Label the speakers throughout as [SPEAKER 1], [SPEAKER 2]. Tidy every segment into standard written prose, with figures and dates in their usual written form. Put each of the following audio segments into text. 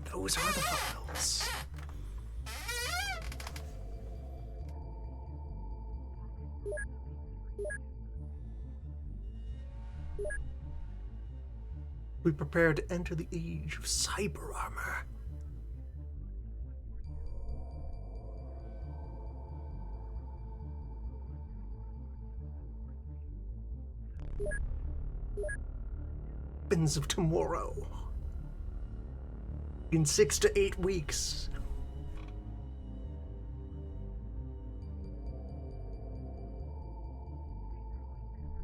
[SPEAKER 1] Those are the files. We prepare to enter the age of cyber armor. Weapons of tomorrow. In 6 to 8 weeks.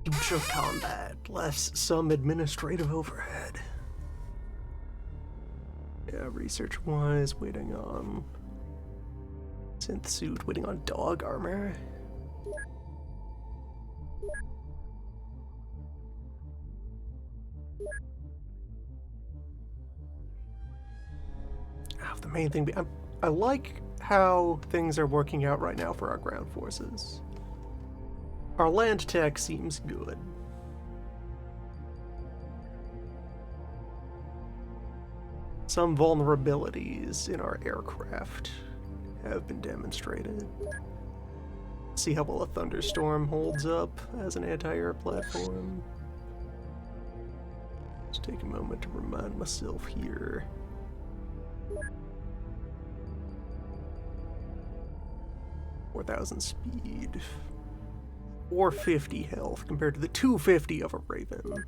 [SPEAKER 1] Future combat, less some administrative overhead. Yeah, research-wise, waiting on synth suit, waiting on dog armor. The main thing, I like how things are working out right now for our ground forces. Our land tech seems good. Some vulnerabilities in our aircraft have been demonstrated. See how well a thunderstorm holds up as an anti-air platform. Just take a moment to remind myself here. .4,000 speed, 450 health compared to the 250 of a Raven.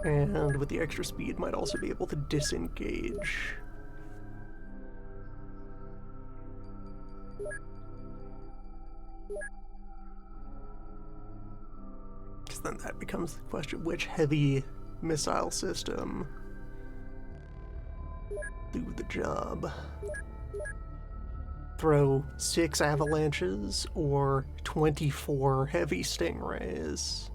[SPEAKER 1] And with the extra speed, might also be able to disengage. Because then that becomes the question, which heavy missile system do the job? Throw 6 avalanches or 24 heavy stingrays?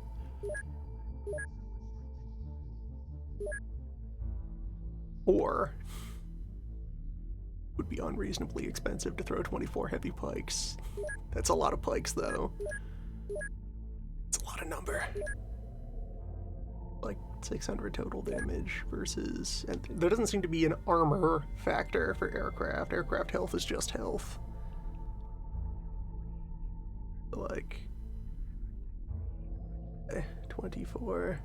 [SPEAKER 1] Or would be unreasonably expensive to throw 24 heavy pikes. That's a lot of pikes, though. It's a lot of number. Like 600 total damage versus, and there doesn't seem to be an armor factor for aircraft. Aircraft health is just health. Like 24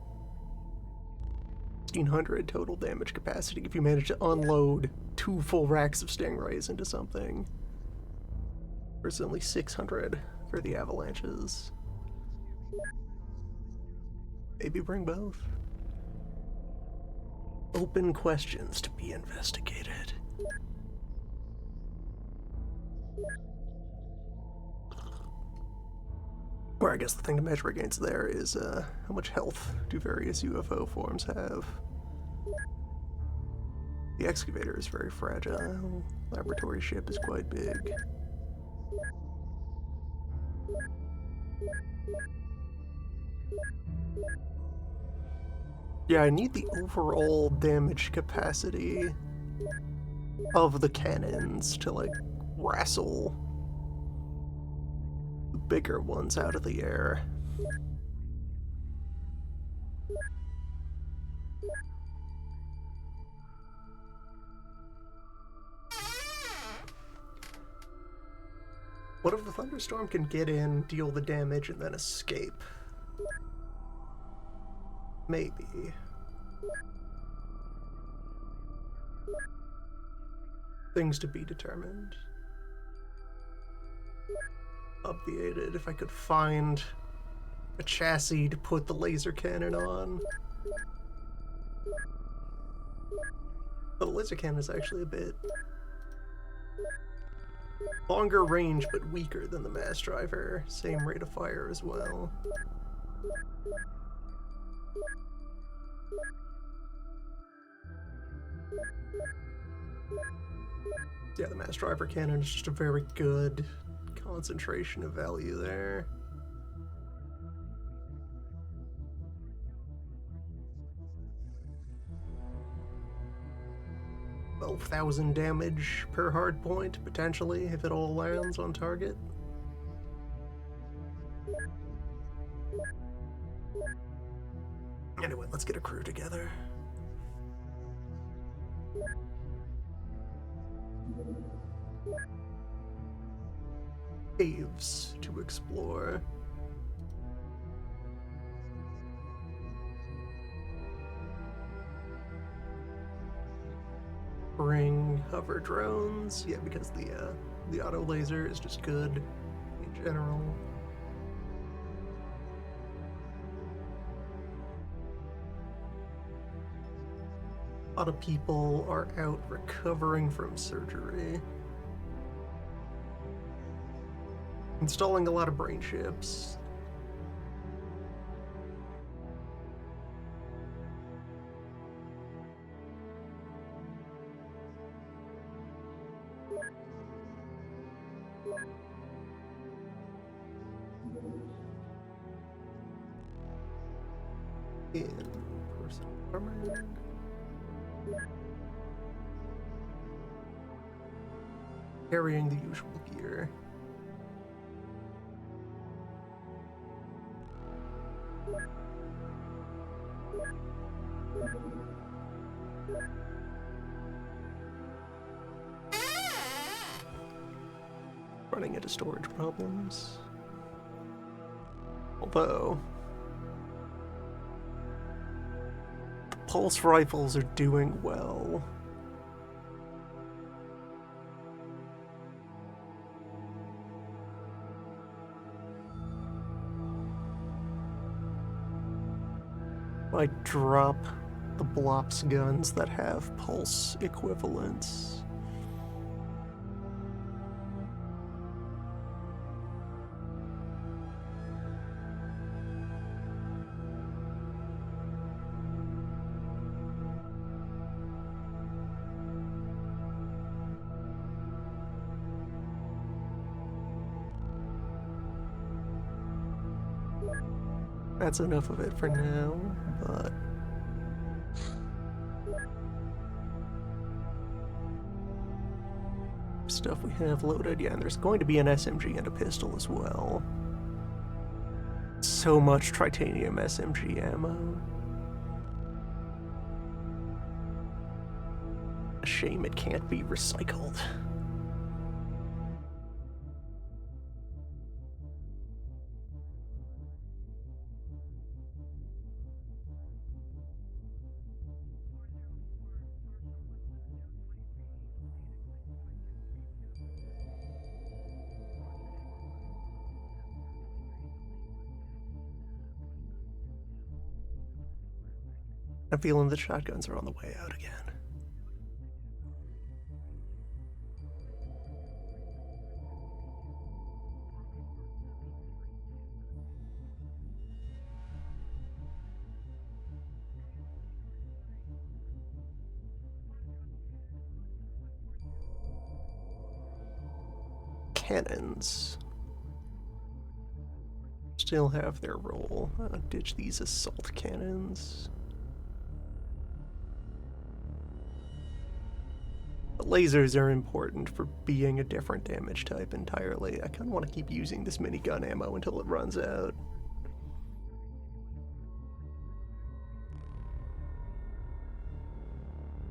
[SPEAKER 1] 1,500 total damage capacity if you manage to unload 2 full racks of stingrays into something, versus only 600 for the avalanches. Maybe bring both. Open questions to be investigated. Or I guess the thing to measure against there is how much health do various UFO forms have. The excavator is very fragile. Laboratory ship is quite big. Yeah, I need the overall damage capacity of the cannons to, like, wrestle the bigger ones out of the air. What if the thunderstorm can get in, deal the damage, and then escape? Maybe. Things to be determined. Obviated if I could find a chassis to put the laser cannon on. But the laser cannon is actually a bit longer range but weaker than the mass driver. Same rate of fire as well. Yeah, the mass driver cannon is just a very good concentration of value there. 12,000 damage per hard point, potentially, if it all lands on target. Anyway, let's get a crew together. Caves to explore. Bring hover drones. Yeah, because the auto laser is just good in general. A lot of people are out recovering from surgery. Installing a lot of brain chips. In personal armor. Carrying the usual gear. Running into storage problems. Although the pulse rifles are doing well. I drop the Blops guns that have pulse equivalents. That's enough of it for now, but stuff we have loaded. Yeah, and there's going to be an SMG and a pistol as well. So much Tritanium SMG ammo. A shame it can't be recycled. I'm feeling the shotguns are on the way out again. Cannons still have their role. Ditch these assault cannons. Lasers are important for being a different damage type entirely. I kind of want to keep using this minigun ammo until it runs out.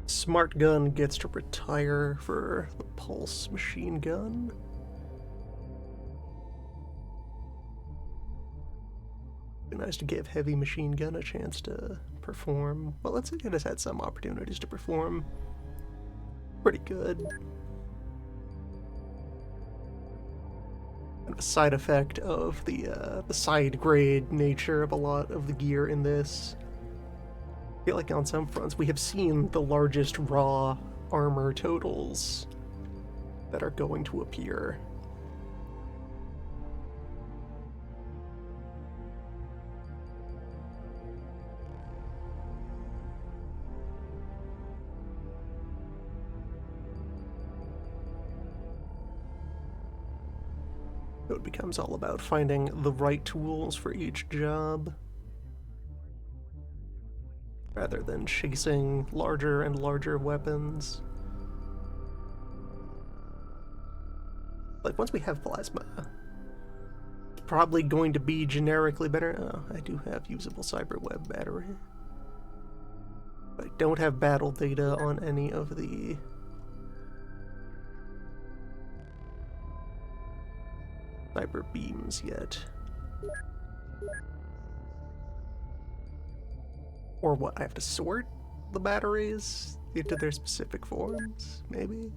[SPEAKER 1] Smart gun gets to retire for the pulse machine gun. Be nice to give heavy machine gun a chance to perform. Well, let's say it has had some opportunities to perform. Pretty good. Kind of a side effect of the side grade nature of a lot of the gear in this. I feel like on some fronts we have seen the largest raw armor totals that are going to appear. So it becomes all about finding the right tools for each job, rather than chasing larger and larger weapons. Like, once we have plasma, it's probably going to be generically better. Oh, I do have usable cyberweb battery. I don't have battle data on any of the cyber beams yet. Or what, I have to sort the batteries into their specific forms, maybe?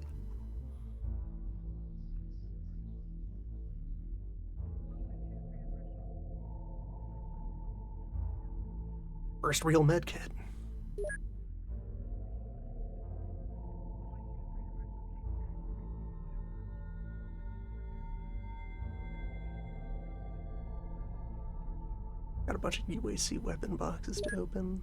[SPEAKER 1] First real medkit. Got a bunch of UAC weapon boxes to open.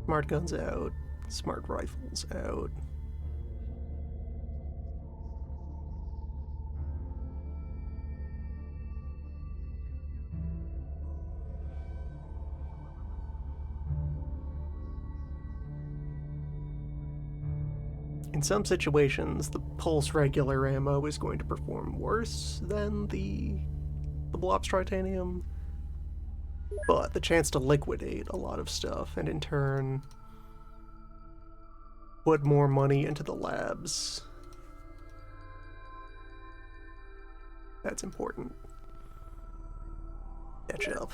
[SPEAKER 1] Smart guns out. Smart rifles out. In some situations, the pulse regular ammo is going to perform worse than the Blops Tritanium, but the chance to liquidate a lot of stuff and in turn put more money into the labs, that's important. Catch up.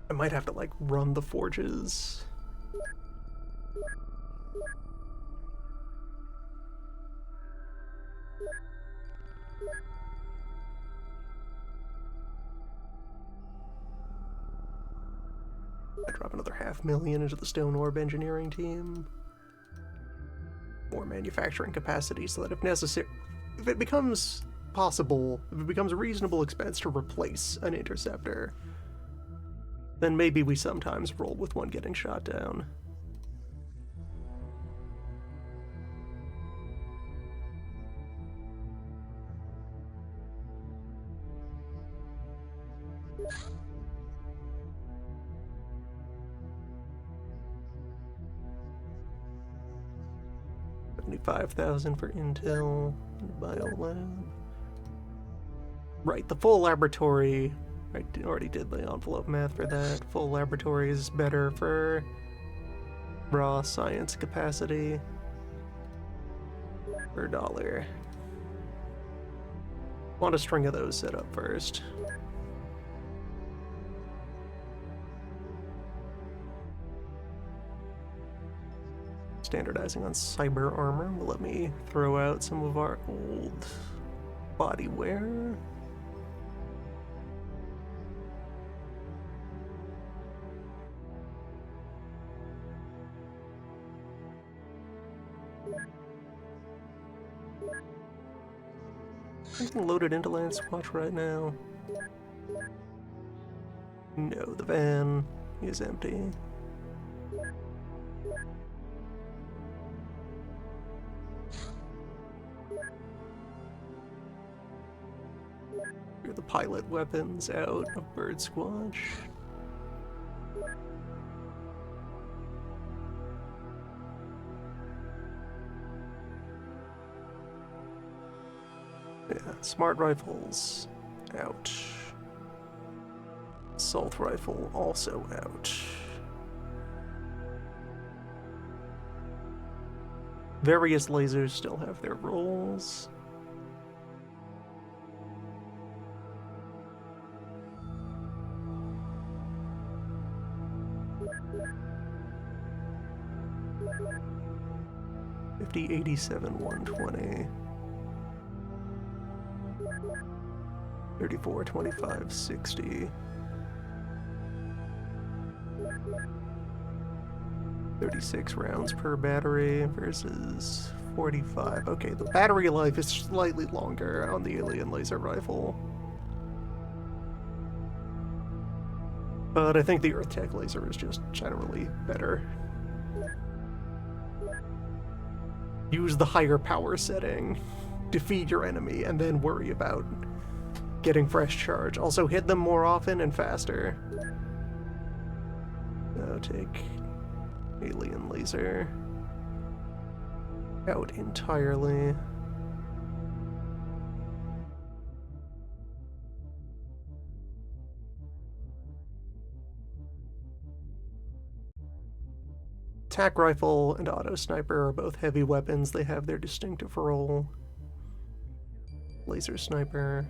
[SPEAKER 1] I might have to, like, run the forges. I drop another $500,000 into the Stone Orb engineering team. More manufacturing capacity so that if necessary, if it becomes possible, if it becomes a reasonable expense to replace an interceptor, then maybe we sometimes roll with one getting shot down. $75,000 for Intel and Biolab. Right, the full laboratory. I already did the envelope math for that. Full laboratory is better for raw science capacity per dollar. Want a string of those set up first. Standardizing on cyber armor will let me throw out some of our old body wear. Anything loaded into Lance Watch right now? No, the van is empty. Here are the pilot weapons out of Bird Squatch. Yeah, smart rifles out. Assault rifle also out. Various lasers still have their roles. $50, $87, $120. 34, 25, 60. 36 rounds per battery versus 45. Okay, the battery life is slightly longer on the alien laser rifle. But I think the EarthTech laser is just generally better. Use the higher power setting, defeat your enemy, and then worry about getting fresh charge. Also hit them more often and faster. Now take alien laser out entirely. Attack rifle and auto sniper are both heavy weapons. They have their distinctive role. Laser sniper.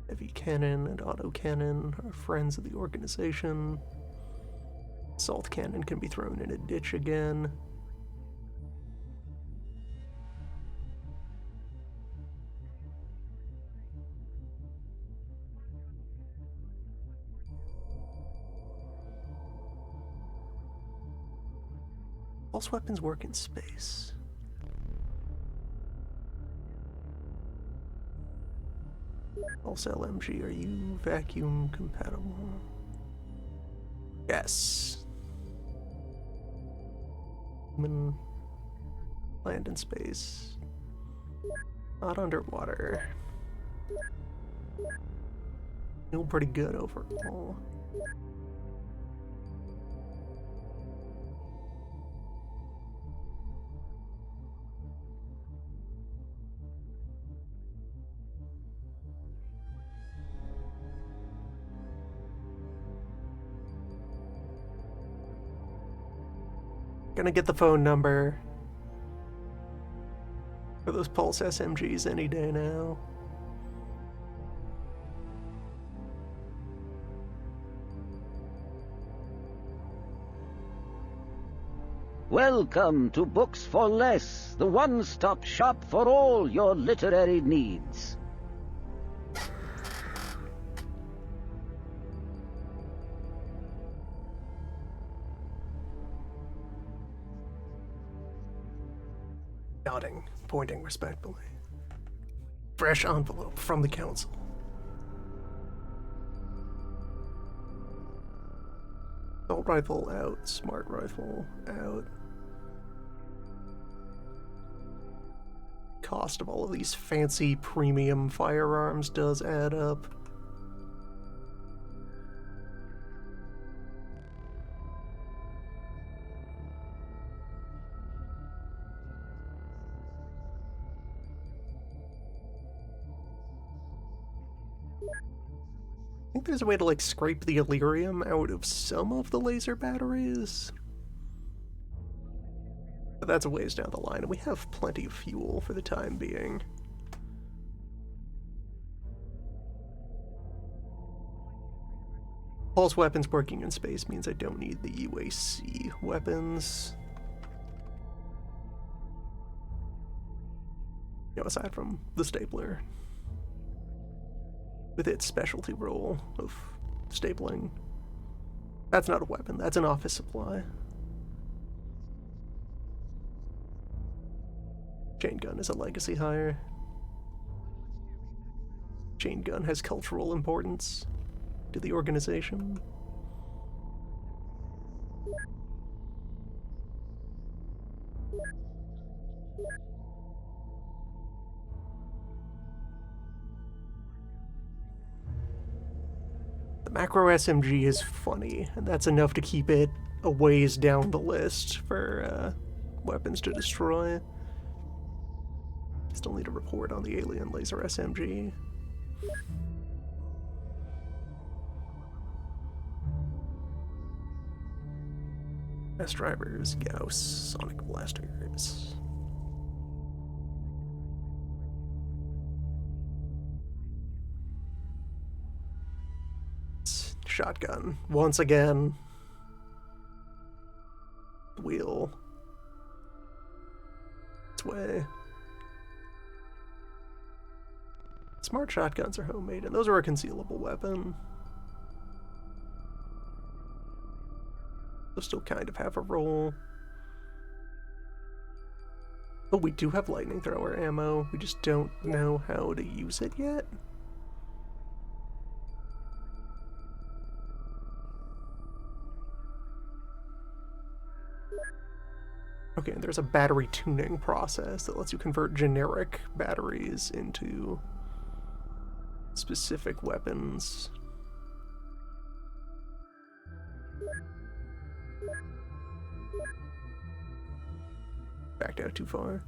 [SPEAKER 1] Heavy cannon and auto cannon are friends of the organization. Assault cannon can be thrown in a ditch again. Pulse weapons work in space. Pulse LMG, are you vacuum compatible? Yes. Human land in space. Not underwater. Feel pretty good overall. Gonna get the phone number for those Pulse SMGs any day now.
[SPEAKER 2] Welcome to Books for Less, the one-stop shop for all your literary needs.
[SPEAKER 1] Nodding, pointing respectfully. Fresh envelope from the council. Assault rifle out, smart rifle out. Cost of all of these fancy premium firearms does add up. I think there's a way to like scrape the Elerium out of some of the laser batteries. But that's a ways down the line, and we have plenty of fuel for the time being. Pulse weapons working in space means I don't need the UAC weapons. You know, aside from the stapler. With its specialty role of stapling. That's not a weapon, that's an office supply. Chain gun is a legacy hire. Chain gun has cultural importance to the organization. The macro SMG is funny, and that's enough to keep it a ways down the list for weapons to destroy. Still need a report on the alien laser SMG. Best drivers, Gauss, Sonic Blasters. Shotgun. Once again. Wheel. Its way. Smart shotguns are homemade, and those are a concealable weapon. Those still kind of have a role. But we do have lightning thrower ammo. We just don't know how to use it yet. Okay, and there's a battery tuning process that lets you convert generic batteries into specific weapons. Backed out too far.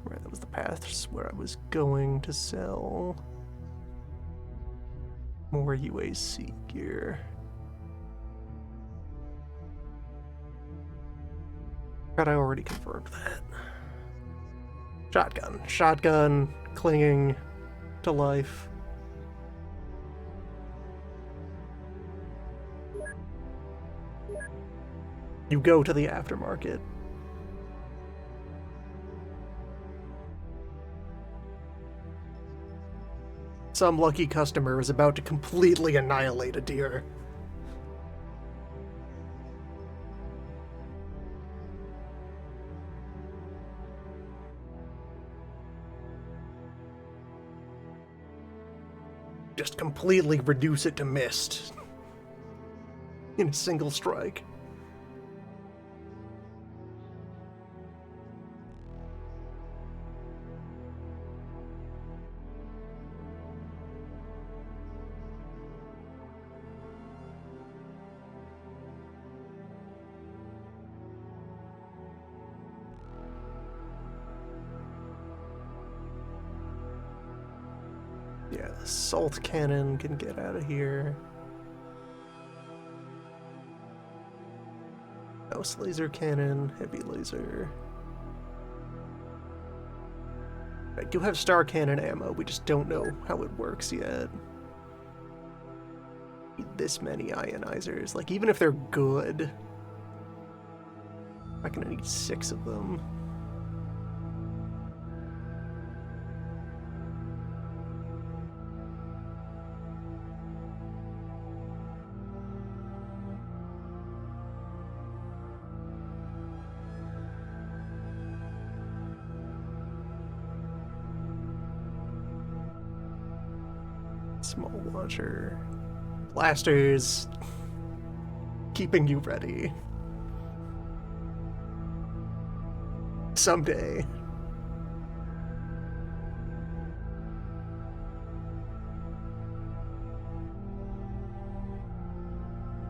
[SPEAKER 1] Right, that was the path where I was going to sell more UAC gear. God, I already confirmed that. Shotgun. Shotgun clinging to life. You go to the aftermarket. Some lucky customer is about to completely annihilate a deer. Just completely reduce it to mist in a single strike. Yeah, assault cannon can get out of here. Gauss laser cannon, heavy laser. I do have star cannon ammo, we just don't know how it works yet. Need this many ionizers, like even if they're good, I'm gonna need 6 of them. Small launcher. Blasters. Keeping you ready. Someday.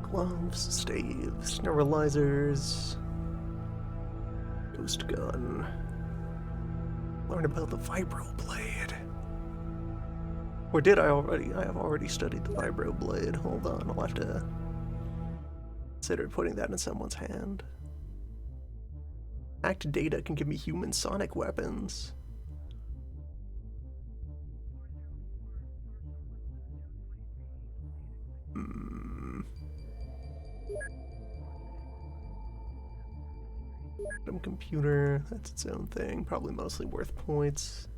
[SPEAKER 1] Gloves, staves, neuralizers. Ghost gun. Learn about the vibroblade. Or did I already? I have already studied the vibroblade. Hold on, I'll have to consider putting that in someone's hand. Act data can give me human sonic weapons. Quantum computer, that's its own thing. Probably mostly worth points.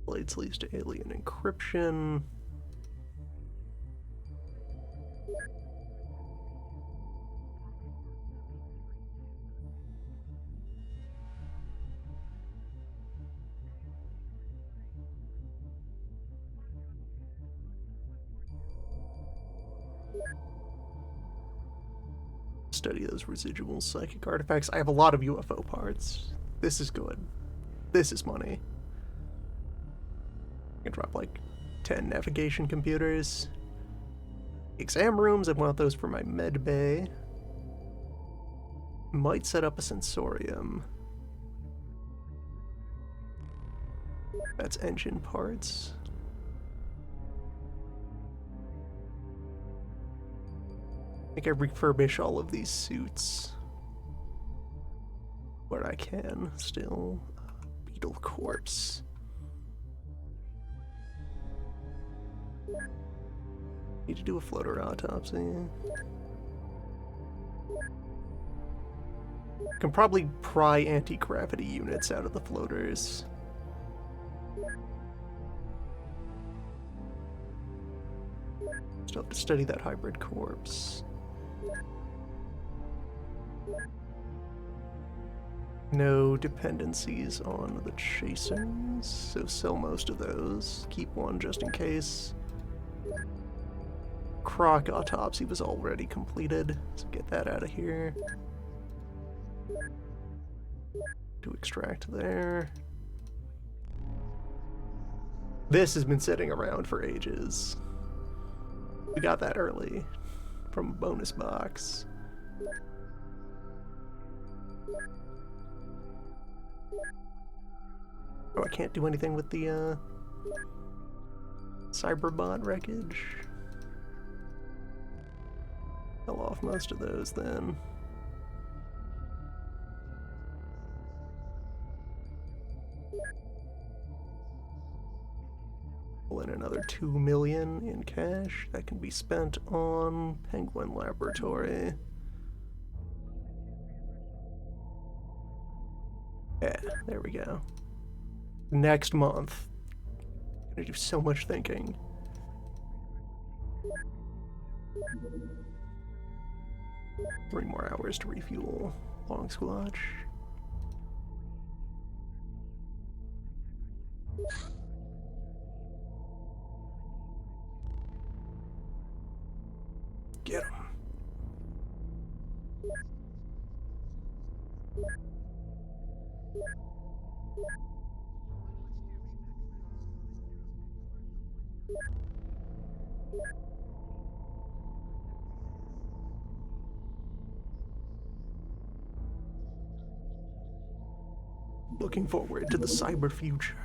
[SPEAKER 1] Blades leads to alien encryption. Study those residual psychic artifacts. I have a lot of UFO parts. This is good. This is money. I can drop like 10 navigation computers. Exam rooms, I want those for my med bay. Might set up a sensorium. That's engine parts. I think I refurbish all of these suits. But I can still. Beetle corpse. Need to do a floater autopsy. Can probably pry anti-gravity units out of the floaters. Still have to study that hybrid corpse. No dependencies on the chasers, so sell most of those. Keep one just in case. Croc autopsy was already completed, so get that out of here. To extract there. This has been sitting around for ages. We got that early from a bonus box. Oh, I can't do anything with the Cyberbot wreckage. Fell off most of those then. Pull in another 2 million in cash that can be spent on Penguin Laboratory. Yeah, there we go. Next month. I'm gonna do so much thinking. Three more hours to refuel Long Squatch. Get him. Looking forward to the cyber future.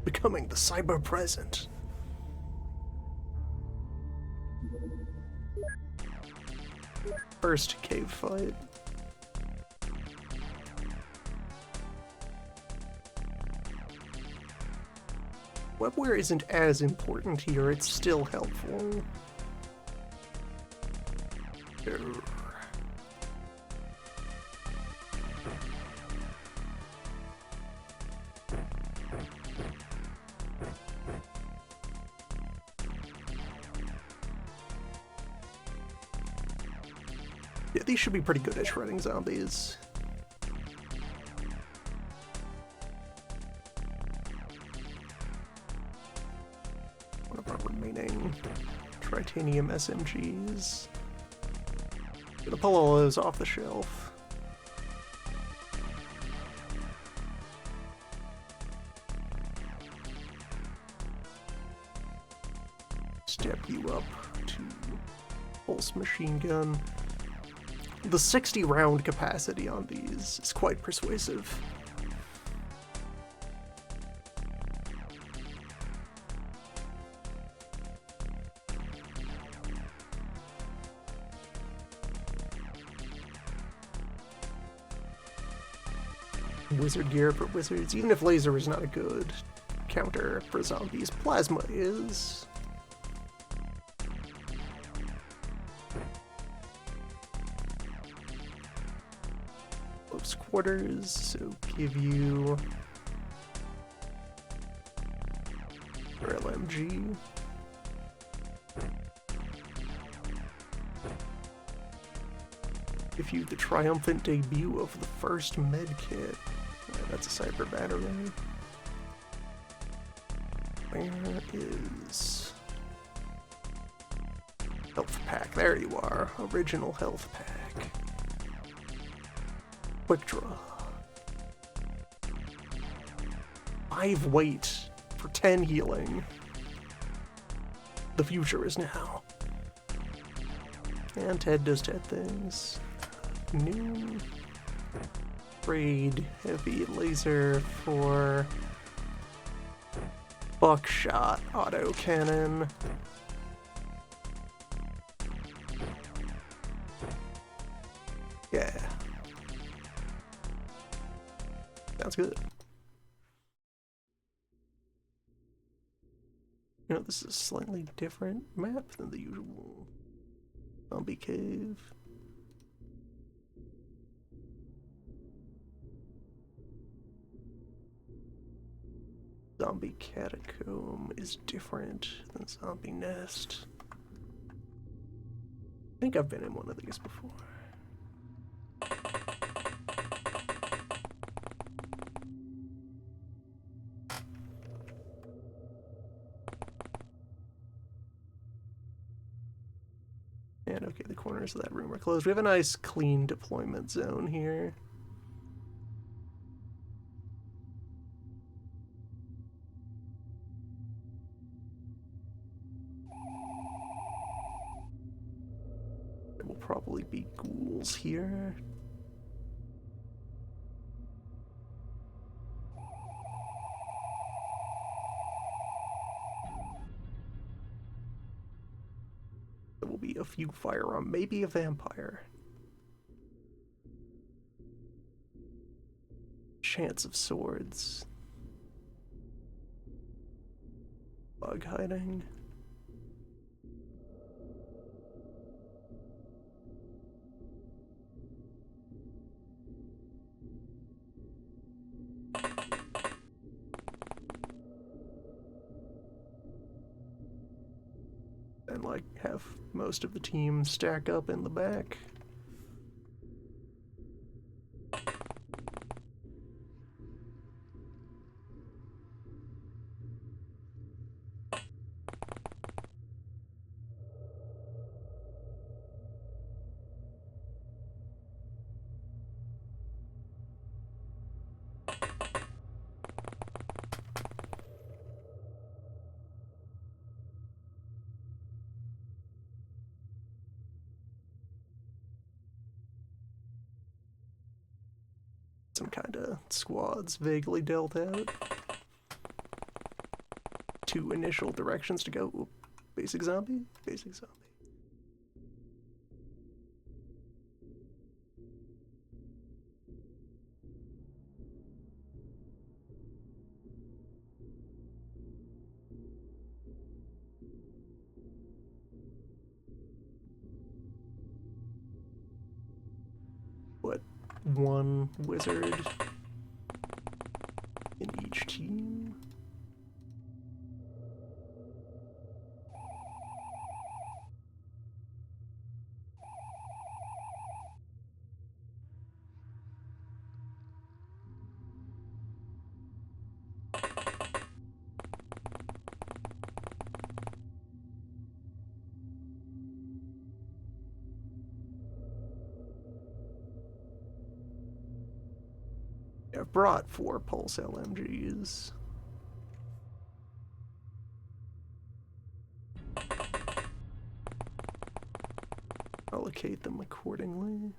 [SPEAKER 1] Becoming the cyber present. First cave fight. Webware isn't as important here, it's still helpful. Urgh. Yeah, these should be pretty good at shredding zombies. One of our remaining Tritanium SMGs. Gonna pull all those off the shelf. Step you up to pulse machine gun. The 60 round capacity on these is quite persuasive. Wizard gear for wizards. Even if laser is not a good counter for zombies, plasma is. Close quarters, so give you your LMG. Give you the triumphant debut of the first med kit. Yeah, that's a cyber battery. Where is health pack? There you are. Original health pack. Quick draw. 5 weight for 10 healing. The future is now. And Ted does Ted things. New raid heavy laser for buckshot autocannon. Yeah. Sounds good. You know, this is a slightly different map than the usual zombie cave. Zombie catacomb is different than zombie nest. I think I've been in one of these before. And okay, the corners of that room are closed. We have a nice clean deployment zone here. There will probably be ghouls here. There will be a few firearms, maybe a vampire. Chance of swords. Bug hiding. And like have most of the team stack up in the back. Some kind of squads vaguely dealt out. 2 initial directions to go. Ooh, basic zombie? Basic zombie. What? 1 wizard in each team? I've brought 4 pulse LMGs. Allocate them accordingly.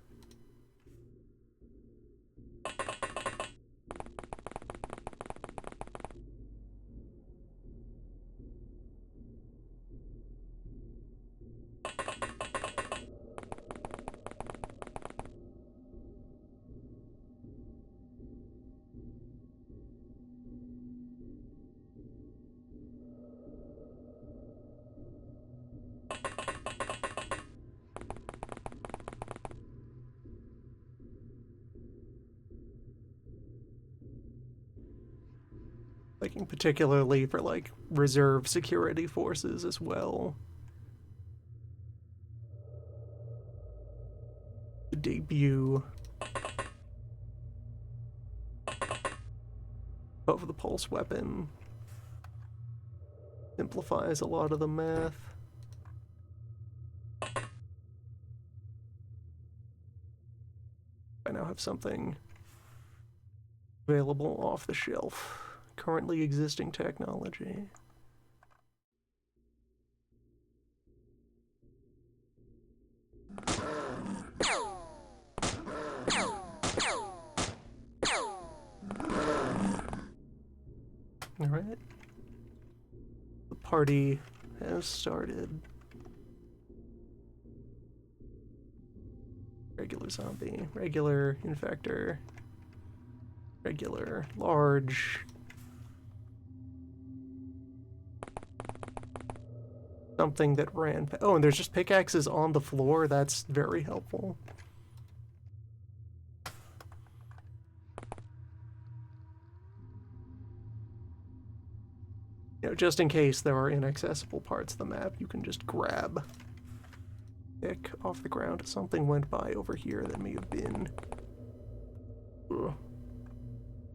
[SPEAKER 1] Thinking particularly for like reserve security forces as well. The debut of the pulse weapon simplifies a lot of the math. I now have something available off the shelf. Currently existing technology. All right. The party has started. Regular zombie, regular infector, Regular, large. Something that ran... Oh, and there's just pickaxes on the floor. That's very helpful. You know, just in case there are inaccessible parts of the map, you can just grab. Pick off the ground. Something went by over here that may have been...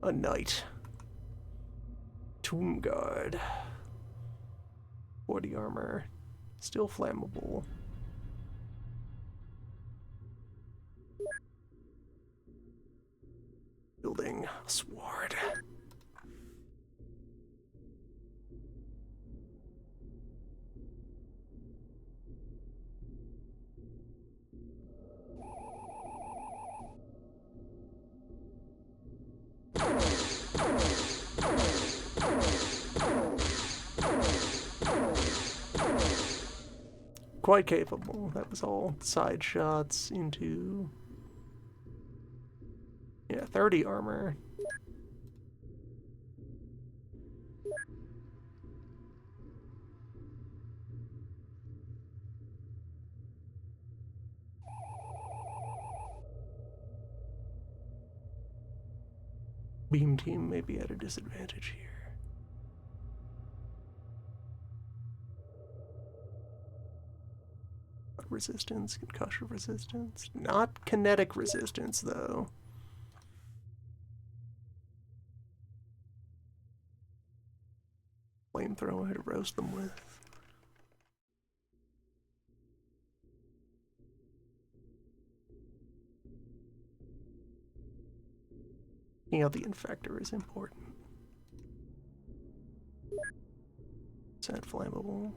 [SPEAKER 1] a knight. Tomb Guard. 40 armor. Still flammable. Building a sword. Quite capable. That was all side shots into... Yeah, 30 armor. Beam team may be at a disadvantage here. Resistance, concussion resistance. Not kinetic resistance, though. Flamethrower to roast them with. You know, the infector is important. Is that flammable?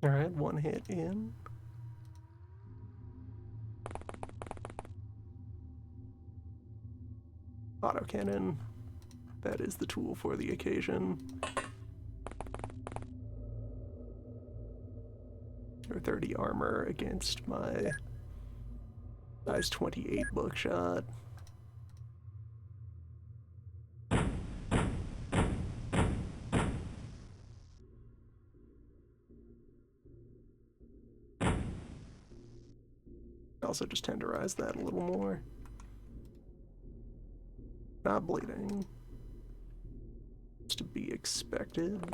[SPEAKER 1] Alright, one hit in. Autocannon. That is the tool for the occasion. Or 30 armor against my size 28 buckshot. Also just tenderize that a little more. Not bleeding. It's to be expected.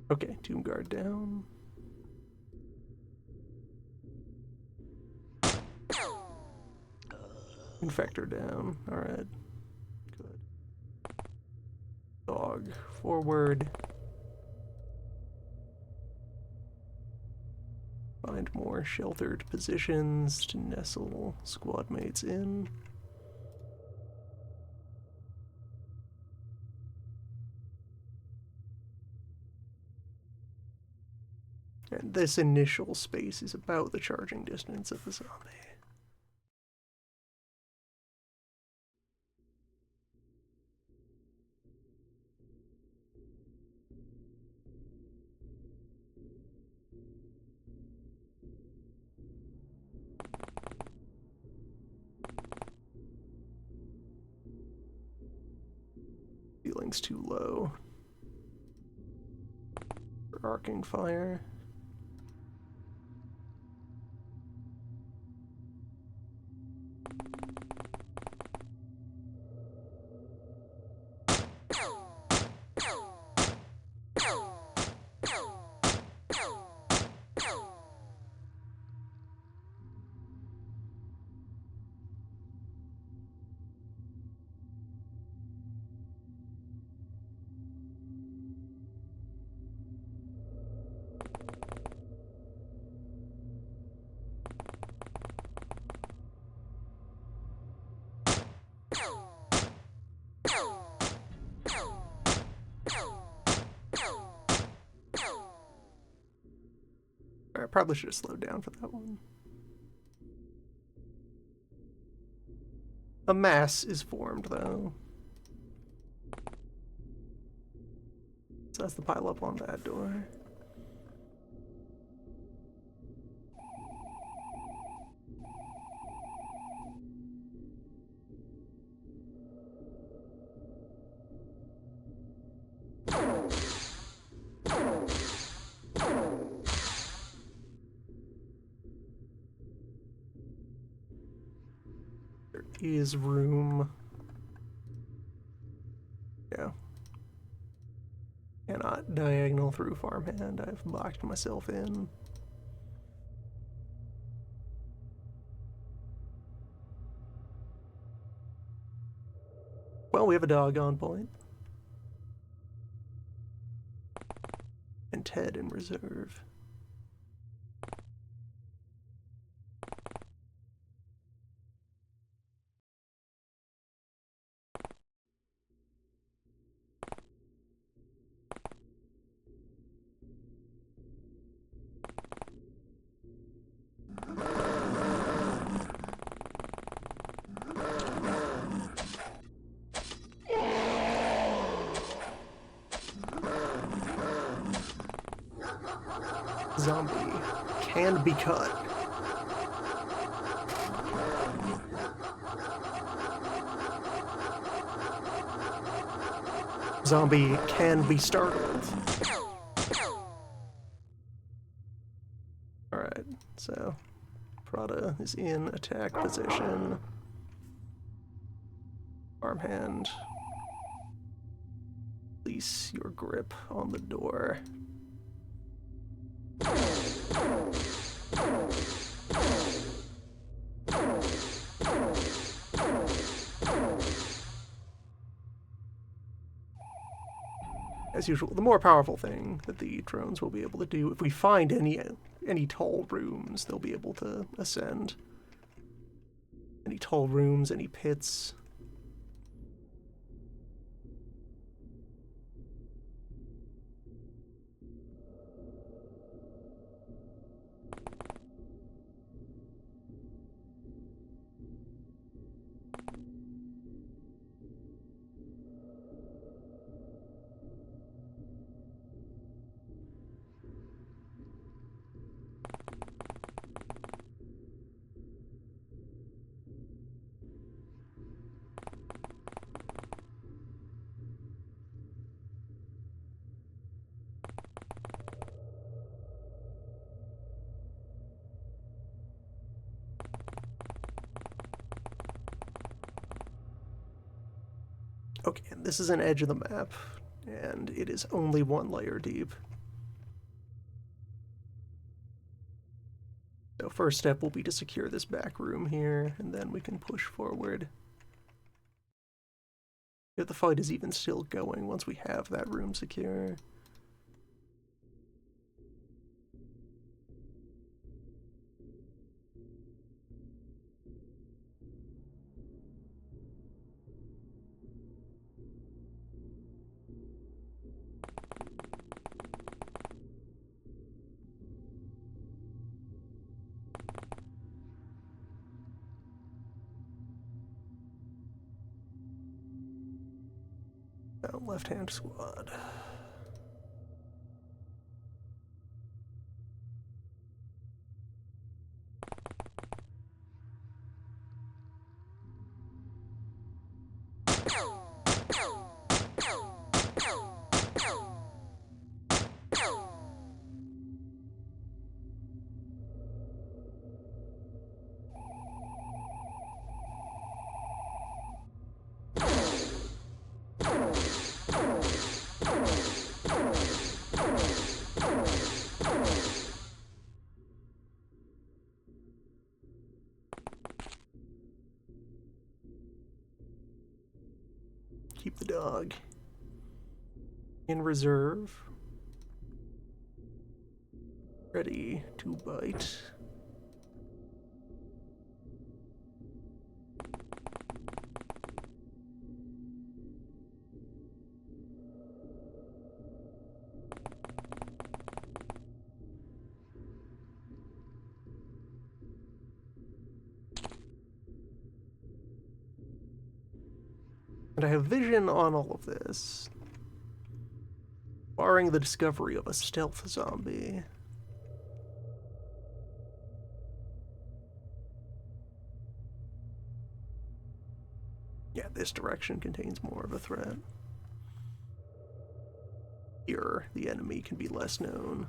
[SPEAKER 1] Okay, Tomb Guard down. Infector down. Alright. Good. Dog forward. Find more sheltered positions to nestle squad mates in. And this initial space is about the charging distance of the zombie. Ceiling's too low for arcing fire. Alright, probably should have slowed down for that one. A mass is formed, though. So that's the pile up on that door. There is room. Yeah. Cannot diagonal through farmhand. I've locked myself in. Well, we have a dog on point. And Ted in reserve. Zombie can be cut. Zombie can be startled. Alright, so Prada is in attack position. Farmhand. Release your grip on the door. As usual, the more powerful thing that the drones will be able to do, if we find any tall rooms, they'll be able to ascend. Any tall rooms, any pits. Okay, this is an edge of the map, and it is only one layer deep. So first step will be to secure this back room here, and then we can push forward. If the fight is even still going once we have that room secure. Left-hand squad. Keep the dog in reserve, ready to bite. And I have vision on all of this. Barring the discovery of a stealth zombie. Yeah, this direction contains more of a threat. Here, the enemy can be less known.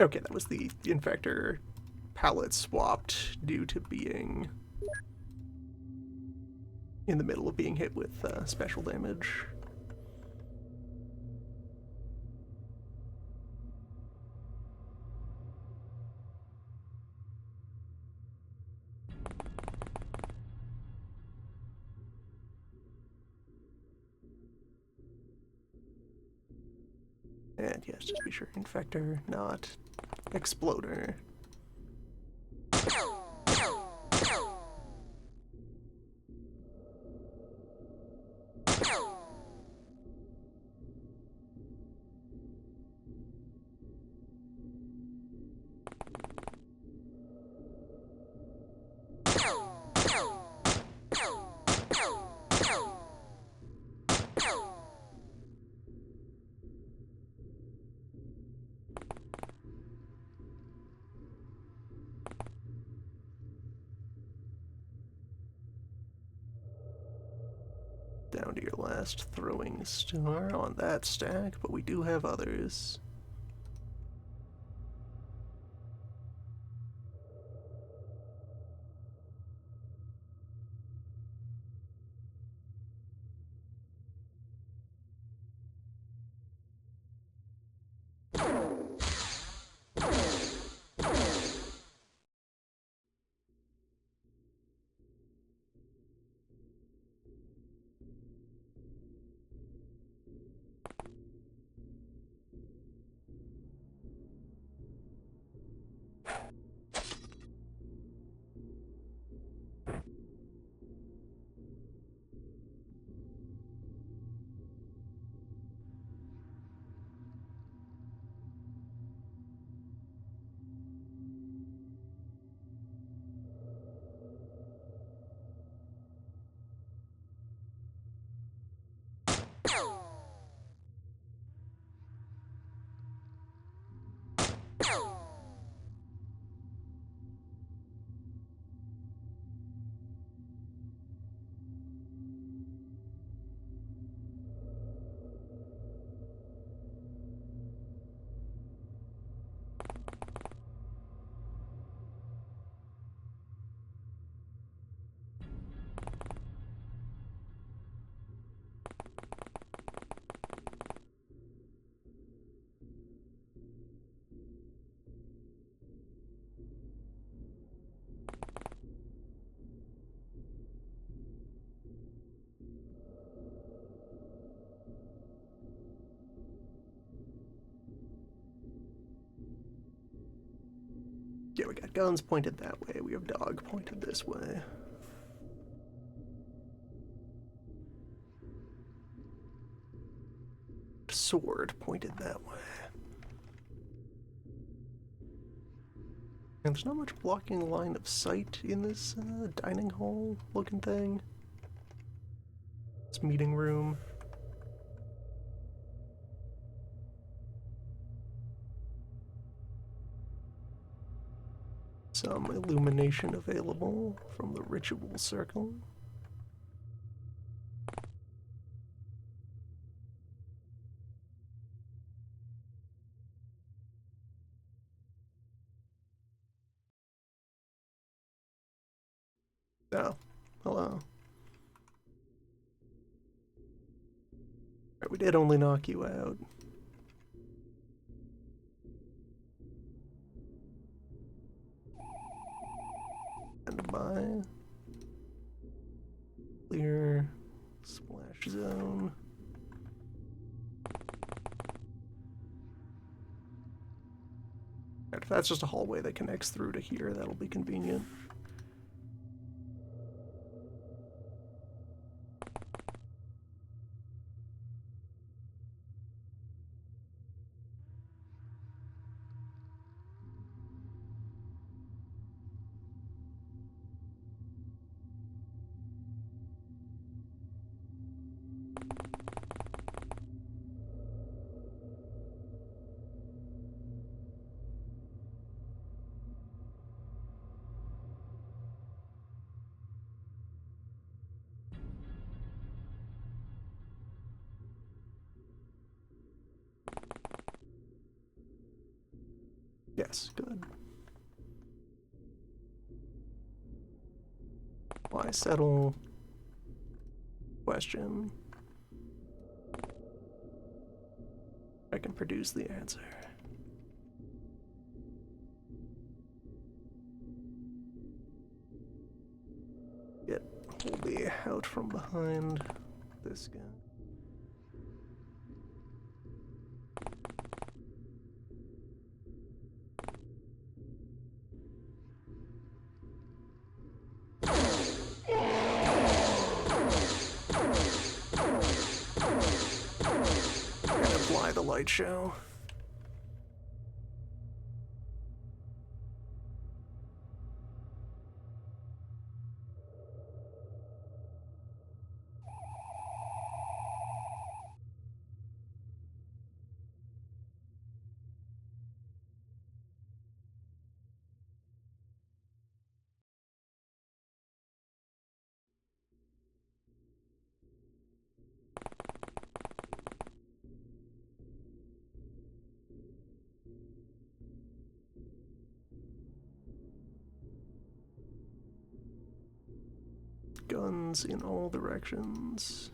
[SPEAKER 1] Okay, that was the infector palette swapped due to being in the middle of being hit with special damage. And yes, just be sure, infector, not exploder. Down to your last throwing star on that stack, but we do have others. Yeah, we got guns pointed that way. We have dog pointed this way. Sword pointed that way. And there's not much blocking line of sight in this dining hall looking thing. This meeting room. Some illumination available from the ritual circle. Oh, hello. Right, we did only knock you out. And by clear splash zone. Right, if that's just a hallway that connects through to here, that'll be convenient. Yes, good. Why settle? Question. I can produce the answer. Get Holby out from behind this guy. And apply the light show. Guns in all directions.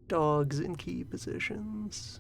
[SPEAKER 1] Dogs in key positions.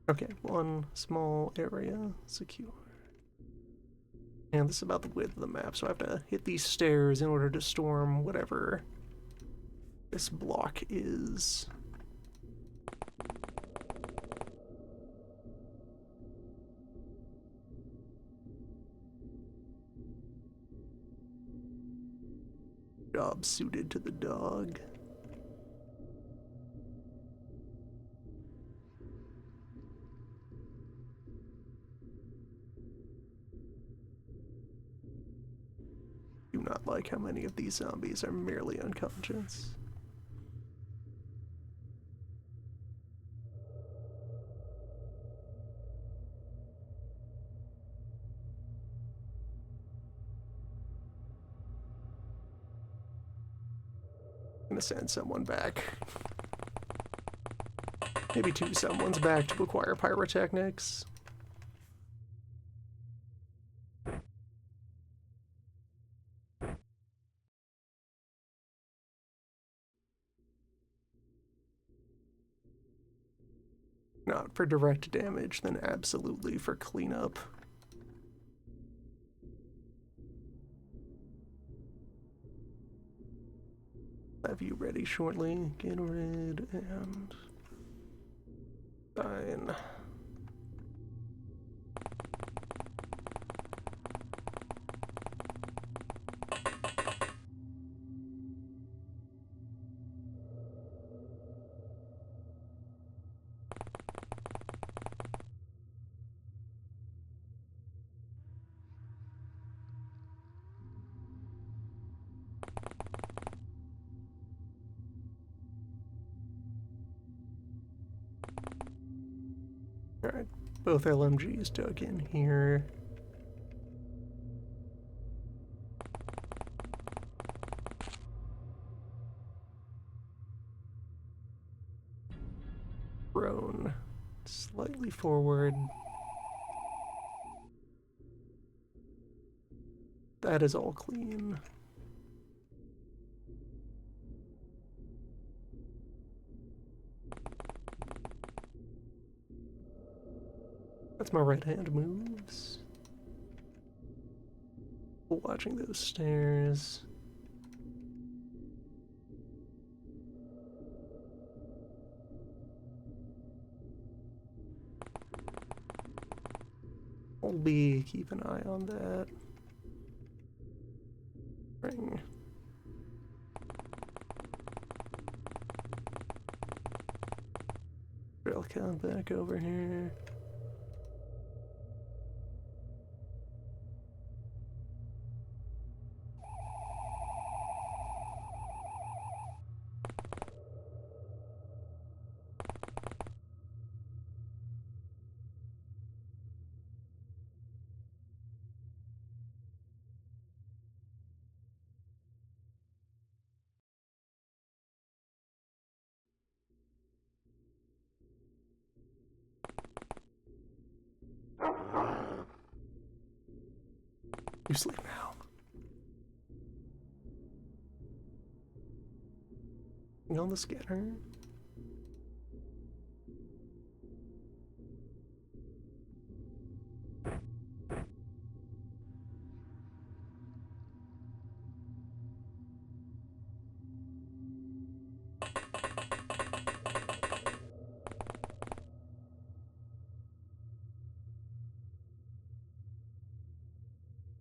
[SPEAKER 1] Okay, one small area secure. And this is about the width of the map, so I have to hit these stairs in order to storm whatever this block is. Job suited to the dog. Do not like how many of these zombies are merely unconscious. I'm gonna send someone back. Maybe two someones back to acquire pyrotechnics. Not for direct damage, then absolutely for cleanup. Have you ready shortly? Gatorade and... Fine. Alright, both LMGs dug in here. Drone slightly forward. That is all clean. That's my right hand moves. Watching those stairs. Hold B, keep an eye on that. Ring. Trail count back over here. You sleep now. You on the scanner?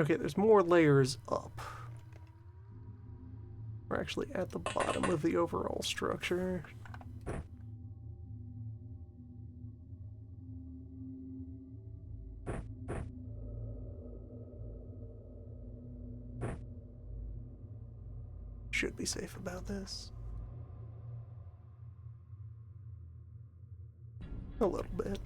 [SPEAKER 1] Okay, there's more layers up. We're actually at the bottom of the overall structure. Should be safe about this. A little bit.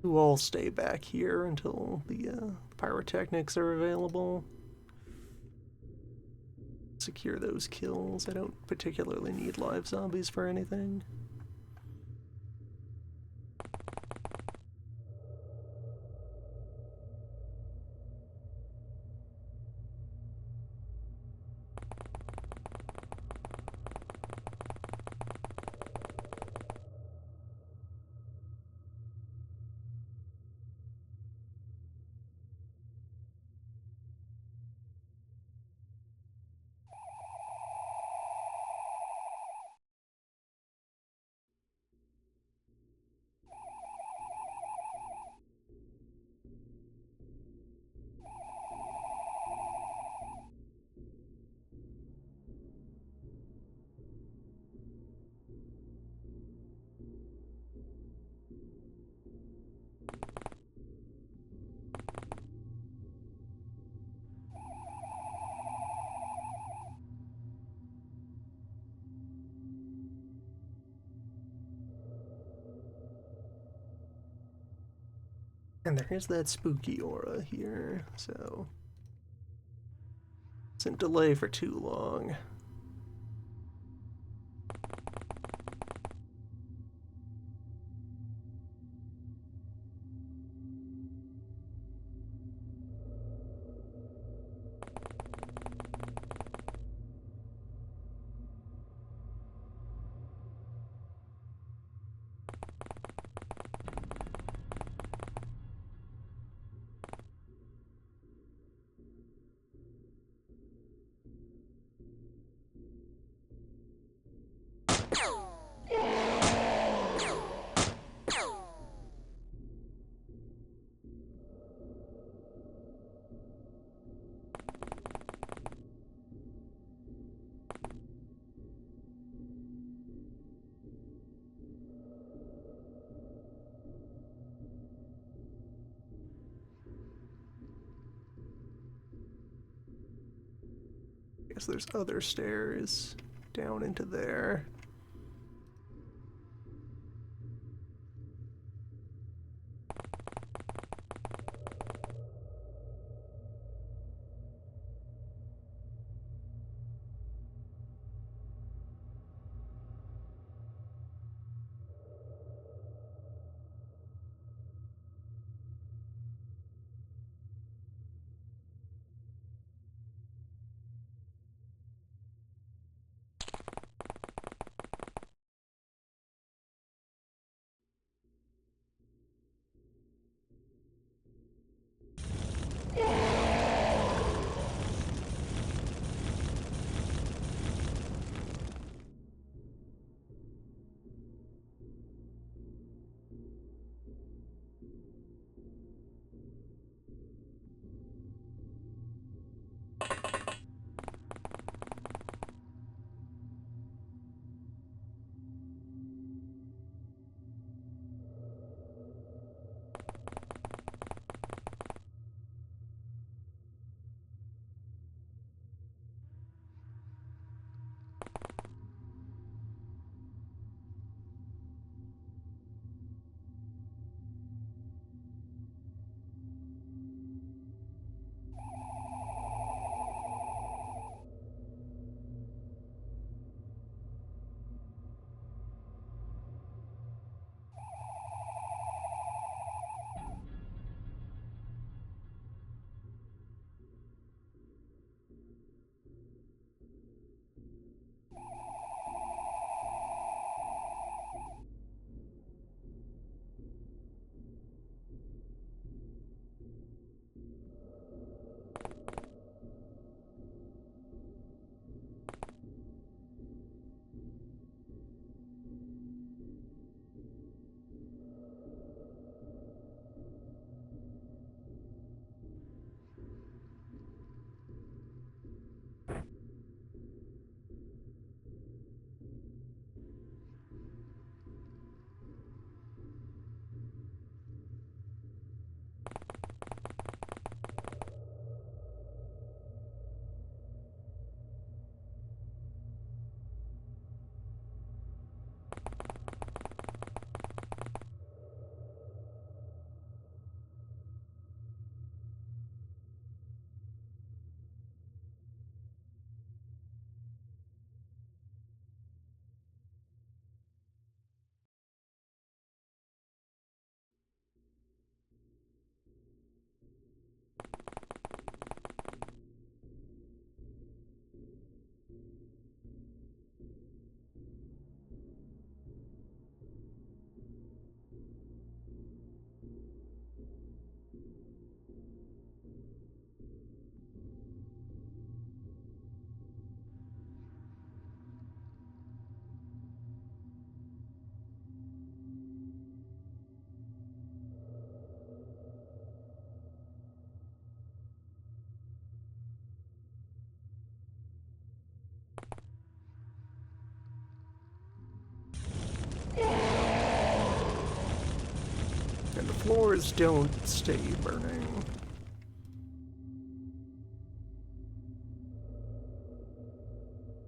[SPEAKER 1] You all stay back here until the pyrotechnics are available. Secure those kills. I don't particularly need live zombies for anything. And there is that spooky aura here, so doesn't delay for too long. guess there's other stairs down into there. And the floors don't stay burning.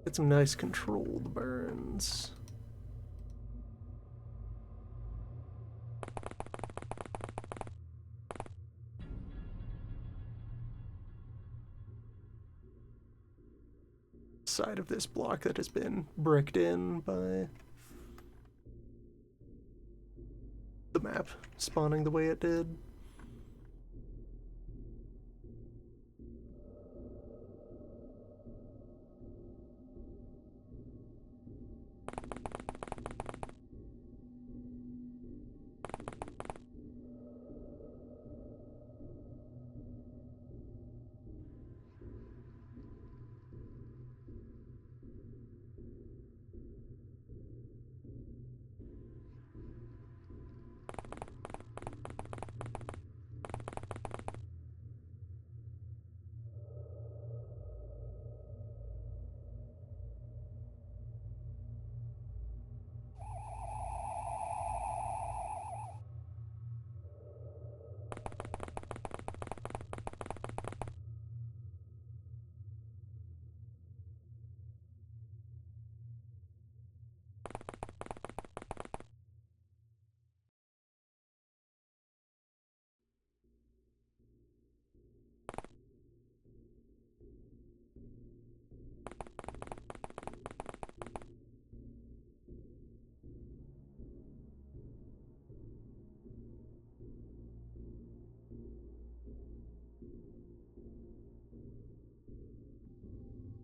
[SPEAKER 1] Get some nice controlled burns. Side of this block that has been bricked in by the map spawning the way it did.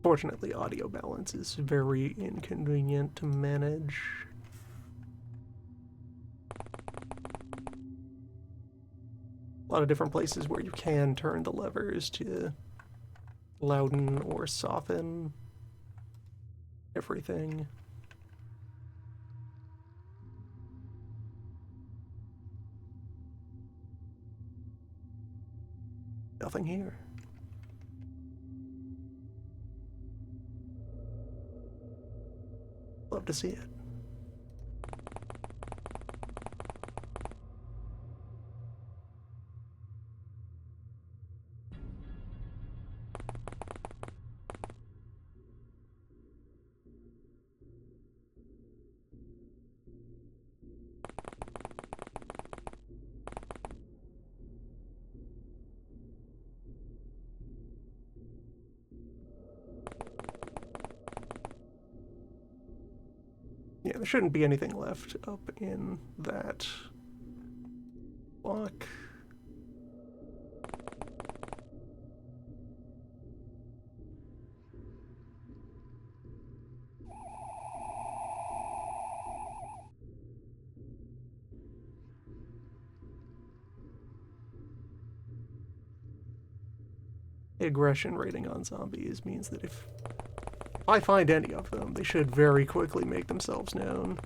[SPEAKER 1] Fortunately, audio balance is very inconvenient to manage. A lot of different places where you can turn the levers to louden or soften everything. Nothing here. Love to see it. Yeah, there shouldn't be anything left up in that block. The aggression rating on zombies means that if I find any of them, they should very quickly make themselves known.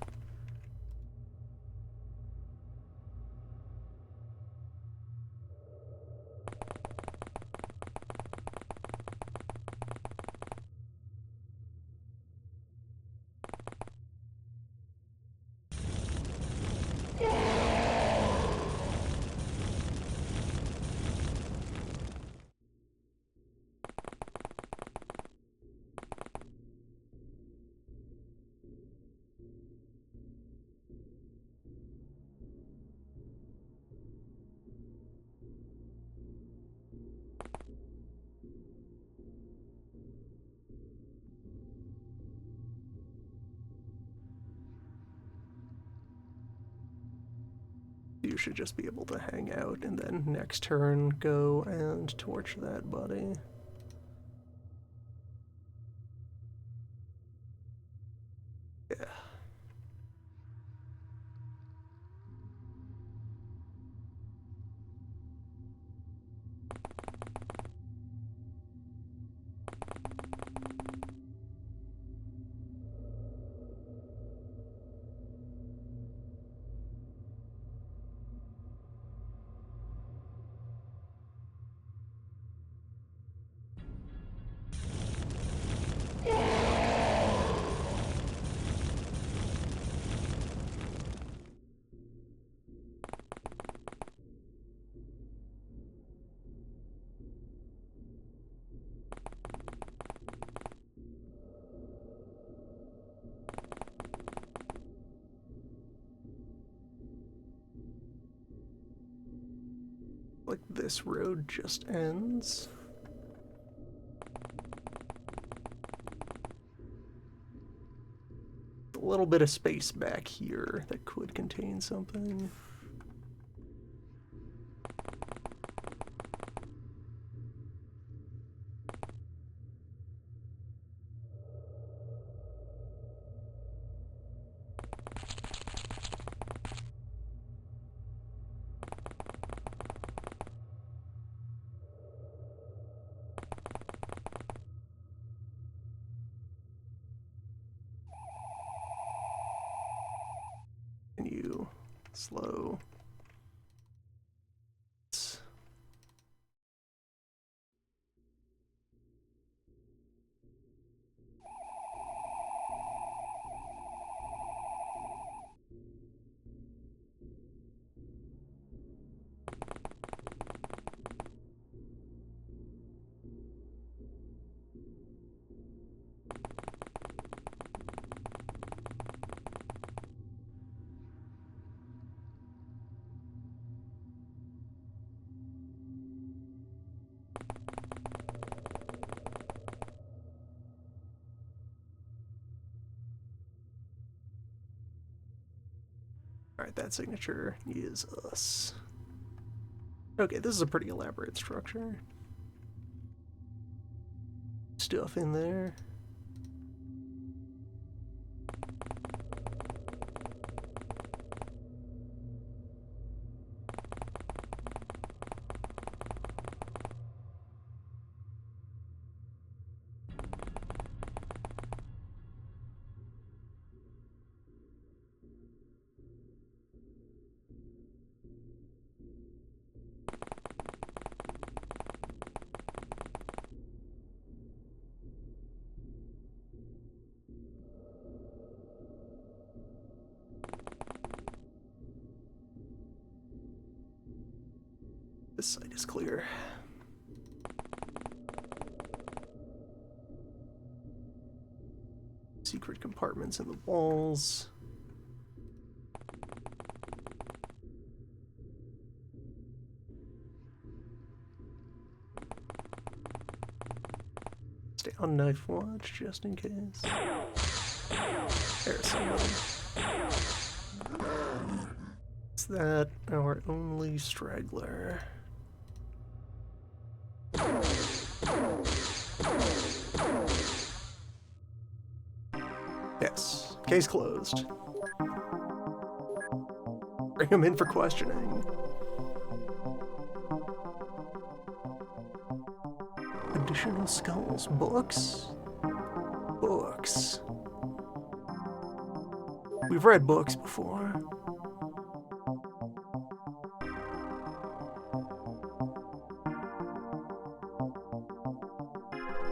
[SPEAKER 1] You should just be able to hang out and then next turn go and torch that buddy. Yeah. Like this road just ends. A little bit of space back here that could contain something. And you slow. Alright, that signature is us. Okay, this is a pretty elaborate structure. Stuff in there. This site is clear. Secret compartments in the walls. Stay on knife watch just in case. There's somebody. Is that our only straggler? Yes. Case closed. Bring him in for questioning. Additional skulls. Books? Books. We've read books before.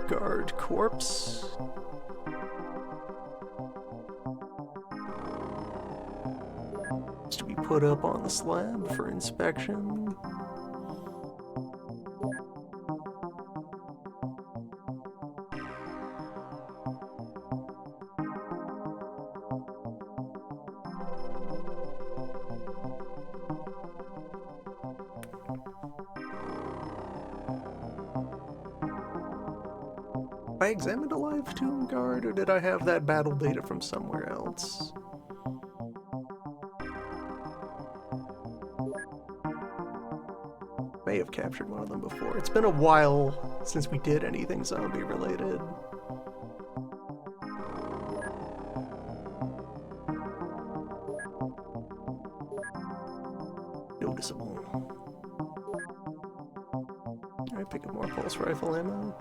[SPEAKER 1] Guard corpse. Is to be put up on the slab for inspection. I examined a live tomb guard, or did I have that battle data from somewhere else? May have captured one of them before. It's been a while since we did anything zombie related. Noticeable. Alright, pick up more pulse rifle ammo.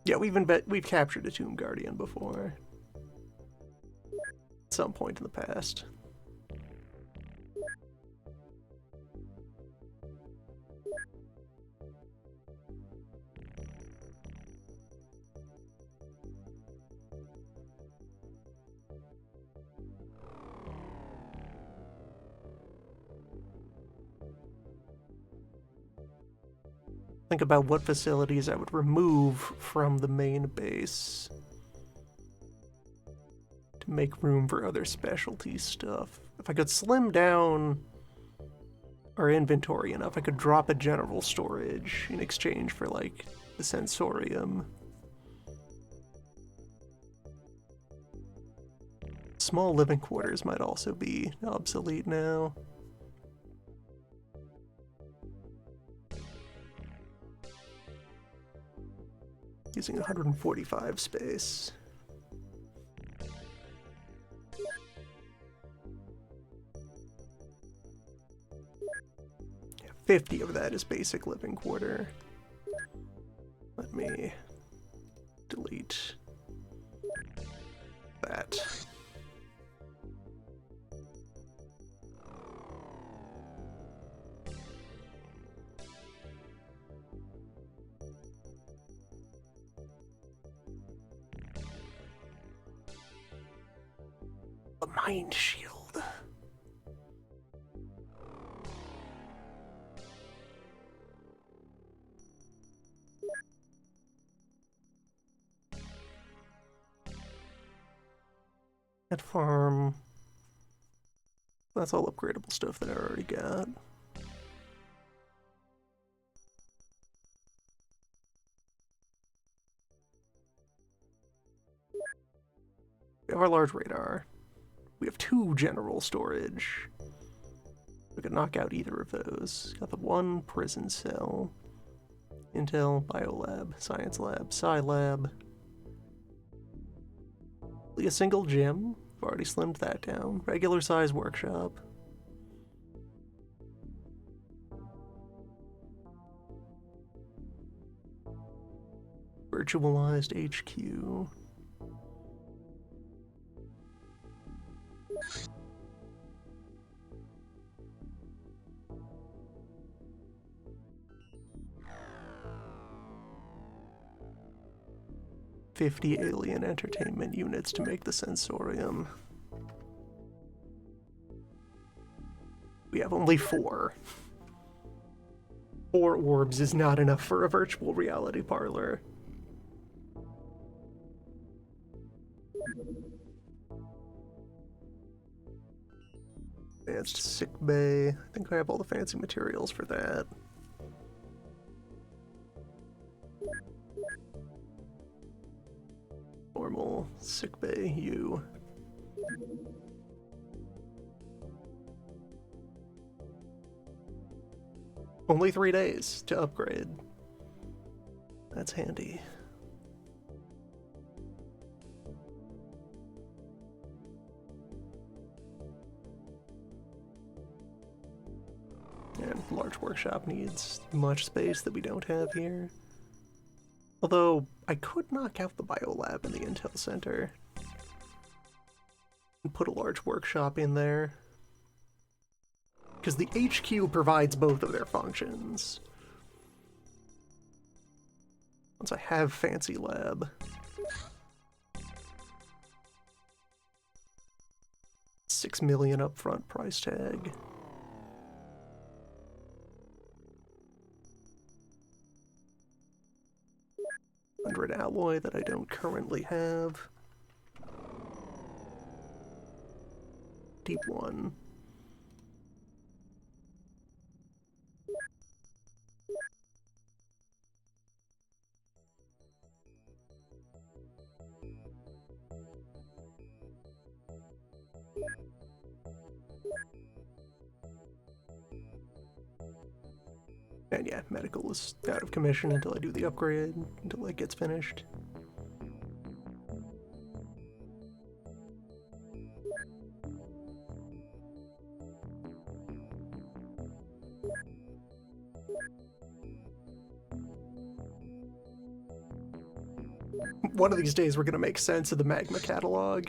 [SPEAKER 1] Yeah, we've captured a Tomb Guardian before. At some point in the past. Think about what facilities I would remove from the main base to make room for other specialty stuff. If I could slim down our inventory enough, I could drop a general storage in exchange for, like, the sensorium. Small living quarters might also be obsolete now. Using 145 space. Yeah, 50 of that is basic living quarter. Let me delete that. A mind shield. At farm. That's all upgradable stuff that I already got. We have our large radar. We have 2 general storage. We could knock out either of those. Got the 1 prison cell. Intel, Biolab, Science Lab, Sci Lab. A single gym. I've already slimmed that down. Regular size workshop. Virtualized HQ. $50 alien entertainment units to make the sensorium. We have only 4. 4 orbs is not enough for a virtual reality parlor. Advanced sick bay. I think I have all the fancy materials for that. Normal sick bay U. Only 3 days to upgrade. That's handy. And large workshop needs much space that we don't have here. Although, I could knock out the Biolab in the Intel Center. And put a large workshop in there. Because the HQ provides both of their functions. Once I have Fancy Lab. $6 million upfront price tag. $100 alloy that I don't currently have. Deep 1. And yeah, medical is out of commission until I do the upgrade, until it gets finished. One of these days we're gonna make sense of the Magma catalog.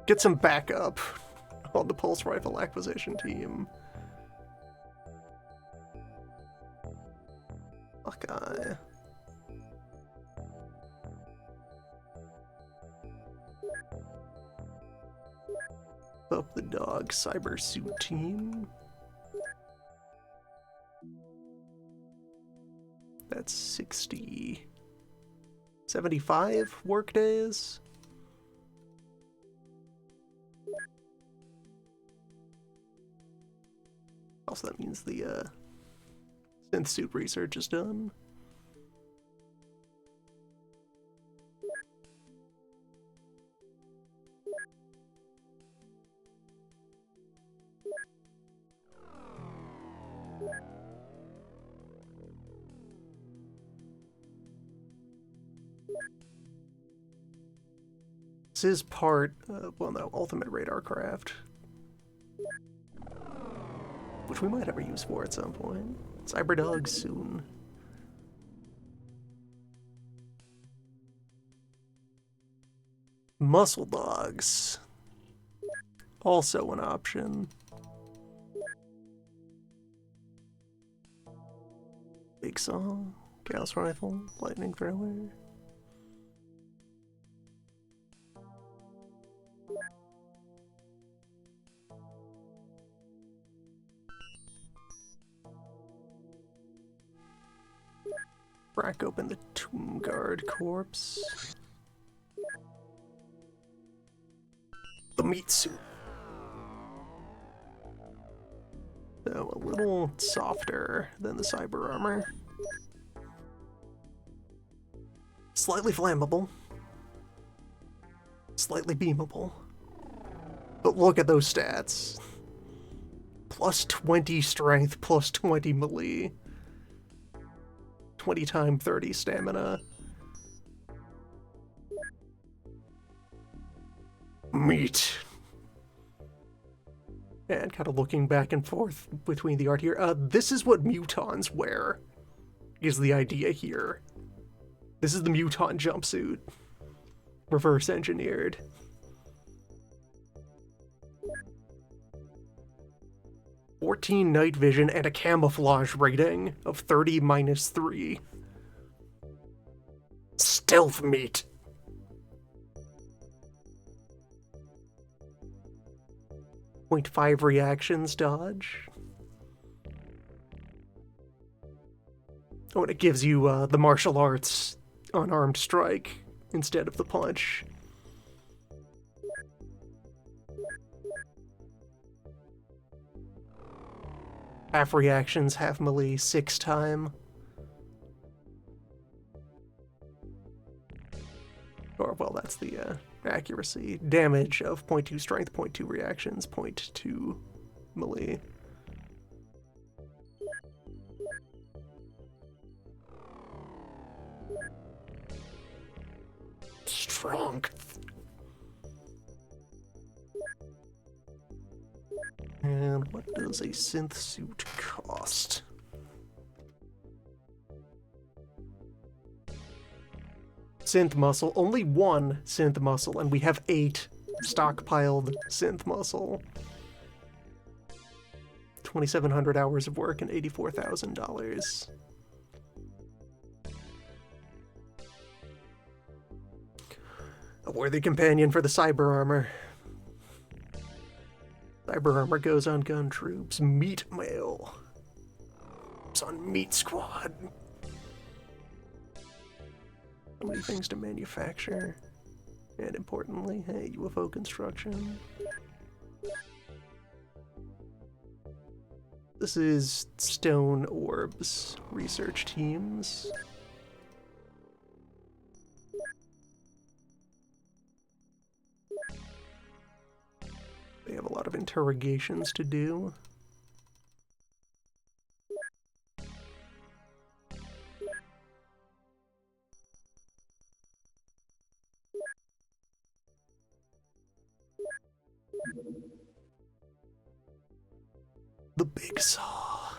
[SPEAKER 1] Get some backup on the pulse rifle acquisition team. Hawkeye. Up the dog cyber suit team. That's 60. 75 work days. Also, that means the synth suit research is done. This is part, well no, Ultimate Radar Craft. Which we might have a use for at some point. Cyberdog soon. Muscle Dogs. Also an option. Big Saw, Gauss Rifle, Lightning Thrower. Crack open the Tomb Guard corpse. The meat suit. So a little softer than the cyber armor. Slightly flammable. Slightly beamable. But look at those stats. Plus 20 strength, plus 20 melee. 20 times 30 stamina. Meat. And kind of looking back and forth between the art here. This is what mutons wear, is the idea here. This is the muton jumpsuit. Reverse engineered. "14 night vision and a camouflage rating of 30 minus 3. Stealth meat. .5 reactions dodge. Oh, and it gives you the martial arts unarmed strike instead of the punch. Half reactions, half melee, 6 time. Or, well, that's the accuracy. Damage of 0.2 strength, 0.2 reactions, 0.2 melee. Strength. And what does a synth suit cost? Synth muscle. Only one synth muscle, and we have 8 stockpiled synth muscle. 2,700 hours of work and $84,000. A worthy companion for the cyber armor. Cyber armor goes on gun troops. Meat mail. It's on Meat Squad. So many things to manufacture. And importantly, hey, UFO construction. This is Stone Orbs research teams. They have a lot of interrogations to do. The Big Saw.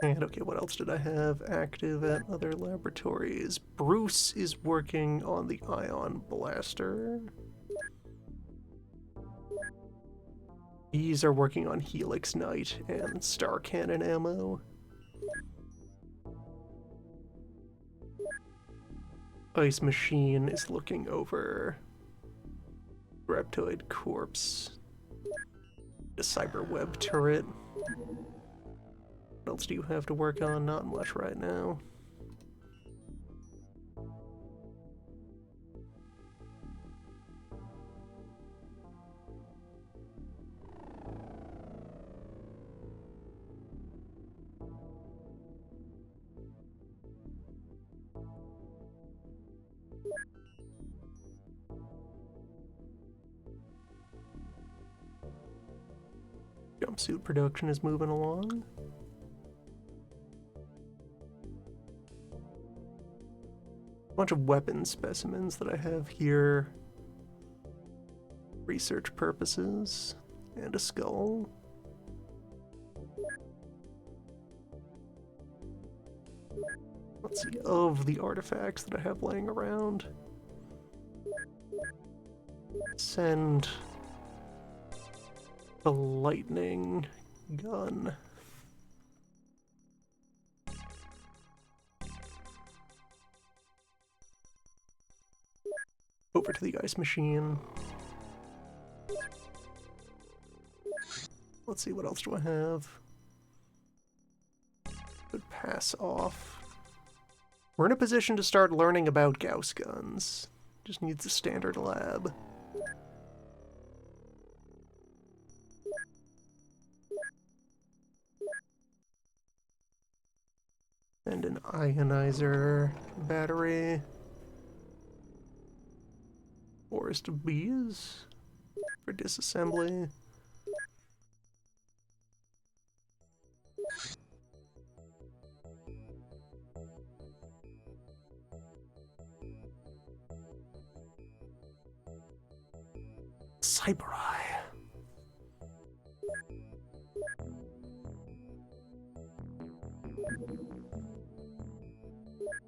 [SPEAKER 1] And okay, what else did I have active at other laboratories? Bruce is working on the Ion Blaster. These are working on Helix Knight and Star Cannon ammo. Ice Machine is looking over Reptoid Corpse. A cyber web turret. What else do you have to work on? Not much right now. Jumpsuit production is moving along. Bunch of weapon specimens that I have here. Research purposes. And a skull. Let's see, of the artifacts that I have laying around. Send the lightning gun. Over to the ice machine. Let's see, what else do I have? Could pass off. We're in a position to start learning about Gauss guns. Just needs a standard lab. And an ionizer battery. Forest of bees for disassembly. Cyber Eye.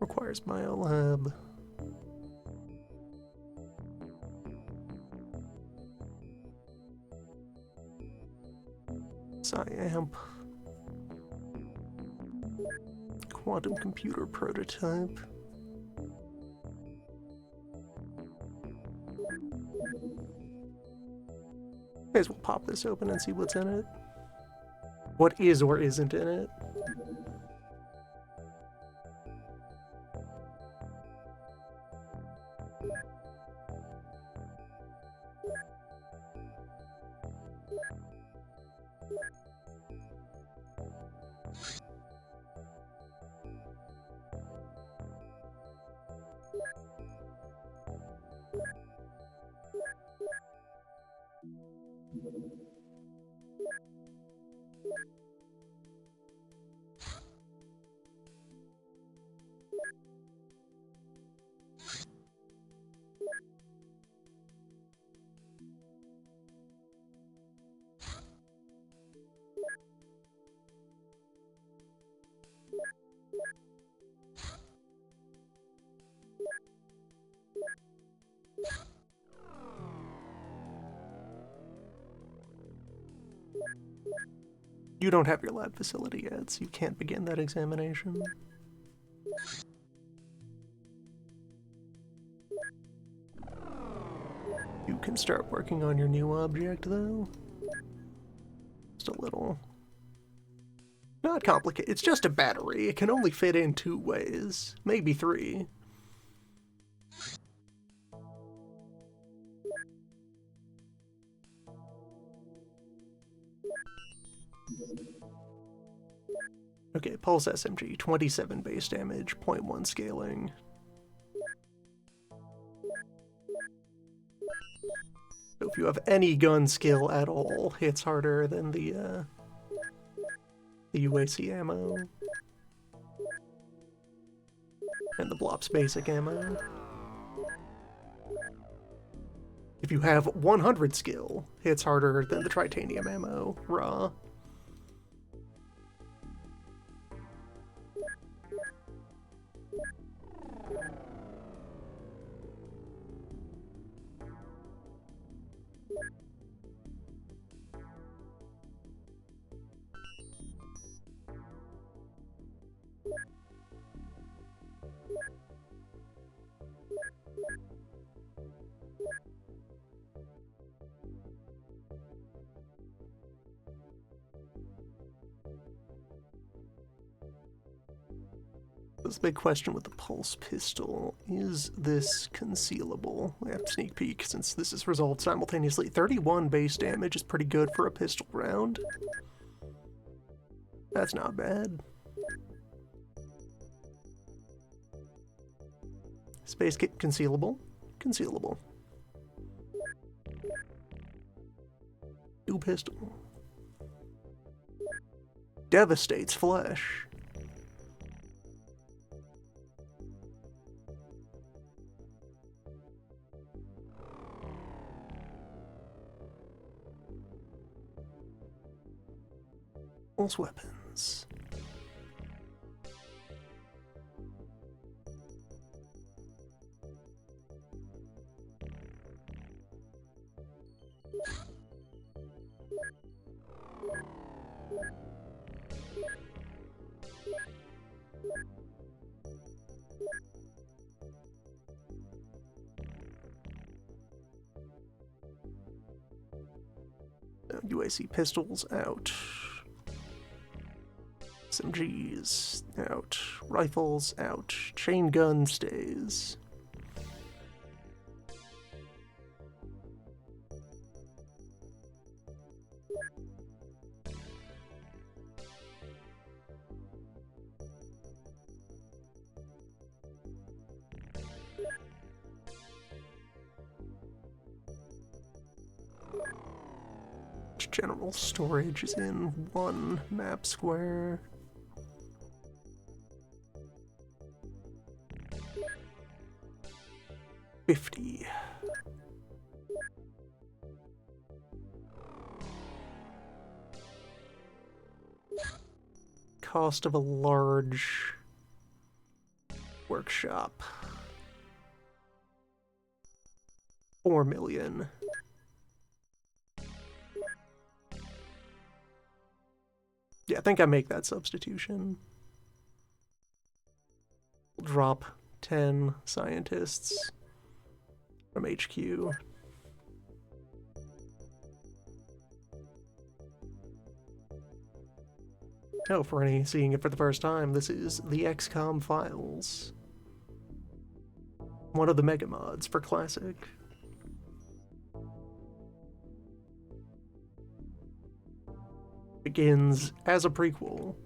[SPEAKER 1] Requires biolab. Psyamp. Quantum computer prototype. May as well pop this open and see what's in it. What is or isn't in it. You don't have your lab facility yet, so you can't begin that examination. You can start working on your new object, though. Just a little. Not complicated. It's just a battery. It can only fit in 2 ways, maybe 3. Okay, Pulse SMG, 27 base damage, 0.1 scaling. So if you have any gun skill at all, hits harder than the UAC ammo. And the Blops basic ammo. If you have 100 skill, hits harder than the Tritanium ammo, raw. This big question with the pulse pistol. Is this concealable? We have to sneak peek since this is resolved simultaneously. 31 base damage is pretty good for a pistol round. That's not bad. Space kit concealable? Concealable. New pistol. Devastates flesh. Pulse weapons. UAC pistols out. SMGs out. Rifles out. Chain gun stays. General storage is in 1 map square. $50. Cost of a large workshop. 4 million. Yeah, I think I make that substitution. We'll drop 10 scientists from HQ. Oh, for any seeing it for the first time, this is the XCOM files. One of the mega mods for Classic. Begins as a prequel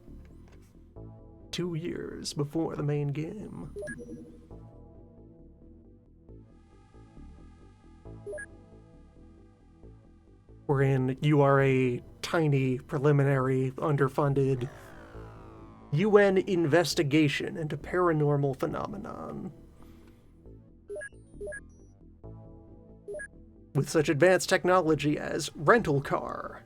[SPEAKER 1] 2 years before the main game. Wherein you are a tiny, preliminary, underfunded UN investigation into paranormal phenomenon. With such advanced technology as rental car.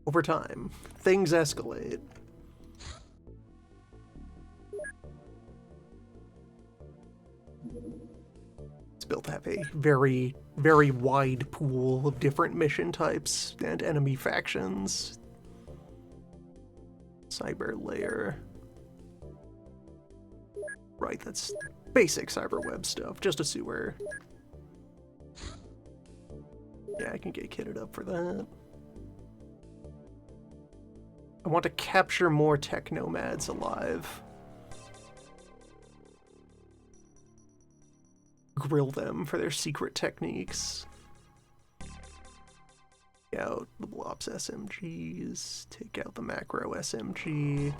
[SPEAKER 1] Over time, things escalate. It's built to have a very, very wide pool of different mission types and enemy factions. Cyber layer. Right, that's basic cyberweb stuff, just a sewer. Yeah, I can get kitted up for that. I want to capture more tech nomads alive. Grill them for their secret techniques. Take out the Blops SMGs, take out the Macro SMG.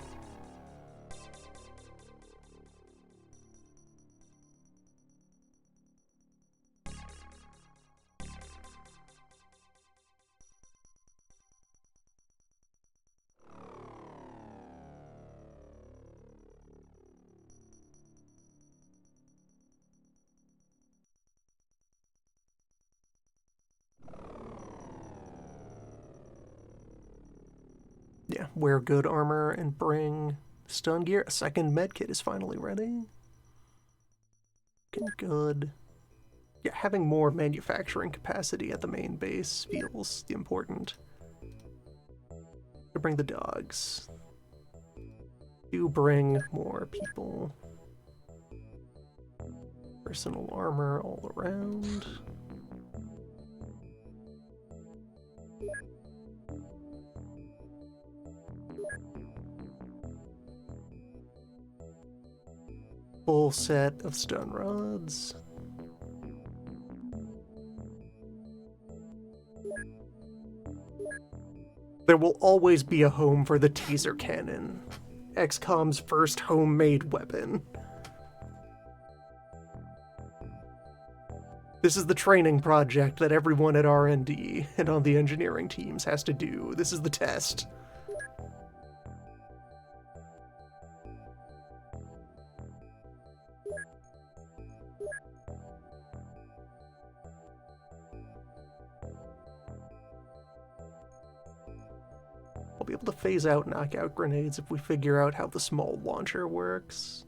[SPEAKER 1] Yeah, wear good armor and bring stun gear. A second medkit is finally ready. Looking good. Yeah, having more manufacturing capacity at the main base feels important. To bring the dogs. Do bring more people. Personal armor all around. Full set of stun rods. There will always be a home for the taser cannon, XCOM's first homemade weapon. This is the training project that everyone at R&D and on the engineering teams has to do. This is the test. I'll be able to phase out knockout grenades if we figure out how the small launcher works.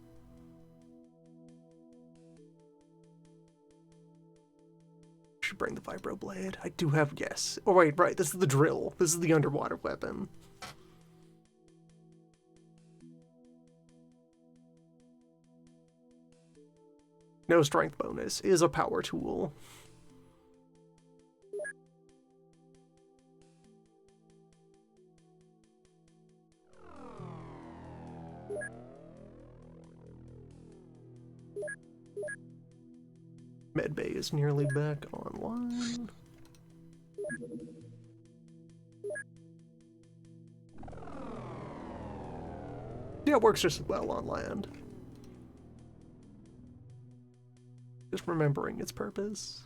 [SPEAKER 1] Should bring the vibroblade. I do have, yes. Oh wait, right, this is the drill. This is the underwater weapon. no strength bonus, is a power tool. Medbay is nearly back online. Yeah, it works just as well on land. Just remembering its purpose.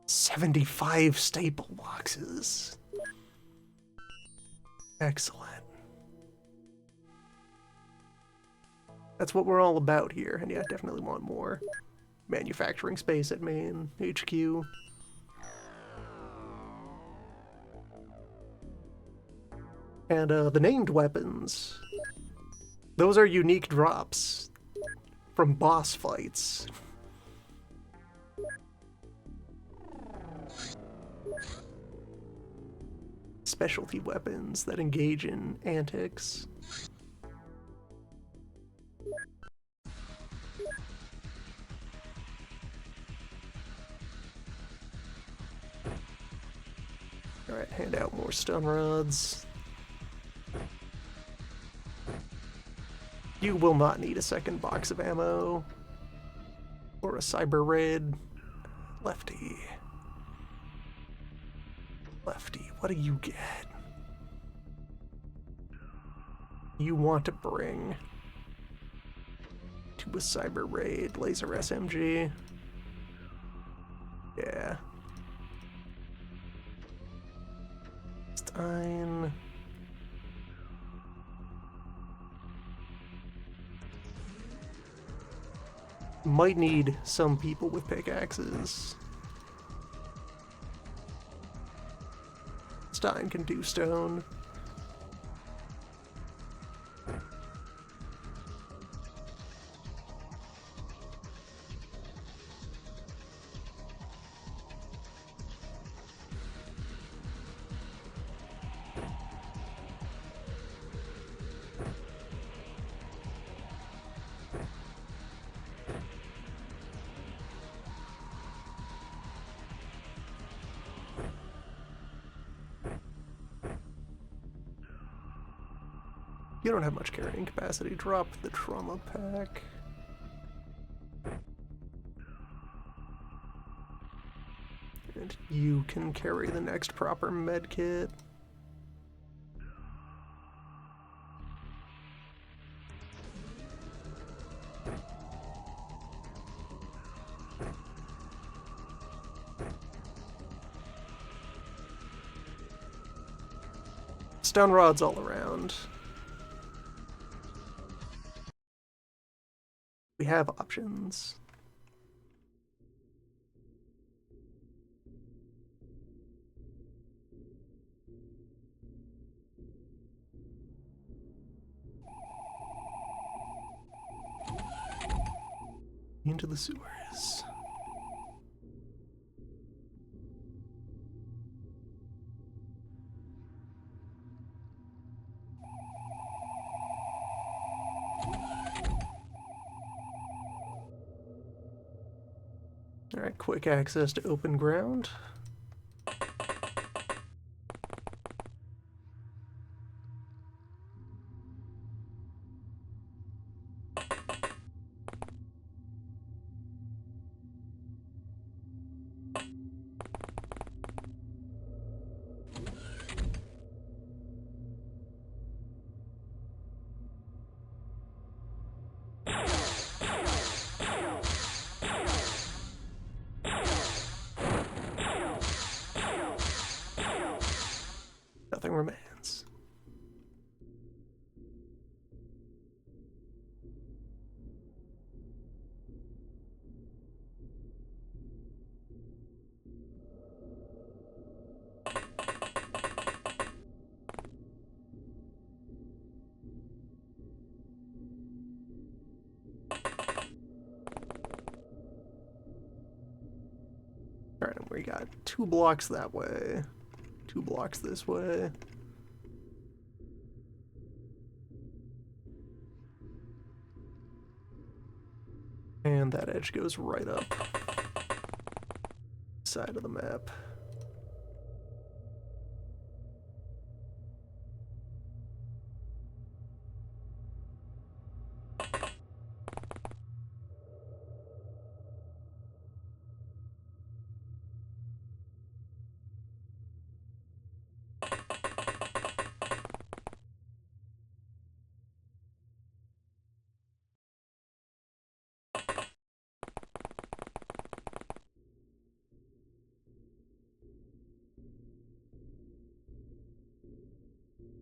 [SPEAKER 1] $75 staple boxes. Excellent. That's what we're all about here, and yeah, definitely want more manufacturing space at main HQ. And the named weapons, those are unique drops from boss fights. Specialty weapons that engage in antics. Alright, hand out more stun rods. You will not need a second box of ammo. Or a cyber raid. Lefty. Lefty, what do you get? You want to bring to a cyber raid laser SMG. Yeah. Stein. Might need some people with pickaxes. Stein can do stone. You don't have much carrying capacity. Drop the trauma pack. And you can carry the next proper med kit. Stun rods all around. We have options. Into the sewers. Alright, quick access to open ground. Nothing remains. We got 2 blocks that way, 2 blocks this way. And that edge goes right up side of the map.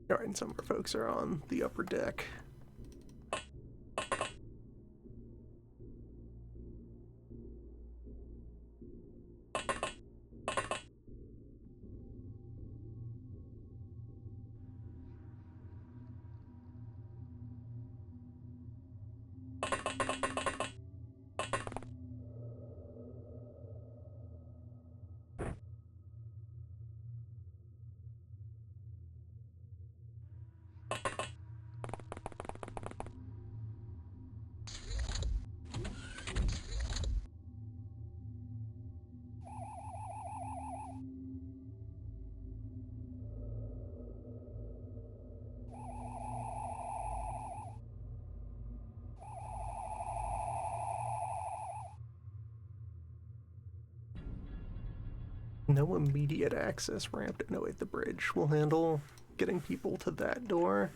[SPEAKER 1] Alright, and some of our folks are on the upper deck. No immediate access ramp. No, wait, the bridge will handle getting people to that door.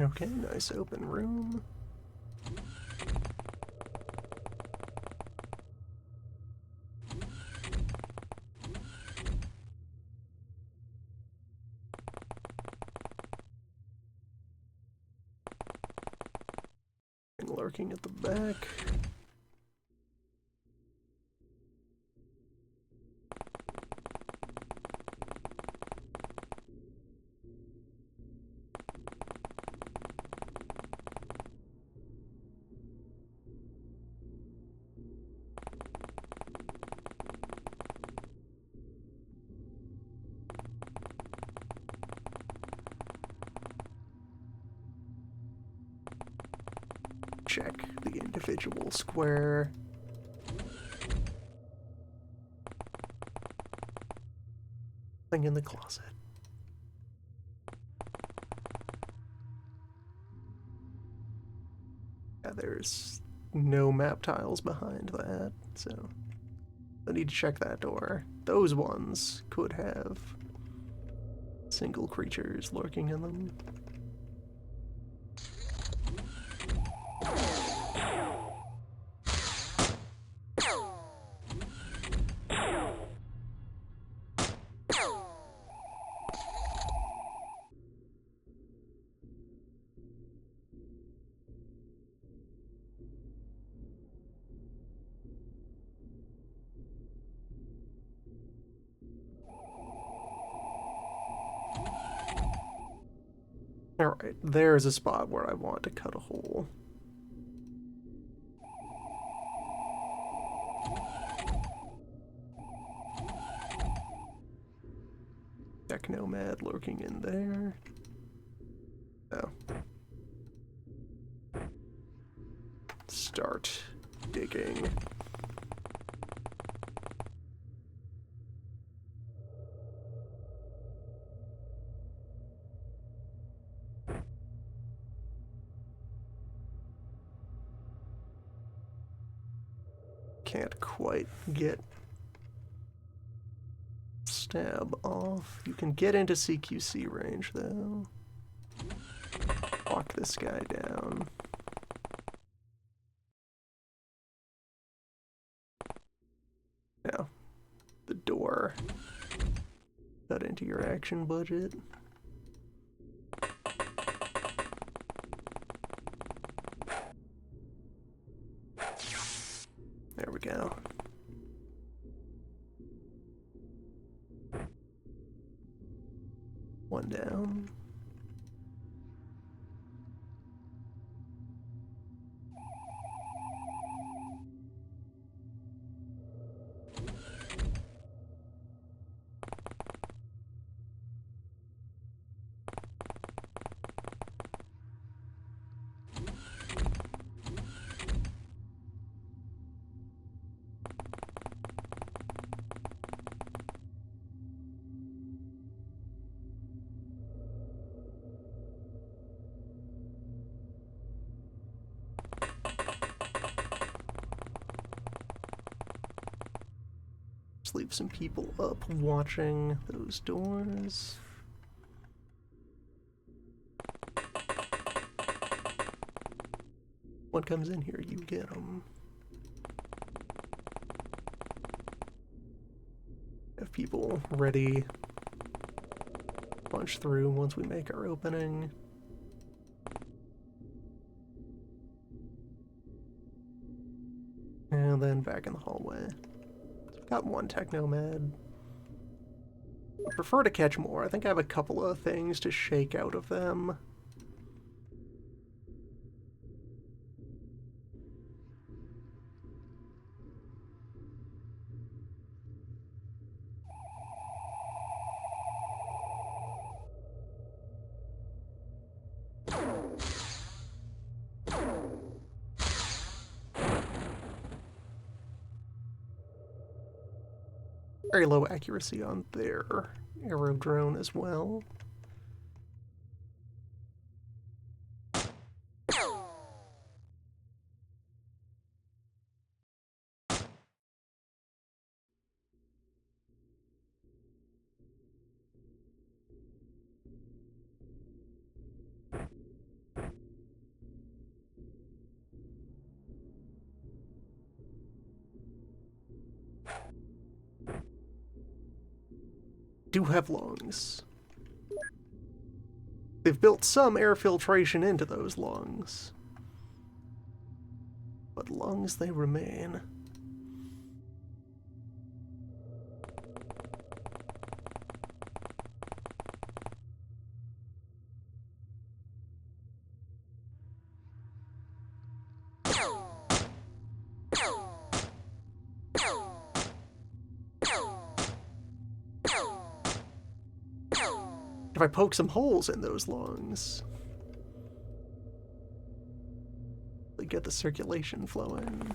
[SPEAKER 1] Okay, nice open room. Lurking at the back. Check the individual square. Thing in the closet. Yeah, there's no map tiles behind that, so I need to check that door. Those ones could have single creatures lurking in them. Alright, there's a spot where I want to cut a hole. Deck Nomad lurking in there. Oh. Start digging. Can't quite get stab off. You can get into CQC range, though. Walk this guy down. Now, the door. Cut into your action budget. There we go. One down. Leave some people up watching those doors. What comes in here, you get them. Have people ready. Punch through once we make our opening. And then back in the hallway. Got one Technomed. I prefer to catch more. I think I have a couple of things to shake out of them. Very low accuracy on their arrow drone as well. Do have lungs. They've built some air filtration into those lungs. But lungs they remain. If I poke some holes in those lungs, they get the circulation flowing.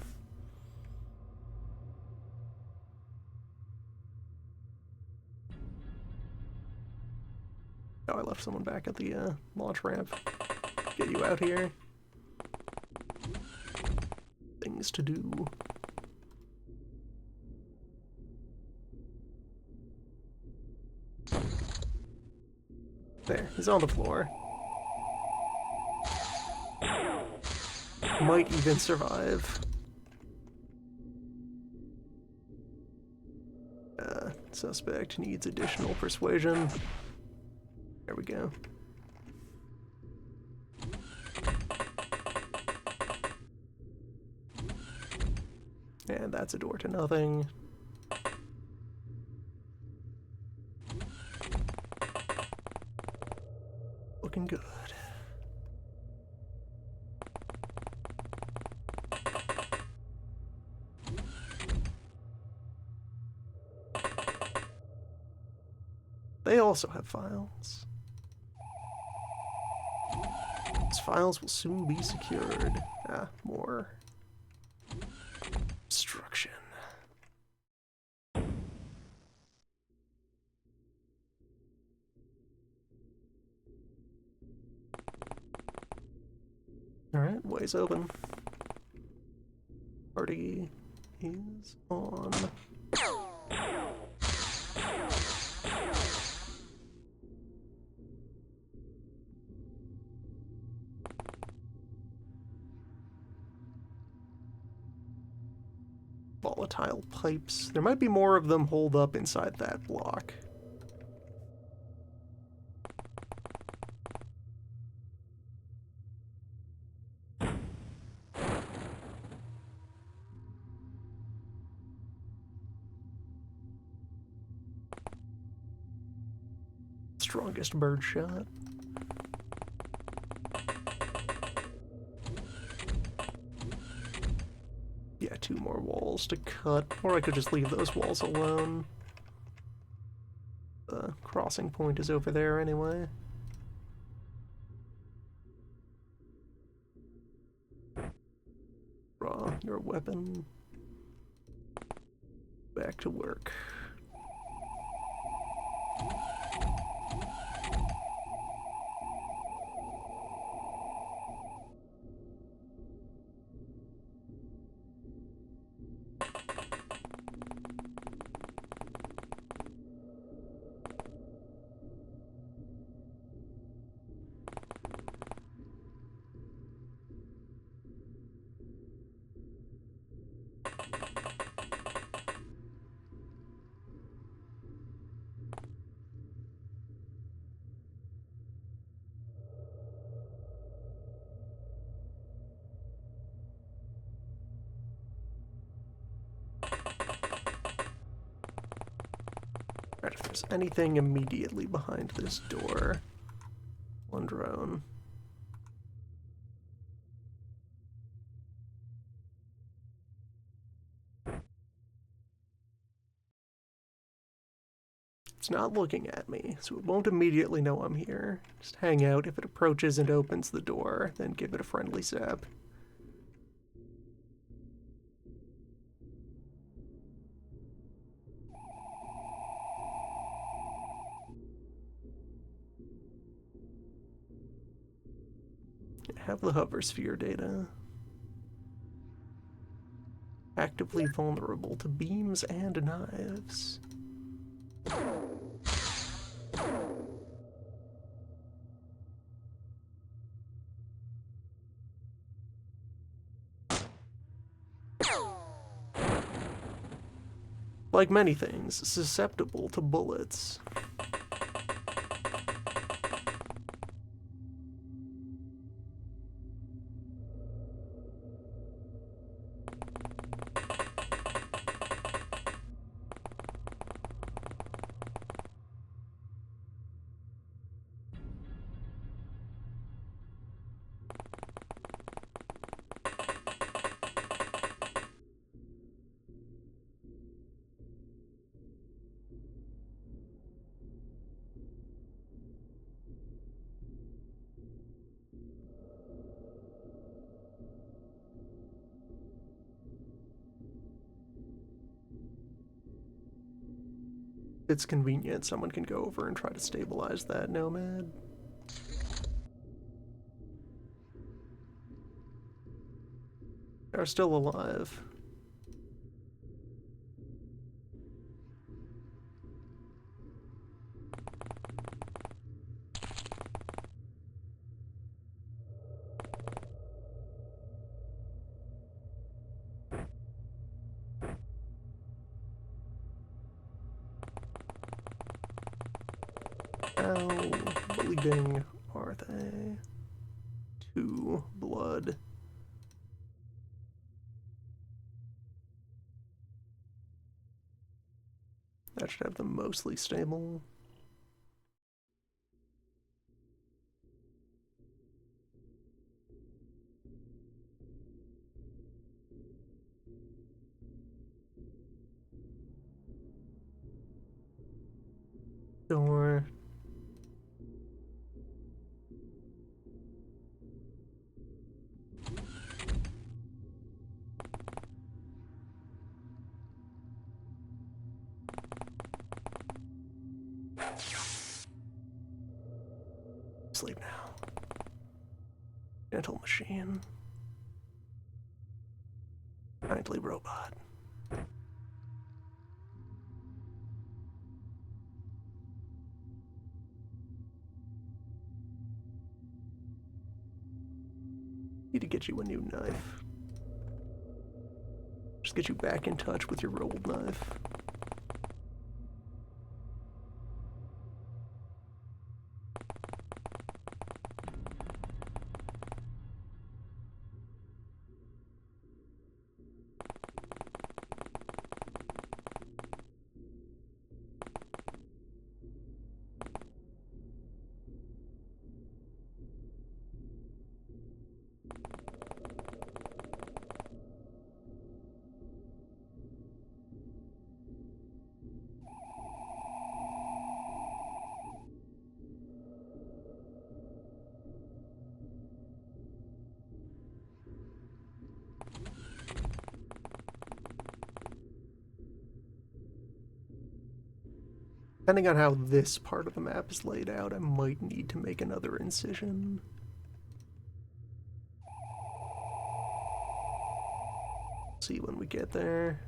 [SPEAKER 1] Oh, I left someone back at the launch ramp. Get you out here. Things to do. There, he's on the floor. Might even survive. Suspect needs additional persuasion. There we go. And that's a door to nothing. Looking good. They also have files. These files will soon be secured. More obstruction. Alright, way's open. Party is on. Volatile pipes. There might be more of them holed up inside that block. Strongest bird shot. Yeah, 2 more walls to cut, or I could just leave those walls alone. The crossing point is over there anyway. Draw your weapon. Back to work. Alright, if there's anything immediately behind this door, one drone. It's not looking at me, so it won't immediately know I'm here. Just hang out. If it approaches and opens the door, then give it a friendly zap. Have the hover sphere data. Actively vulnerable to beams and knives. Like many things, susceptible to bullets. If it's convenient, someone can go over and try to stabilize that nomad. They're still alive. How bleeding are they? 2 blood. That should have them mostly stable. Door. Sleep now. Gentle machine. Kindly robot. Need to get you a new knife. Just get you back in touch with your old knife. Depending on how this part of the map is laid out, I might need to make another incision. See when we get there.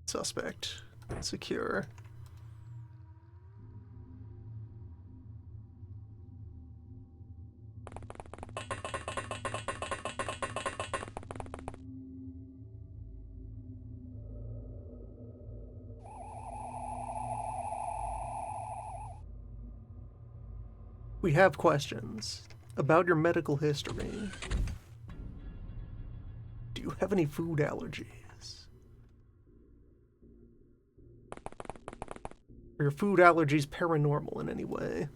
[SPEAKER 1] Suspect secure. We have questions about your medical history. Do you have any food allergies? Are your food allergies paranormal in any way?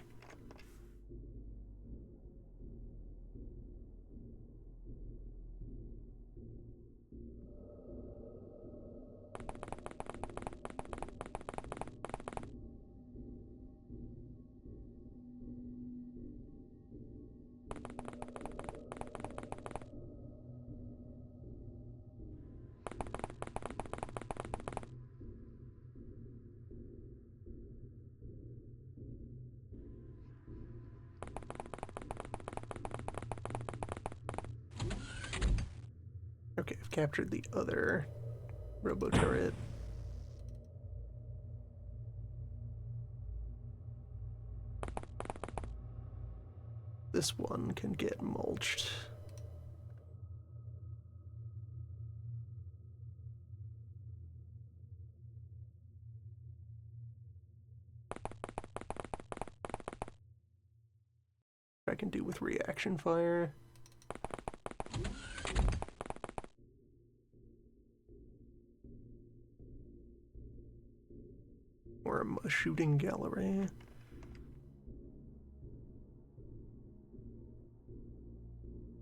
[SPEAKER 1] Okay, I've captured the other robo-turret. This one can get mulched. I can do with reaction fire. Or a shooting gallery.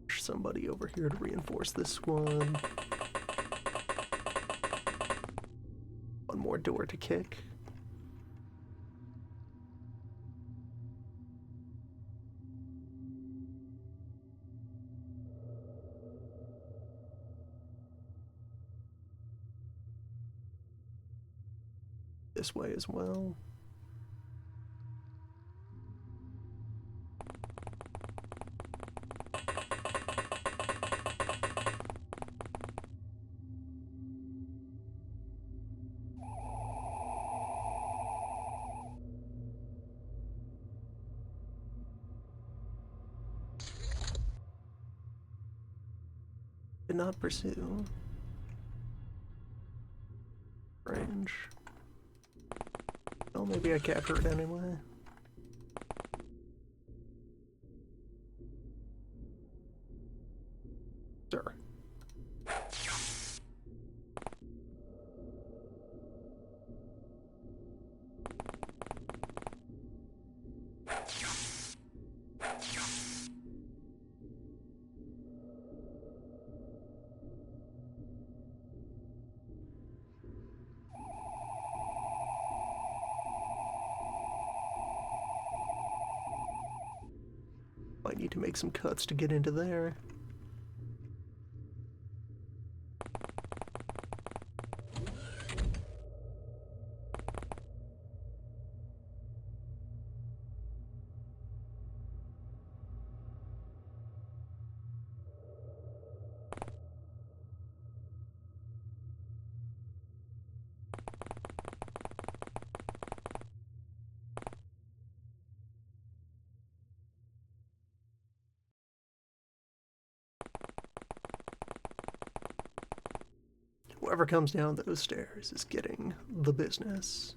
[SPEAKER 1] There's somebody over here to reinforce this one. One more door to kick. This way as well. Did not pursue. Range. Well, maybe I captured it anyway. Sir, Might need to make some cuts to get into there. Whoever comes down those stairs is getting the business.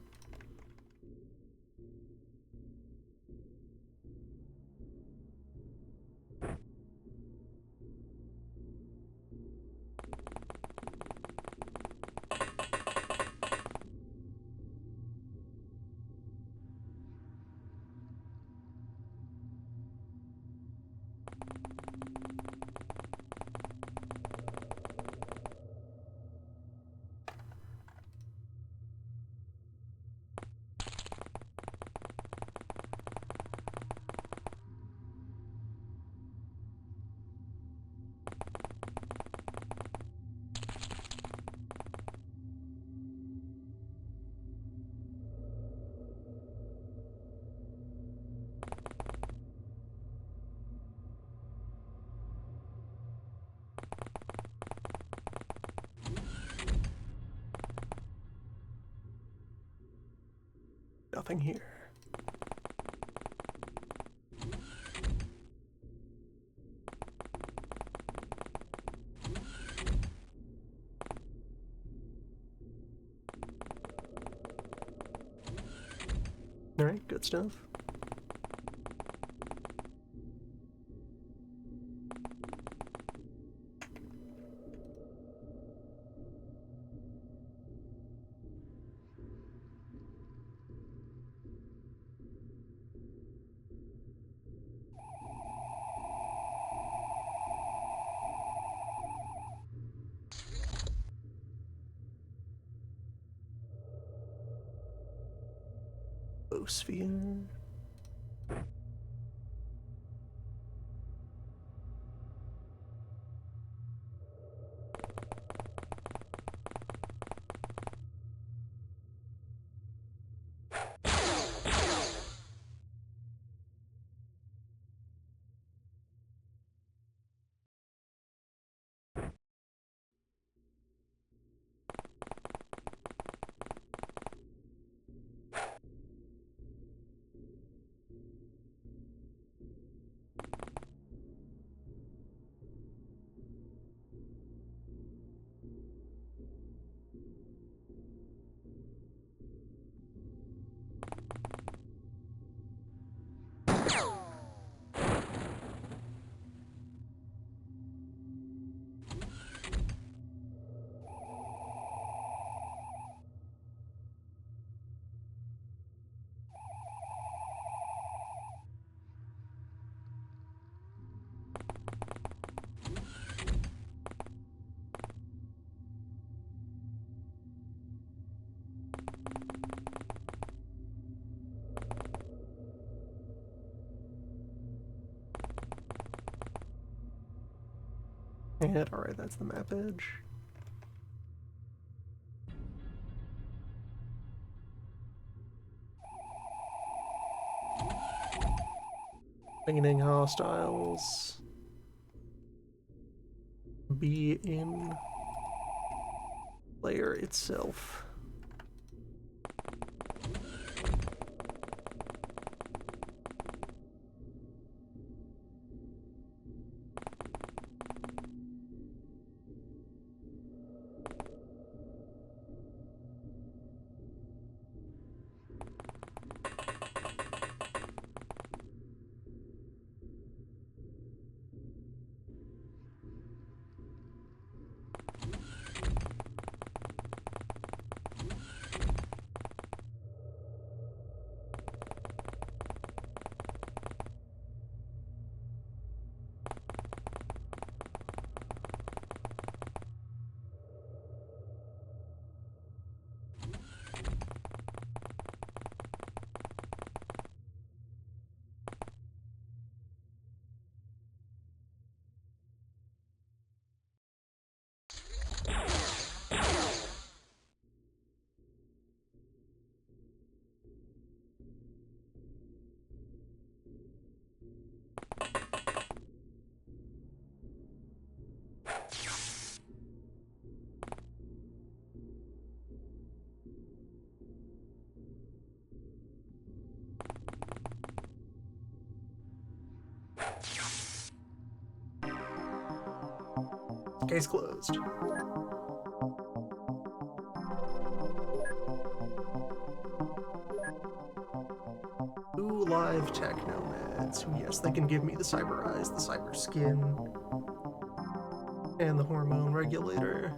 [SPEAKER 1] Nothing here. Alright, good stuff. Sphere. And alright, that's the map edge. Feigning hostiles. Be in player itself. Case closed. Ooh, live tech nomads. Who, yes, they can give me the cyber eyes, the cyber skin, and the hormone regulator.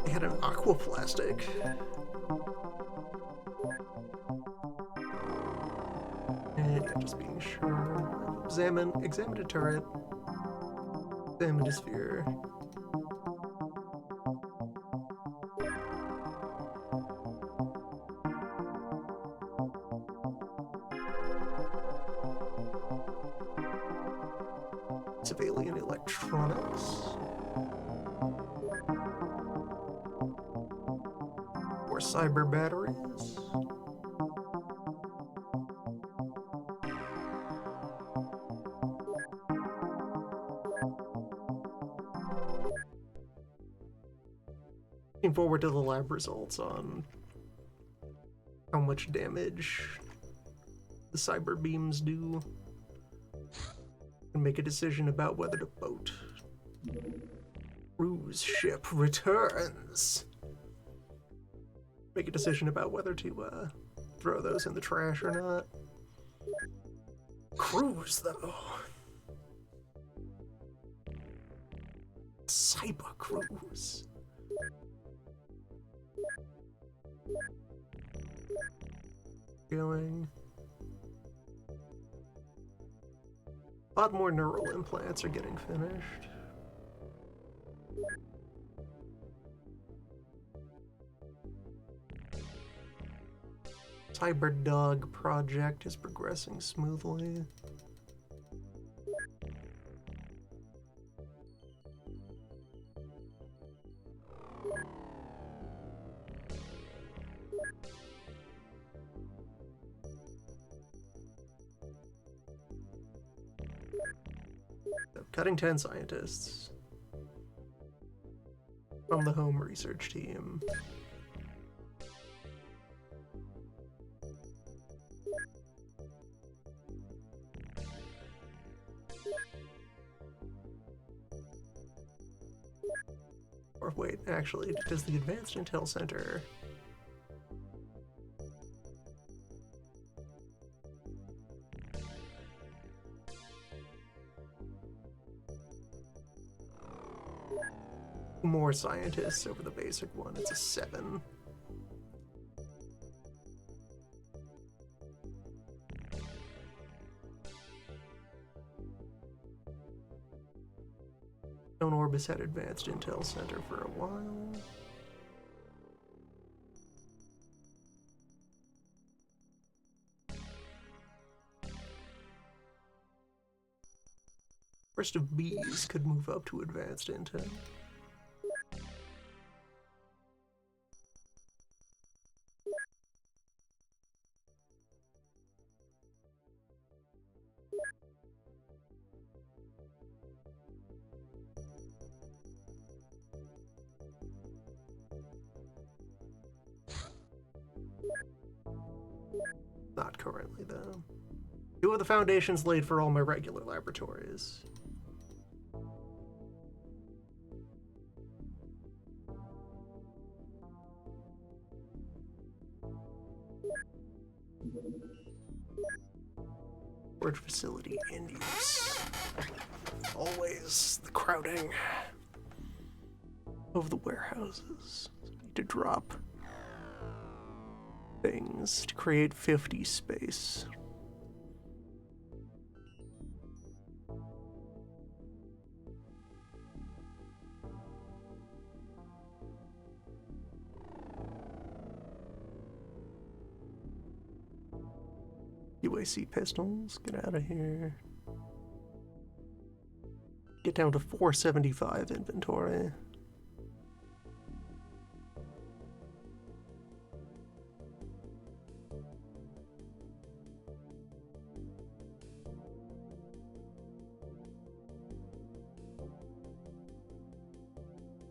[SPEAKER 1] They had an aquaplastic. And yeah, just being sure. Examine a turret. Examine a sphere. Civilian electronics. Or cyber batteries. Looking forward to the lab results on how much damage the cyber beams do, and make a decision about whether to vote. Cruise ship returns. Make a decision about whether to throw those in the trash or not. Cruise, though. Cyber cruise. Going. A lot more neural implants are getting finished. Cyber Dog project is progressing smoothly. So, cutting 10 scientists from the home research team. Or wait, actually, does the Advanced Intel Center... more scientists over the basic one, it's a 7. Known Orbis had Advanced Intel Center for a while. First of Bees could move up to Advanced Intel. Not currently, though. 2 of the foundations laid for all my regular laboratories. Storage facility in use. Always the crowding of the warehouses. Need to drop things to create 50 space. UAC pistols, get out of here. Get down to 475 inventory.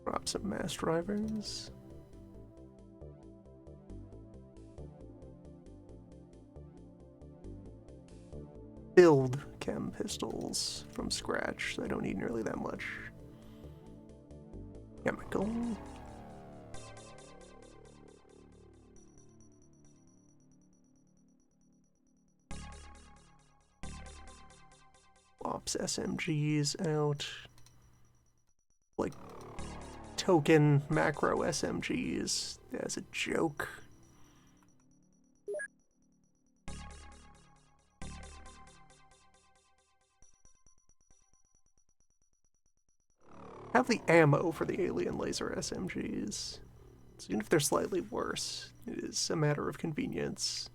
[SPEAKER 1] Drop some mass drivers. Build chem pistols from scratch. I don't need nearly that much chemical. Ops SMGs out. Like token macro SMGs as a joke. Have the ammo for the alien laser SMGs. So even if they're slightly worse, it is a matter of convenience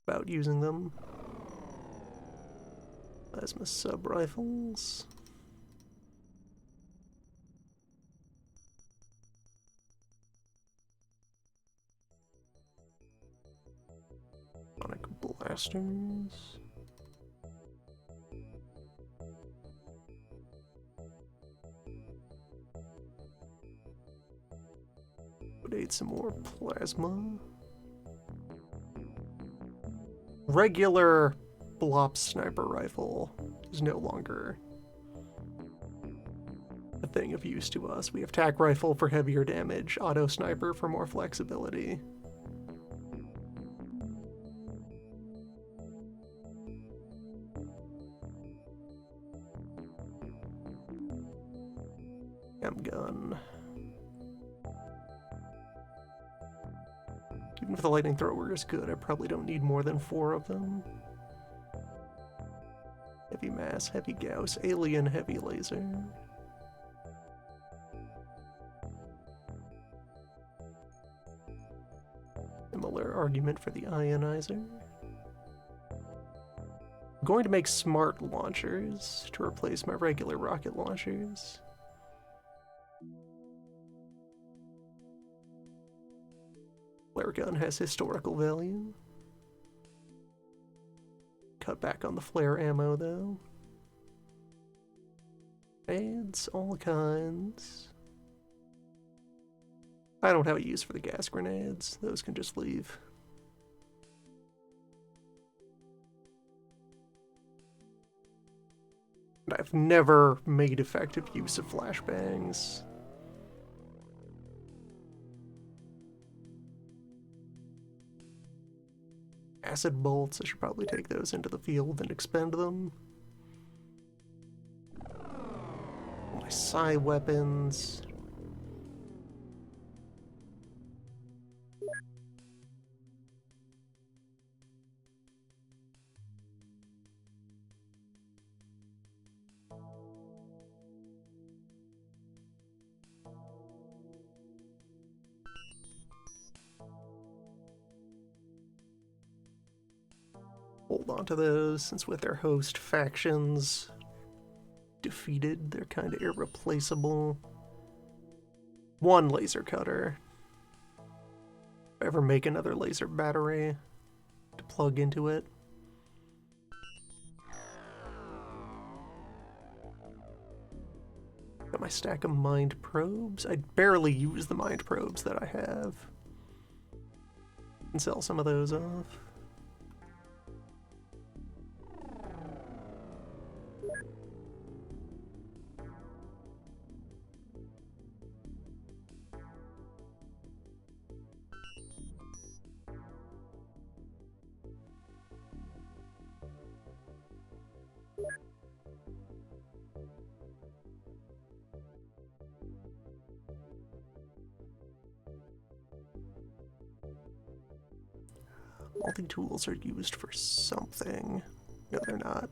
[SPEAKER 1] about using them. Plasma sub-rifles. Sonic blasters. Need some more plasma. Regular Blop sniper rifle is no longer a thing of use to us. We have tac rifle for heavier damage, auto sniper for more flexibility. Gun. Even if the lightning thrower is good, I probably don't need more than 4 of them. Heavy mass, heavy Gauss, alien heavy laser. Similar argument for the ionizer. I'm going to make smart launchers to replace my regular rocket launchers. Flare gun has historical value. Cut back on the flare ammo though. Grenades, all kinds. I don't have a use for the gas grenades. Those can just leave. And I've never made effective use of flashbangs. Acid bolts, I should probably take those into the field and expend them. My psi weapons. Hold on to those, since with their host factions defeated, they're kind of irreplaceable. 1 laser cutter. If I ever make another laser battery to plug into it. Got my stack of mind probes. I barely use the mind probes that I have. And sell some of those off. Multi-tools are used for something. No, they're not.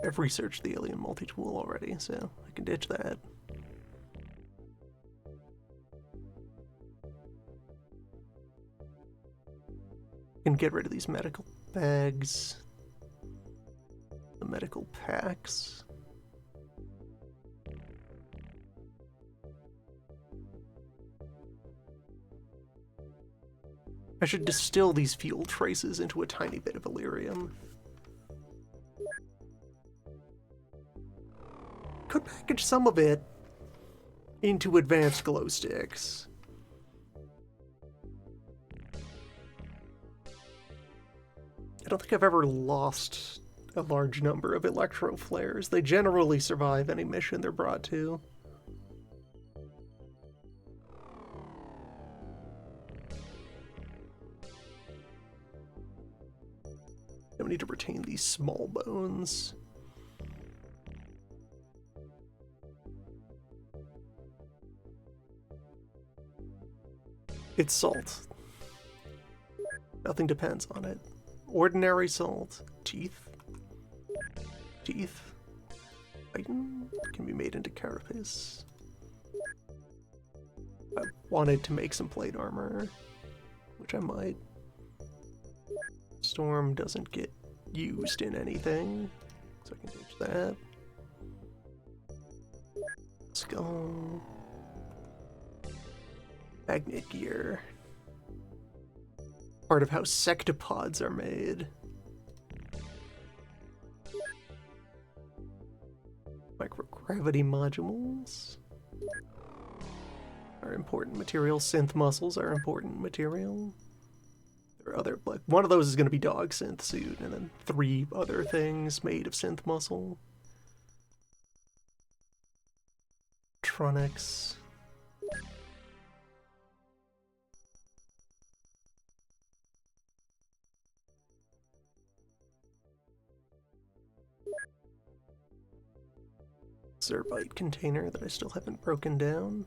[SPEAKER 1] I've researched the alien multi-tool already, so I can ditch that. Can get rid of these medical bags. The medical packs. I should distill these fuel traces into a tiny bit of Elerium. could package some of it into advanced glow sticks. I don't think I've ever lost a large number of electro flares. They generally survive any mission they're brought to. I need to retain these small bones. It's salt. Nothing depends on it. Ordinary salt. Teeth. Teeth. Titan can be made into carapace. I wanted to make some plate armor, which I might. Storm doesn't get used in anything, so I can ditch that. Skull. Magnet gear. Part of how sectopods are made. Microgravity modules are important material. Synth muscles are important material. There are other, like, one of those is going to be dog synth suit, and then 3 other things made of synth muscle. Tronics. Zerbite container that I still haven't broken down.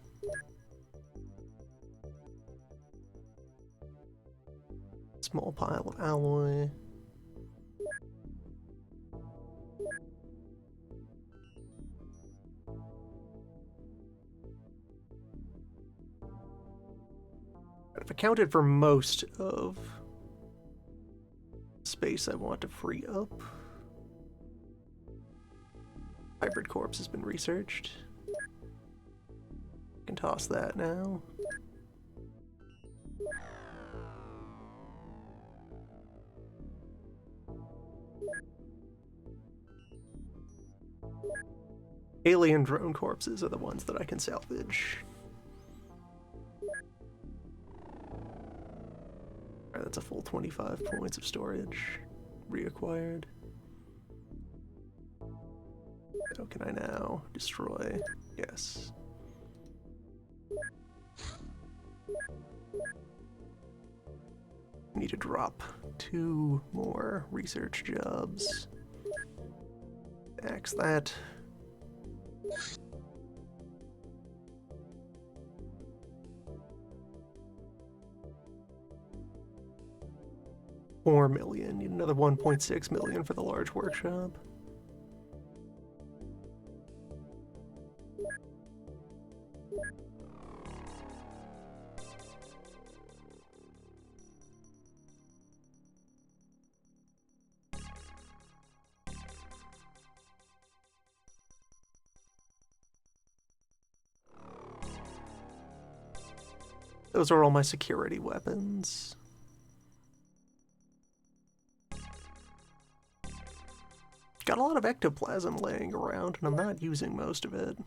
[SPEAKER 1] Small pile of alloy. I've accounted for most of space I want to free up. Hybrid corpse has been researched. I can toss that now. Alien drone corpses are the ones that I can salvage. Alright, that's a full 25 points of storage. Reacquired. So can I now destroy? Yes. I need to drop 2 more research jobs. Axe that. $4 million. Need another 1.6 million for the large workshop. Those are all my security weapons. Got a lot of ectoplasm laying around, and I'm not using most of it.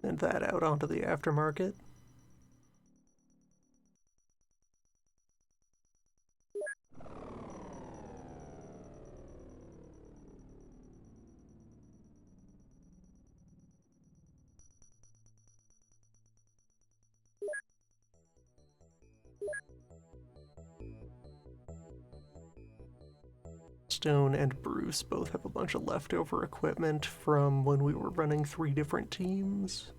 [SPEAKER 1] And that out onto the aftermarket. Stone and Bruce both have a bunch of leftover equipment from when we were running 3 different teams.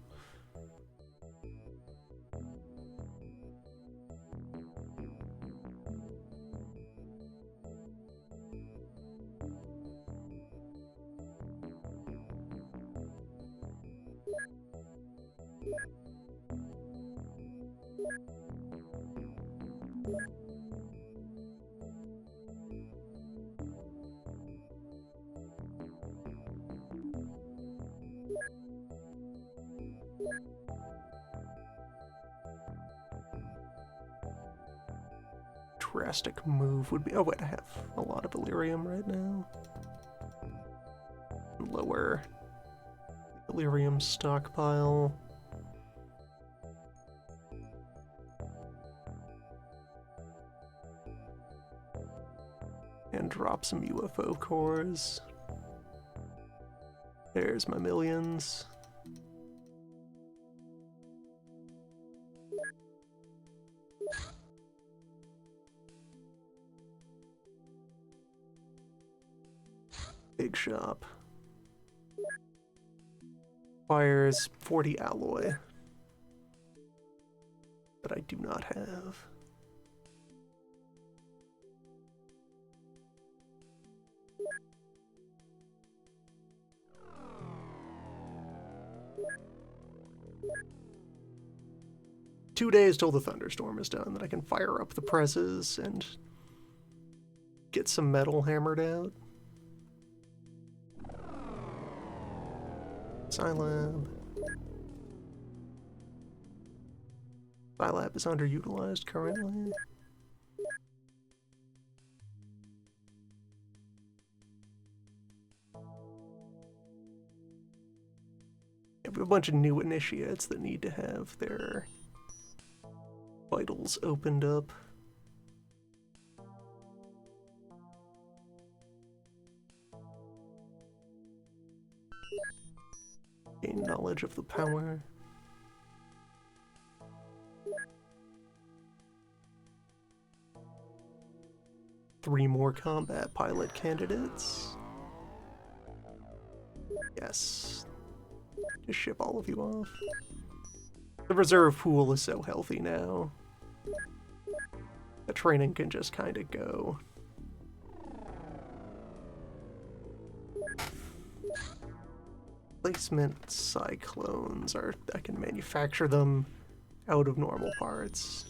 [SPEAKER 1] Drastic move would be... Oh wait, I have a lot of Illyrium right now. and lower the Elerium stockpile. And drop some UFO cores. There's my millions. Big shop. Requires 40 alloy. That I do not have. Two days till the thunderstorm is done, that I can fire up the presses and get some metal hammered out. Scilab. Scilab is underutilized currently. We have a bunch of new initiates that need to have their vitals opened up. Gain knowledge of the power. Three more combat pilot candidates. Yes. Just ship all of you off. The reserve pool is so healthy now. The training can just kind of go. Placement cyclones are, I can manufacture them out of normal parts.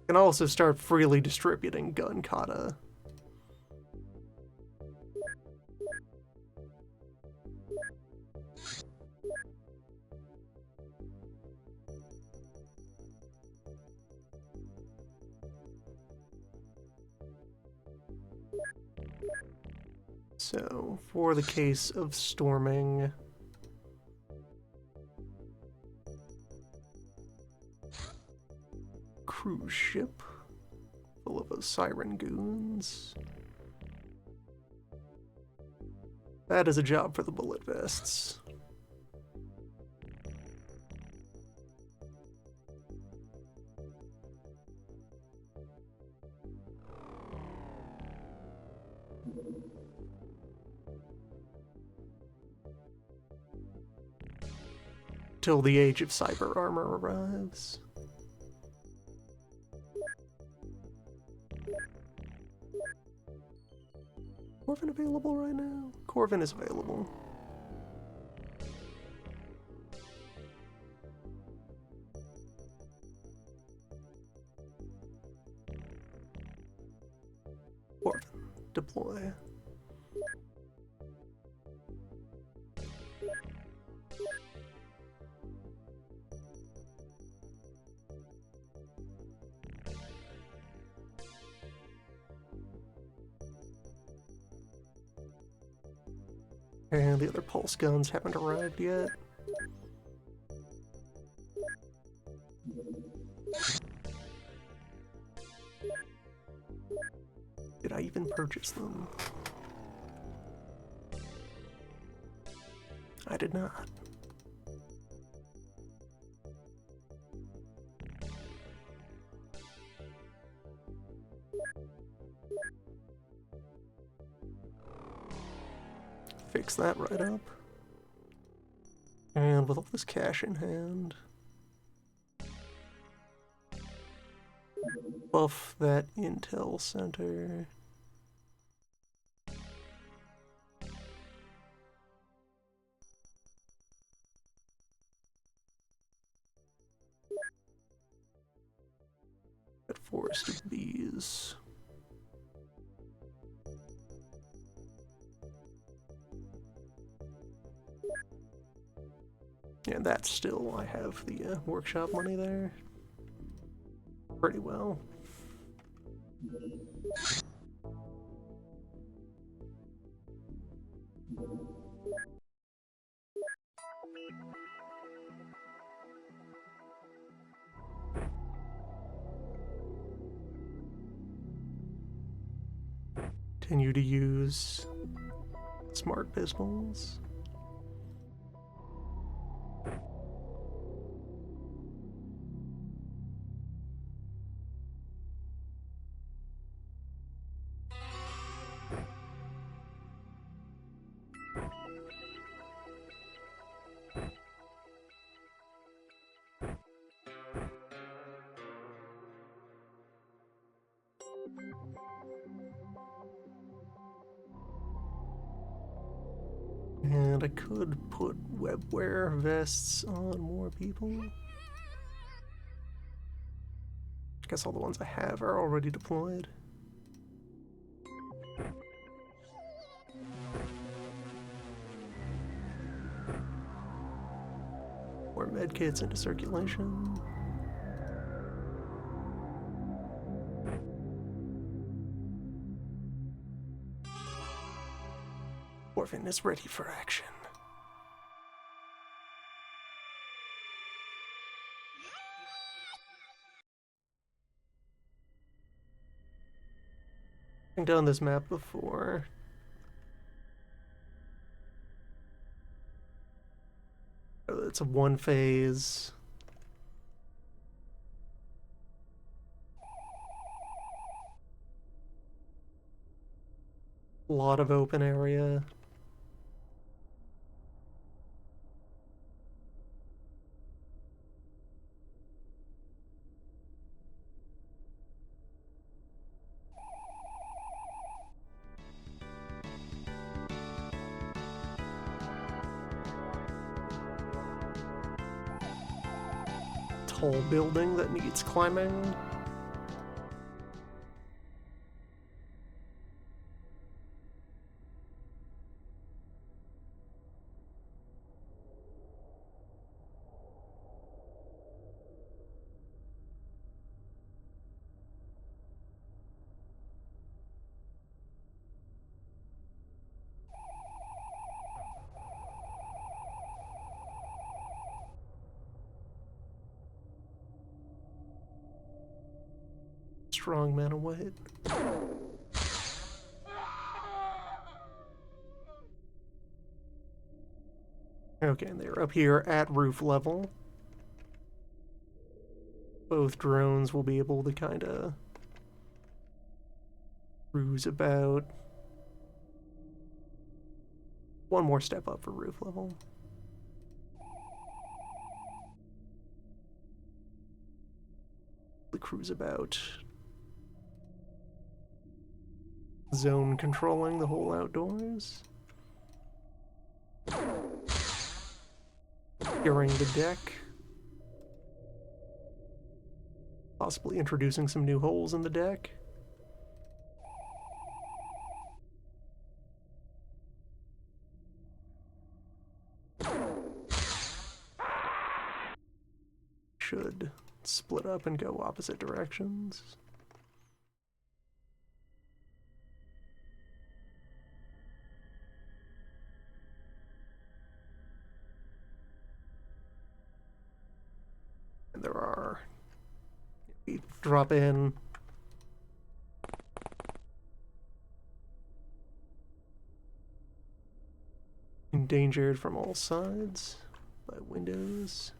[SPEAKER 1] Can also start freely distributing gun kata. So, for the case of storming, cruise ship full of those siren goons. That is a job for the bullet vests. Till the age of cyber armor arrives. Corvin available right now? Corvin is available. Corvin, deploy. And the other pulse guns haven't arrived yet. Did I even purchase them? I did not. Fix that right up. And with all this cash in hand, buff that intel center. That forest of bees. And that's still, I have the workshop money there. Pretty well. Continue to use smart pistols. And I could put webware vests on more people. I guess all the ones I have are already deployed. More medkits into circulation. Orphan is ready for action. I've done this map before. It's a one phase. A lot of open area. Tall building that needs climbing. Strong man away. Okay, and they're up here at roof level. Both drones will be able to kind of cruise about. One more step up for roof level. The cruise about. Zone controlling the whole outdoors. Securing the deck. Possibly introducing some new holes in the deck. Should split up and go opposite directions. And there are... We drop in. Endangered from all sides by windows.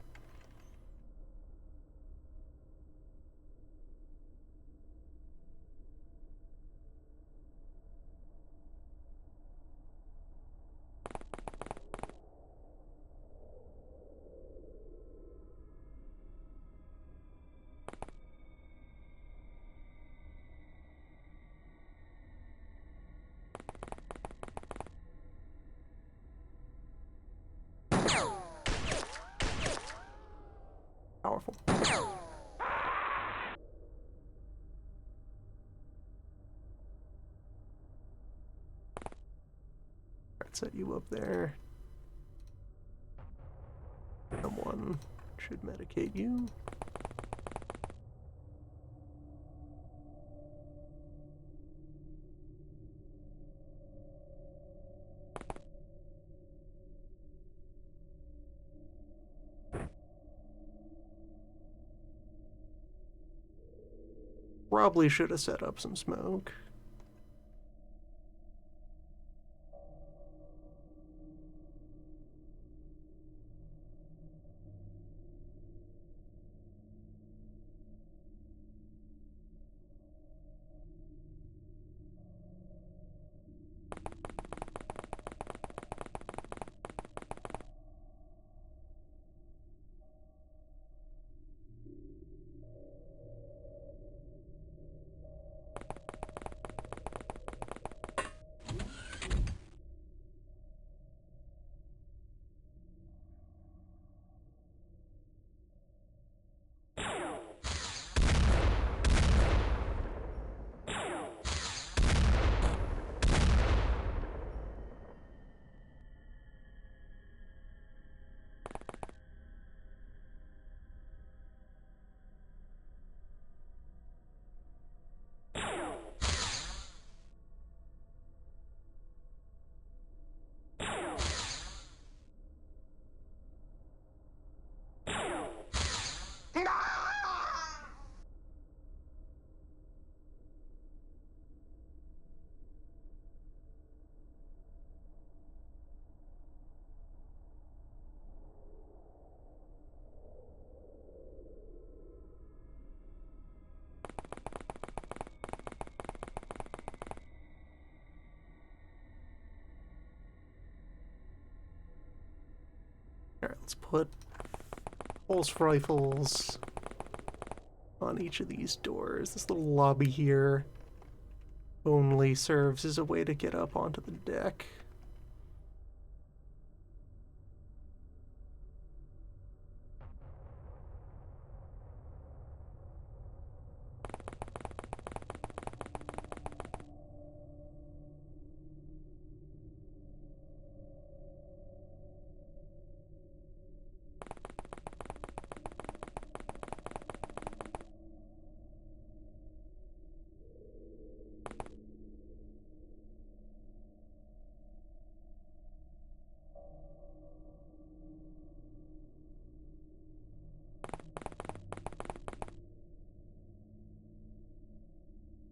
[SPEAKER 1] Powerful. Alright, set you up there. Someone should medicate you. Probably should have set up some smoke. Alright, let's put pulse rifles on each of these doors. This little lobby here only serves as a way to get up onto the deck.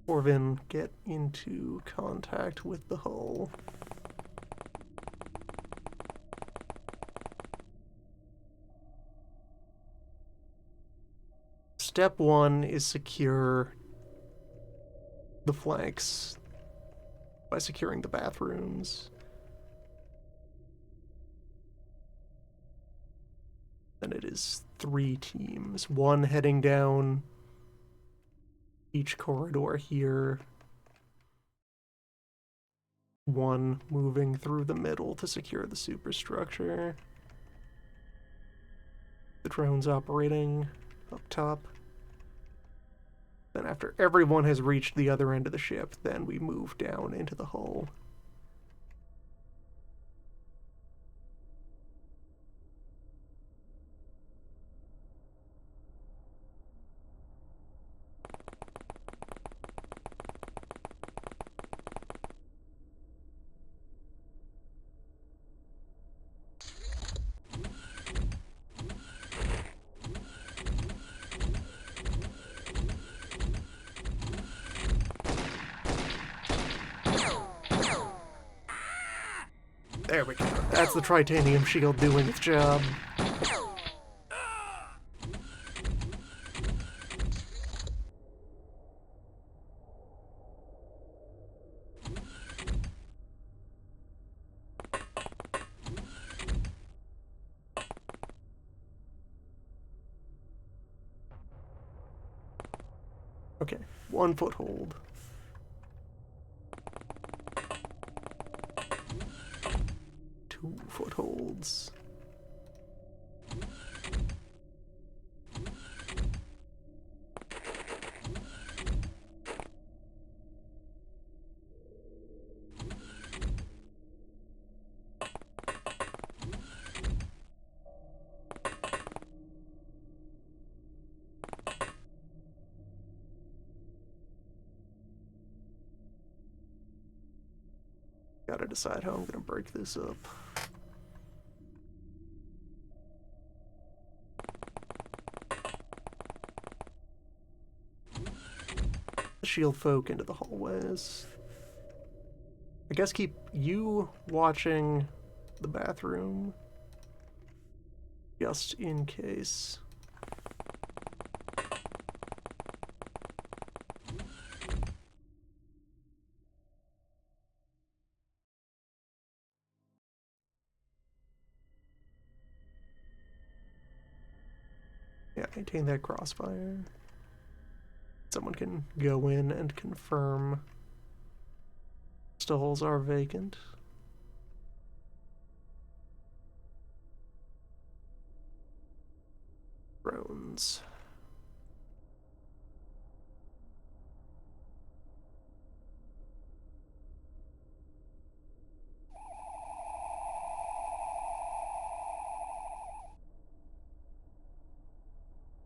[SPEAKER 1] Corvin, get into contact with the hull. Step 1 is secure the flanks by securing the bathrooms. Then it is 3 teams, one heading down each corridor here, one moving through the middle to secure the superstructure. The drone's operating up top. Then after everyone has reached the other end of the ship, then we move down into the hull. There we go. That's the Tritanium shield doing its job. Okay, 1 foothold. Footholds. Gotta decide how I'm gonna break this up. the shield folk into the hallways. I guess keep you watching the bathroom, just in case. Yeah, maintain that crossfire. Someone can go in and confirm stalls are vacant. Drones.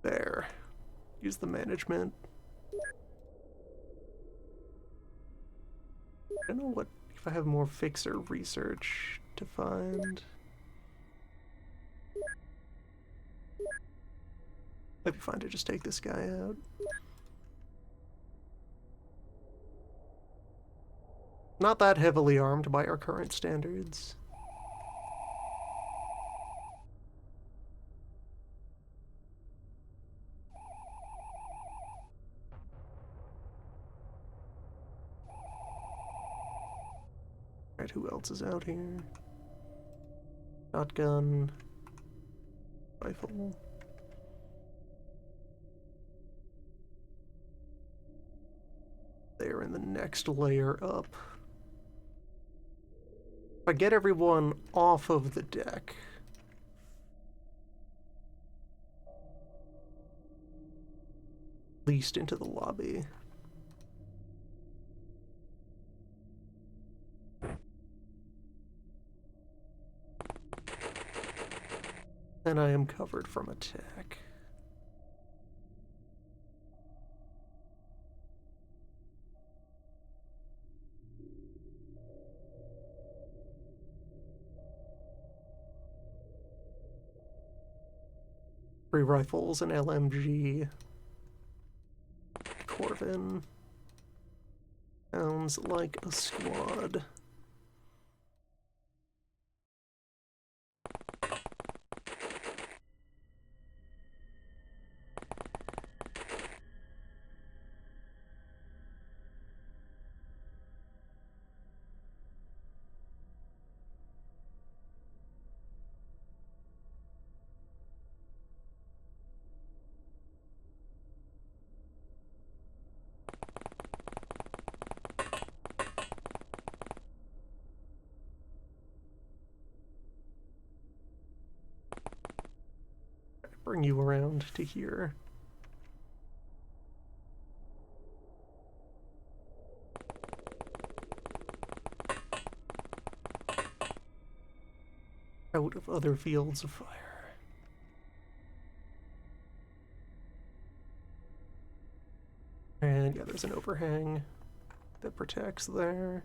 [SPEAKER 1] There. Use the management. I don't know what if I have more fixer research to find. Might be fine to just take this guy out. Not that heavily armed by our current standards. Alright, who else is out here? Shotgun. Rifle. They're in the next layer up. If I get everyone off of the deck, at least into the lobby. Then I am covered from attack. Three rifles, an LMG. Corvin. Sounds like a squad. Bring you around to here. Out of other fields of fire. And yeah, there's an overhang that protects there.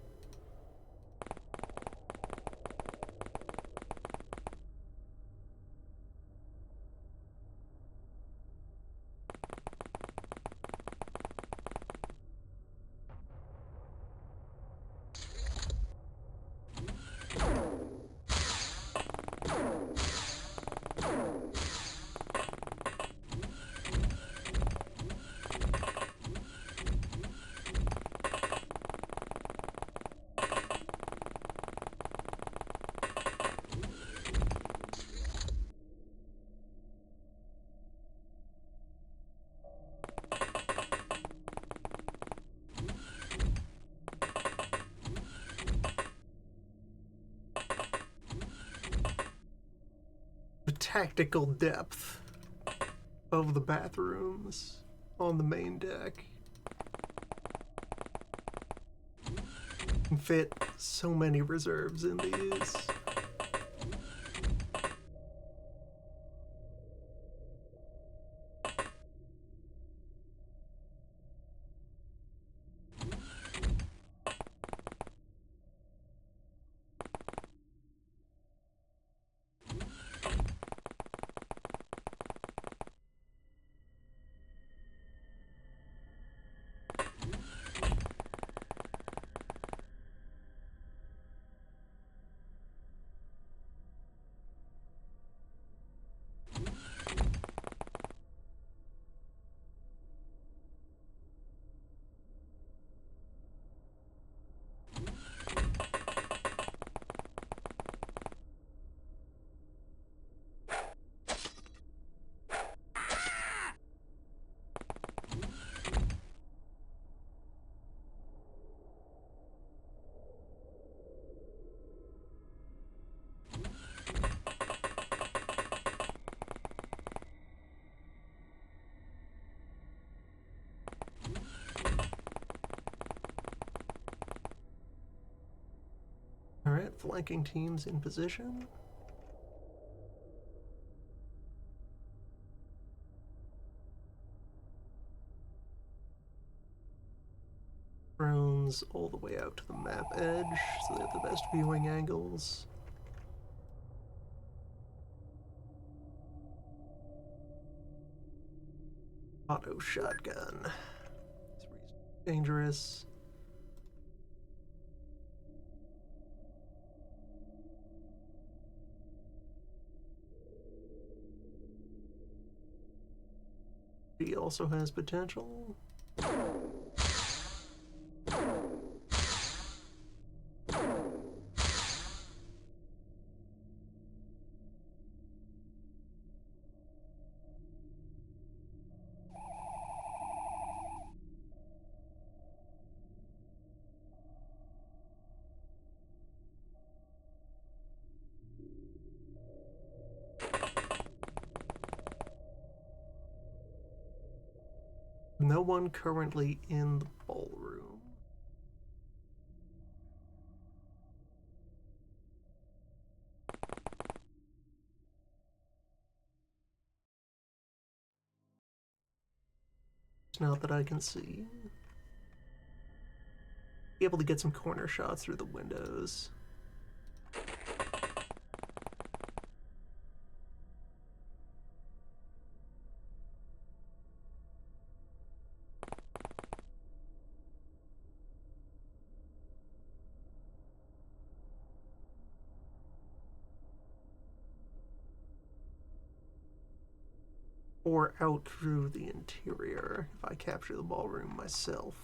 [SPEAKER 1] The tactical depth of the bathrooms on the main deck can fit so many reserves in these. flanking teams in position. Drones all the way out to the map edge, so they have the best viewing angles. Auto shotgun. It's dangerous. He also has potential. No one currently in the ballroom. It's not that I can see. Be able to get some corner shots through the windows. Or out through the interior if I capture the ballroom myself.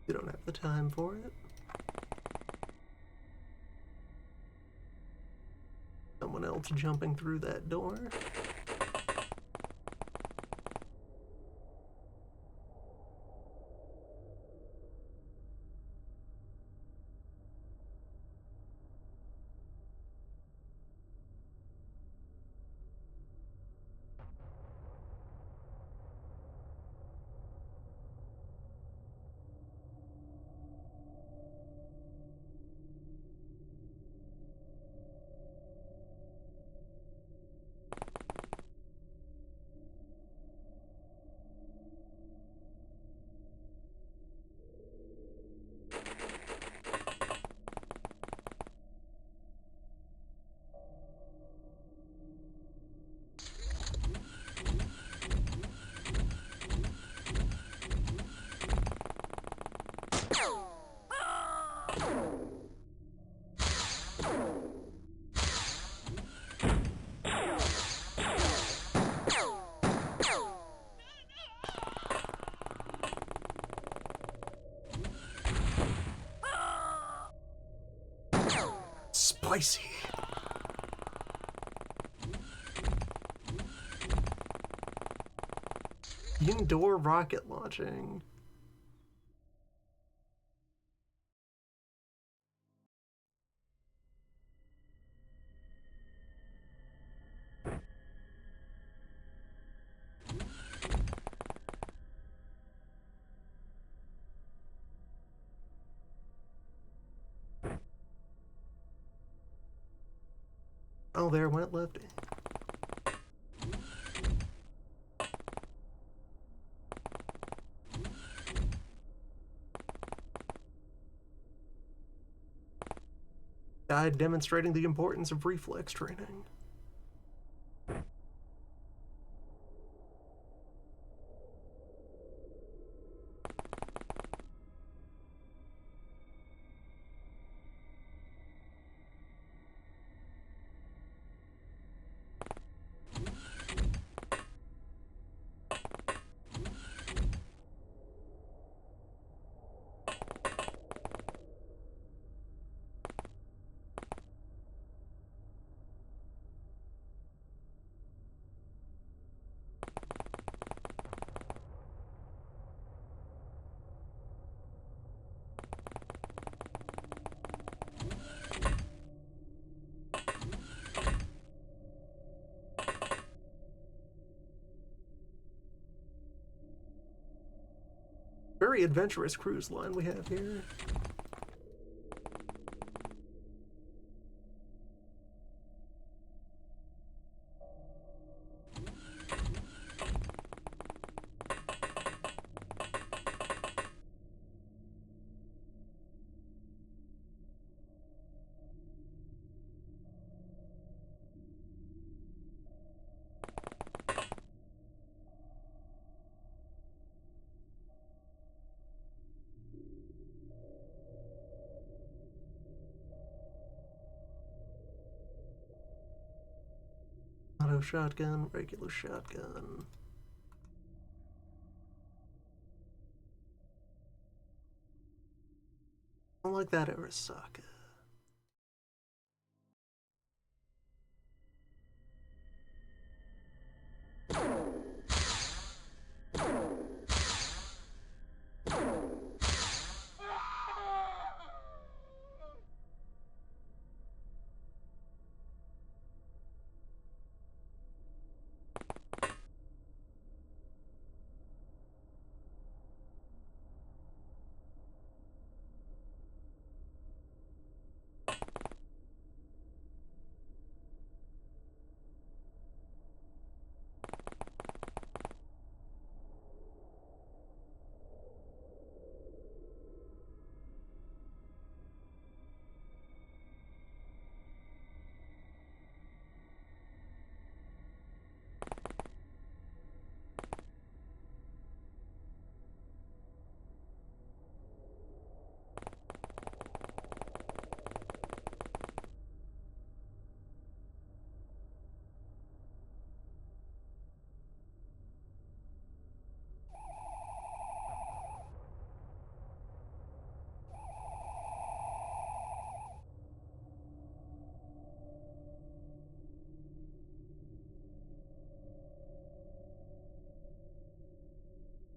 [SPEAKER 1] You don't have the time for it. Someone else jumping through that door. Spicy. Indoor rocket launching. Oh, there went Lefty. Guide demonstrating the importance of reflex training. very adventurous cruise line we have here. Auto shotgun, regular shotgun. I don't like that Arasaka.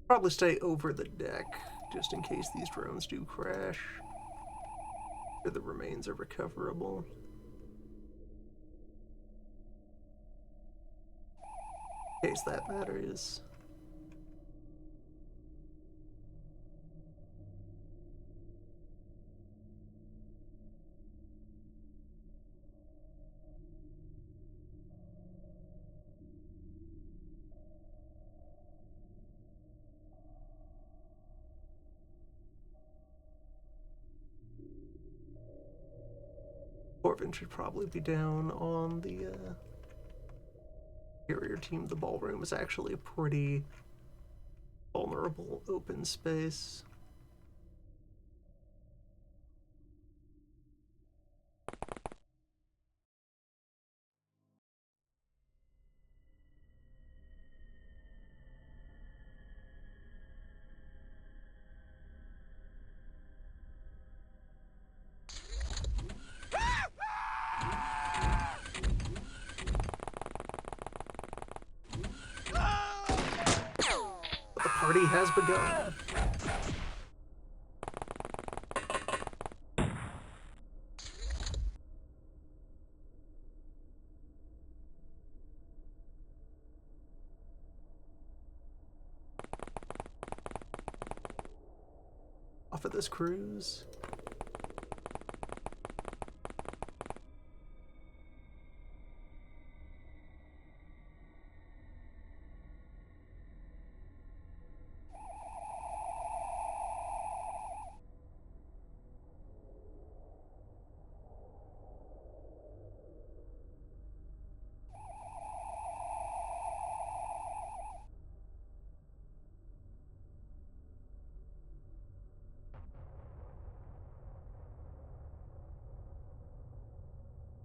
[SPEAKER 1] Probably stay over the deck, just in case these drones do crash. Or the remains are recoverable. In case that matters. Corvin should probably be down on the carrier team. The ballroom is actually a pretty vulnerable open space. Party has begun. Off of this cruise.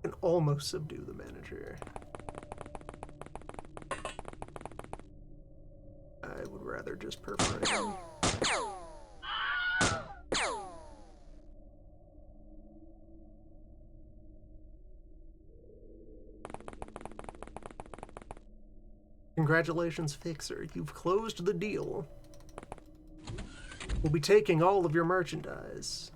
[SPEAKER 1] Can almost subdue the manager. I would rather just perforate him. Congratulations, Fixer. You've closed the deal. We'll be taking all of your merchandise.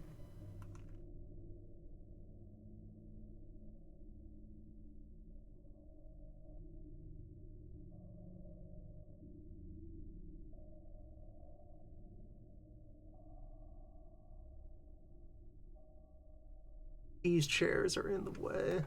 [SPEAKER 1] These chairs are in the way.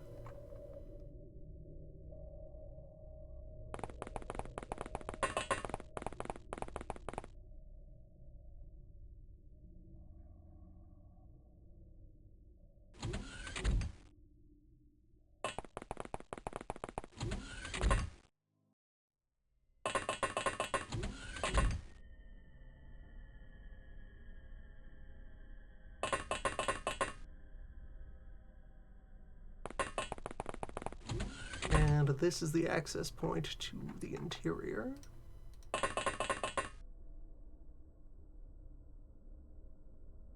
[SPEAKER 1] And this is the access point to the interior.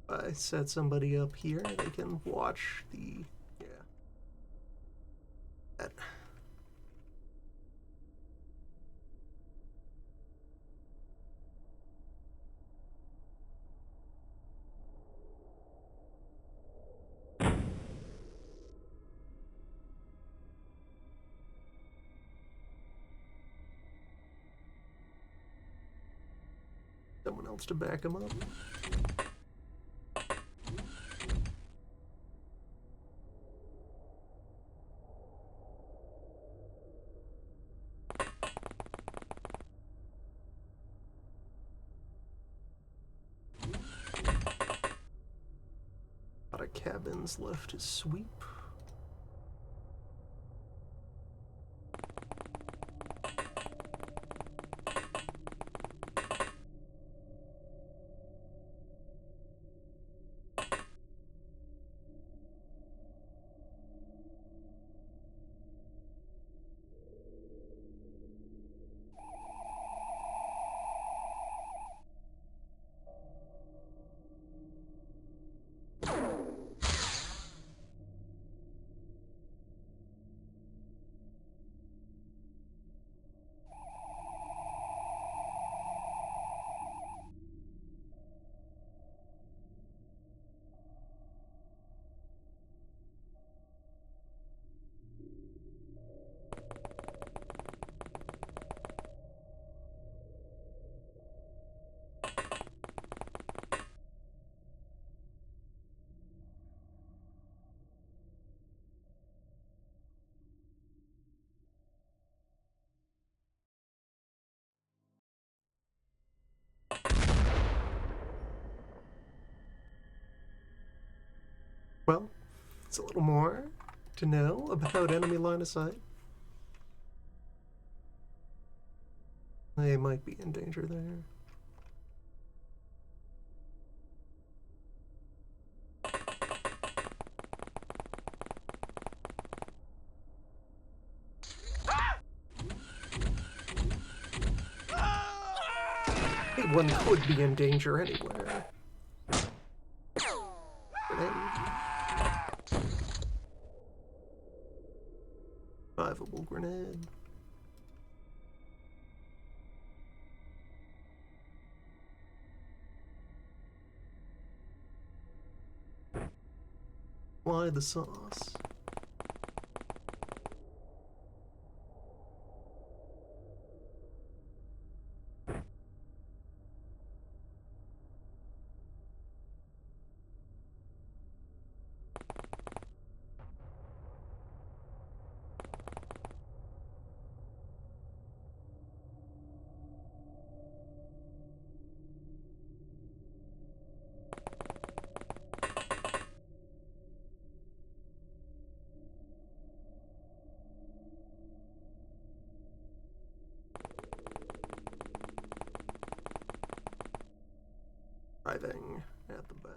[SPEAKER 1] I set somebody up here, they can watch the, that. Someone else to back him up. A lot of cabins left to sweep. Well, it's a little more to know about enemy line of sight. They might be in danger there. One could be in danger anywhere. Revivable grenade. Why the sauce? Arriving at the back.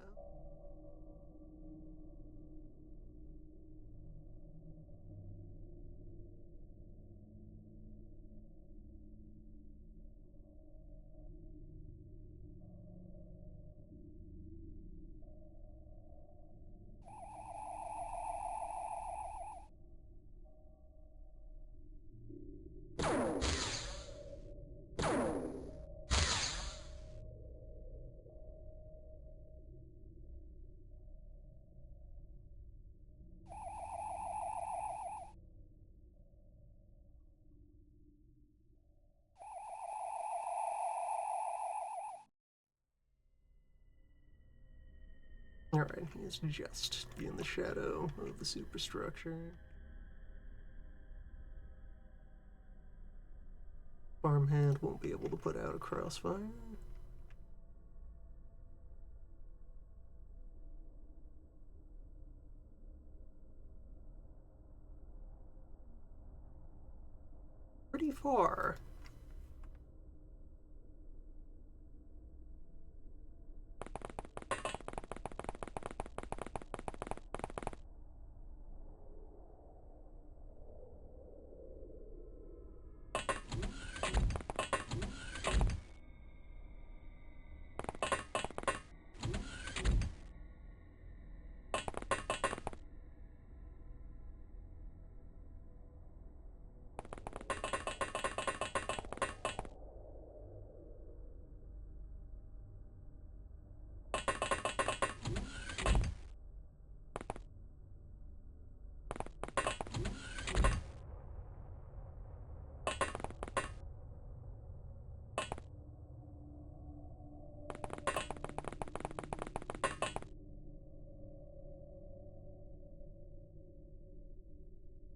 [SPEAKER 1] Alright, he's just in the shadow of the superstructure. Farmhand won't be able to put out a crossfire. Pretty far.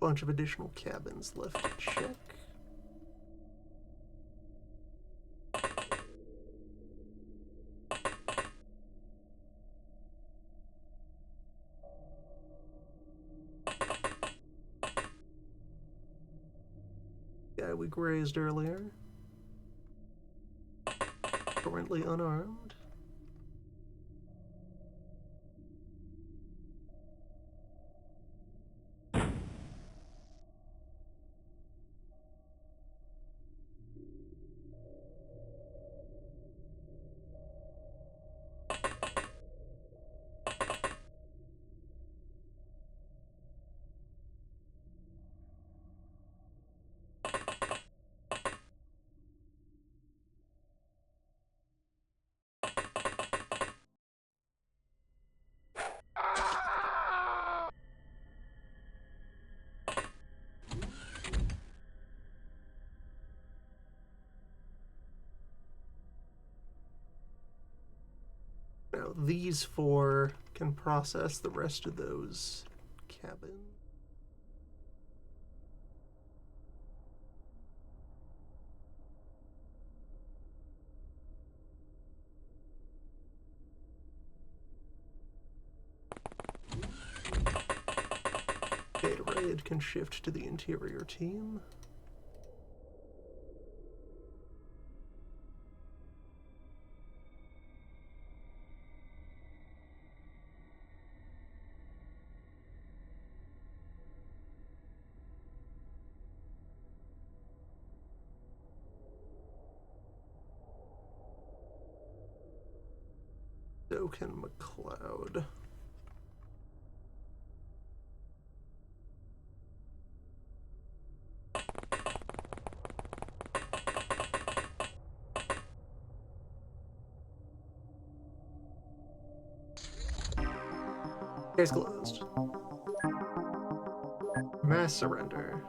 [SPEAKER 1] Bunch of additional cabins left to check. Guy we grazed earlier. Currently unarmed. Now, these four can process the rest of those cabins. Data raid can shift to the interior team. So can McLeod. Case closed. Mass surrender.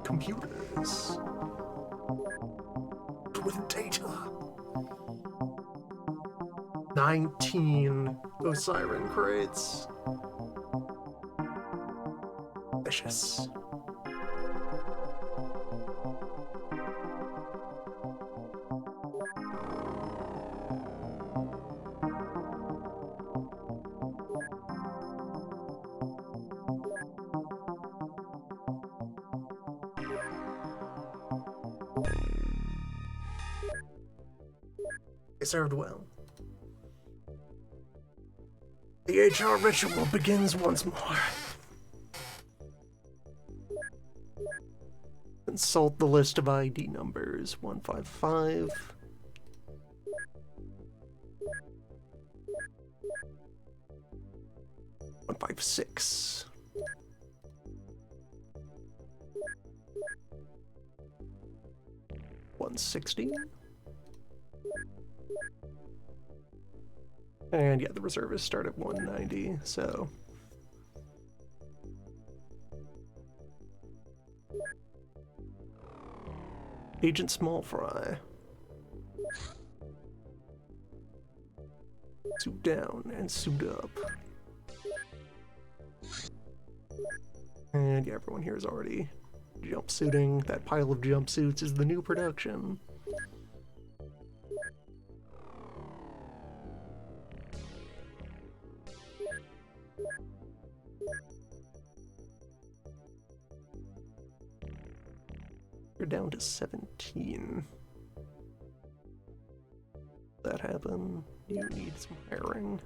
[SPEAKER 1] Computers. With data. 19 Osiren crates. Vicious. They served well. The HR ritual begins once more. Consult the list of ID numbers 155. 156. 160. And yeah, the reservists start at 190, so... Agent Small Fry. Suit down and suit up. And yeah, everyone here is already jumpsuiting. That pile of jumpsuits is the new production. You're down to 17. That happen? You need some hiring.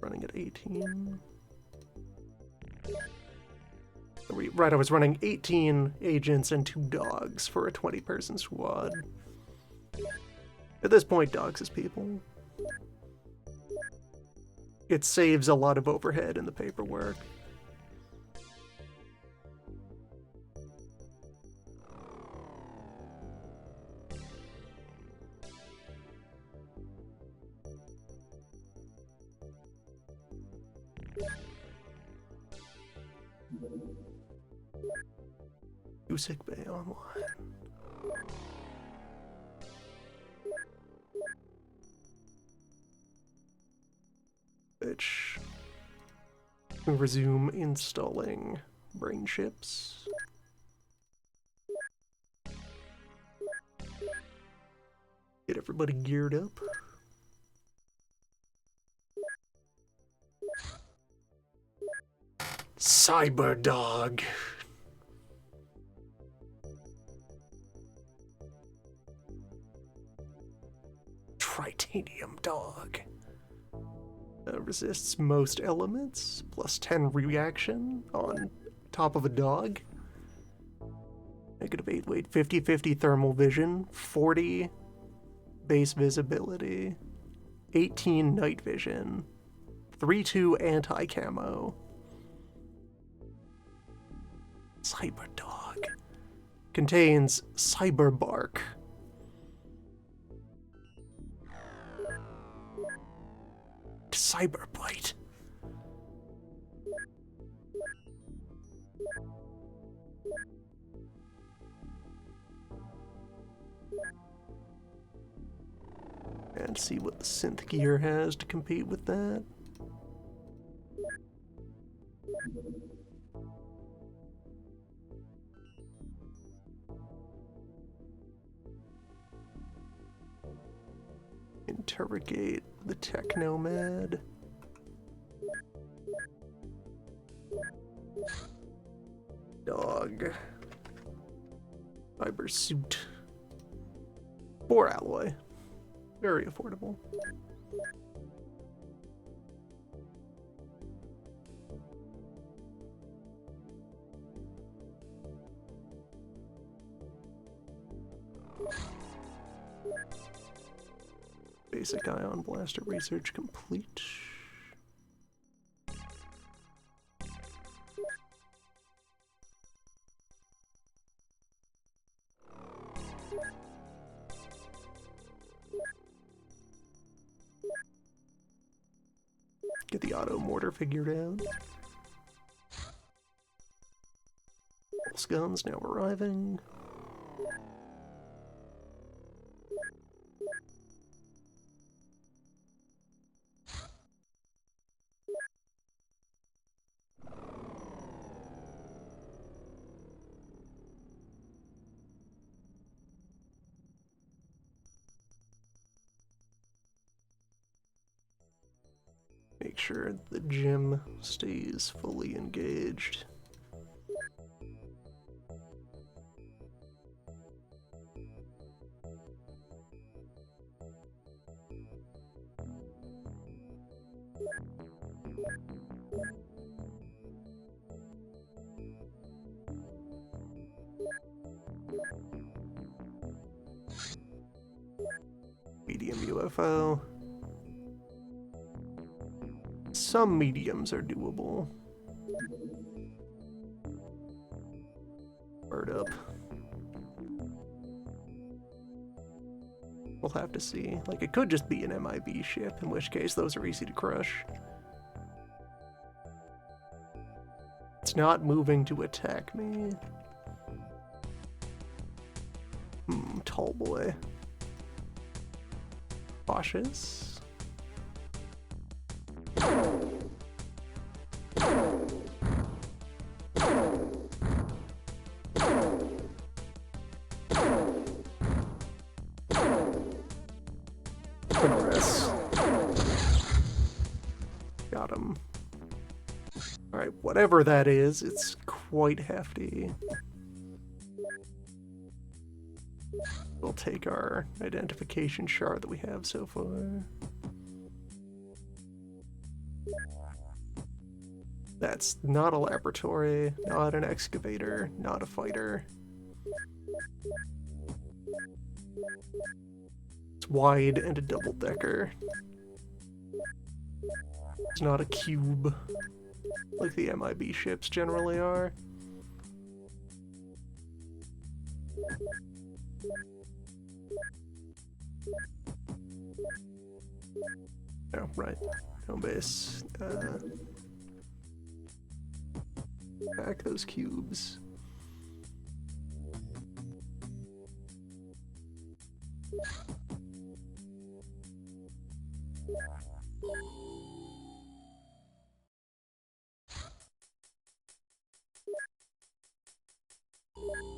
[SPEAKER 1] Running at 18. Right, I was running 18 agents and 2 dogs for a 20-person squad. At this point, dogs is people. It saves a lot of overhead in the paperwork. Sick Bay online. Which resume installing brain chips. Get everybody geared up. Cyberdog. Tritanium dog. Resists most elements, plus 10 reaction on top of a dog. Negative 8 weight, 50-50 thermal vision, 40 base visibility, 18 night vision, 3-2 anti-camo. Cyberdog. Contains Cyberbark. Cyberbite. And see what the synth gear has to compete with that. Interrogate the Technomad. Dog. Fiber suit. 4 alloy. Very affordable. Basic ion blaster research complete. Get the auto mortar figured out. Pulse guns now arriving. Make sure the gym stays fully engaged. Medium UFO. Some mediums are doable. Bird up. We'll have to see. Like, it could just be an MIB ship, in which case those are easy to crush. It's not moving to attack me. tall boy. Cautious. Progress. Got him. Alright, whatever that is, it's quite hefty. We'll take our identification shard that we have so far. That's not a laboratory, not an excavator, not a fighter. It's wide and a double-decker. It's not a cube, like the MIB ships generally are. Oh, right. Home base. Back those cubes.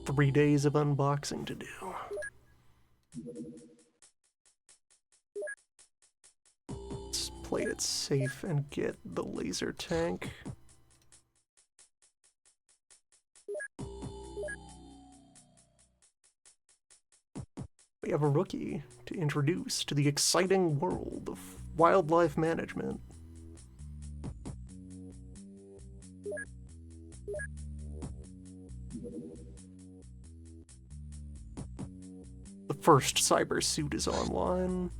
[SPEAKER 1] Three days of unboxing to do. Let's play it safe and get the laser tank. We have a rookie to introduce to the exciting world of wildlife management. The first cyber suit is online.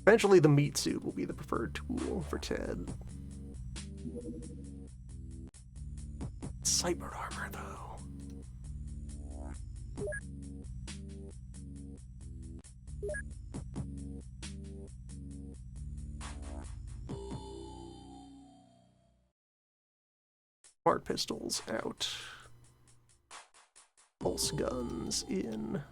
[SPEAKER 1] Eventually the meat suit will be the preferred tool for Ted. Cyber armor, though. Smart pistols out. Pulse guns in.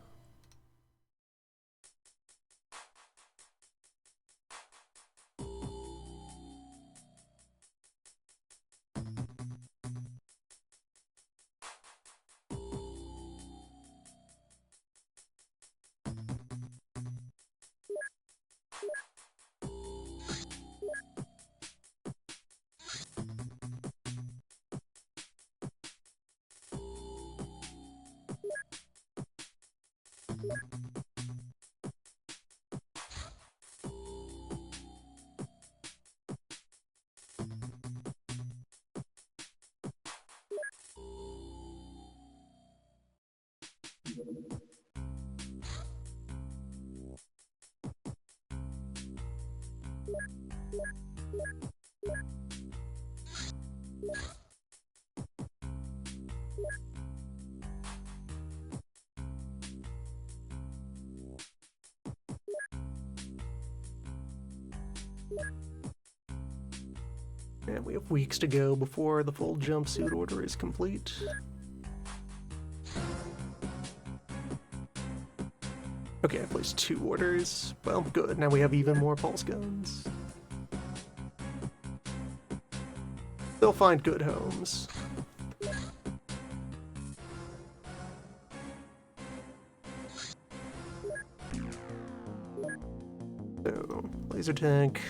[SPEAKER 1] And we have weeks to go before the full jumpsuit order is complete. Okay, I placed 2 orders. Well, good. Now we have even more pulse guns. They'll find good homes. So, laser tank.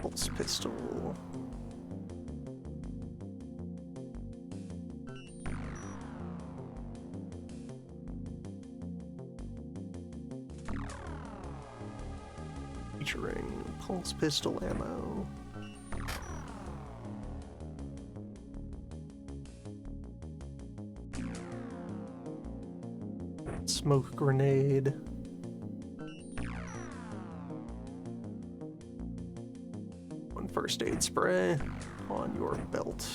[SPEAKER 1] Pulse pistol. Featuring pulse pistol ammo. Smoke grenade. One first aid spray on your belt.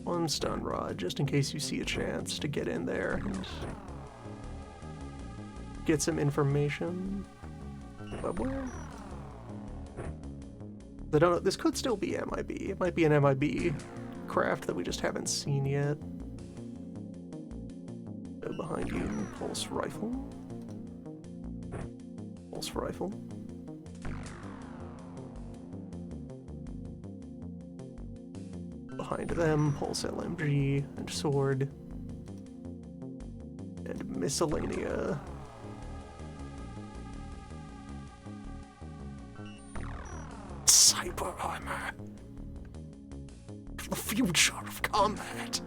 [SPEAKER 1] one stun rod, just in case you see a chance to get in there and get some information. Webware? I don't know, this could still be MIB. It might be an MIB craft that we just haven't seen yet. Behind you, pulse rifle. Pulse rifle. Behind them, pulse LMG and sword. And miscellanea. Cyber armor. The future of combat.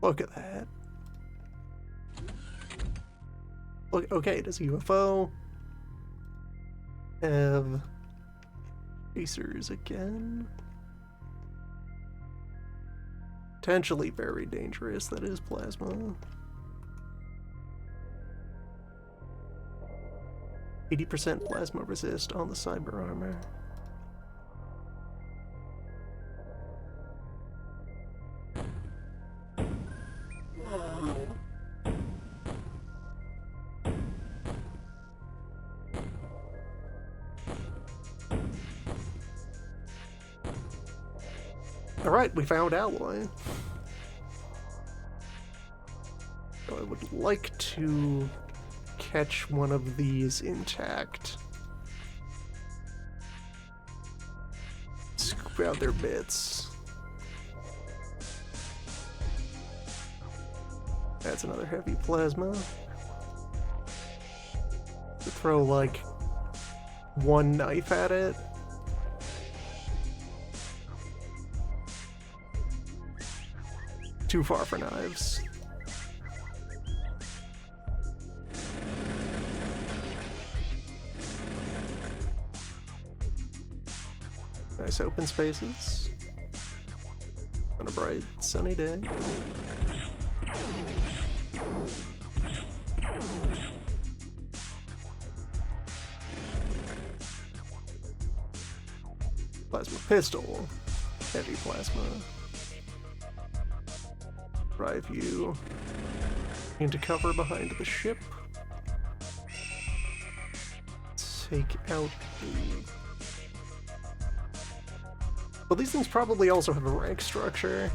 [SPEAKER 1] Look at that. Look, okay, does UFO have tracers again? Potentially very dangerous, that is plasma. 80% plasma resist on the cyber armor. Alright, we found alloy. So I would like to catch one of these intact. Scoop out their bits. That's another heavy plasma. Throw like one knife at it. Too far for knives. Nice open spaces. On a bright, sunny day. Plasma pistol. Heavy plasma. Drive you into cover behind the ship. Take out the... Well, these things probably also have a rank structure.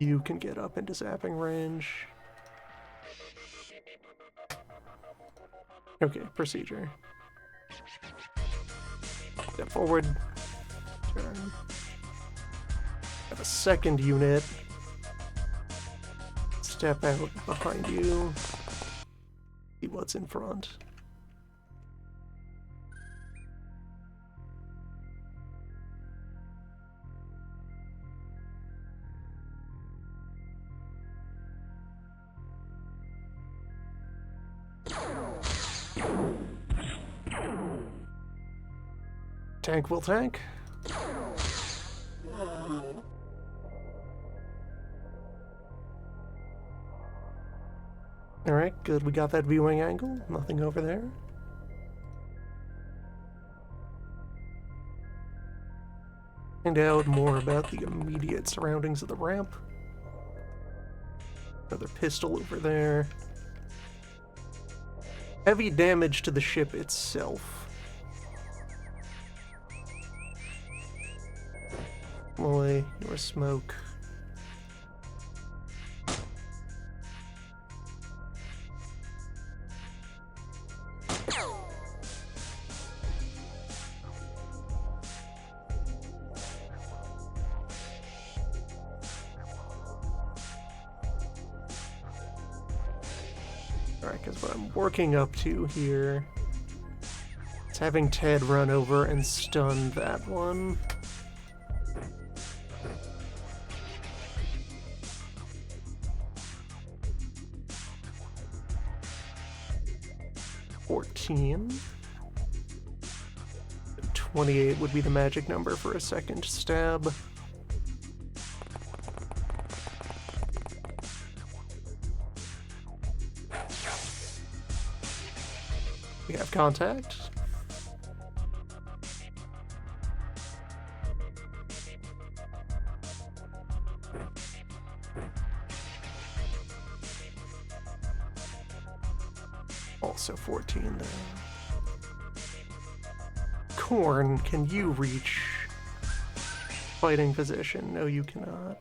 [SPEAKER 1] You can get up into zapping range. Okay, procedure. Step forward. Turn. Have a second unit. Step out behind you. See what's in front. Tank will tank. Alright, good. We got that viewing angle. Nothing over there. Find out more about the immediate surroundings of the ramp. Another pistol over there. Heavy damage to the ship itself. Boy, your smoke. Alright, because what I'm working up to here is having Ted run over and stun that one. 14. 28 would be the magic number for a second stab. We have contact. Also 14 there. Corn, can you reach fighting position? No, you cannot.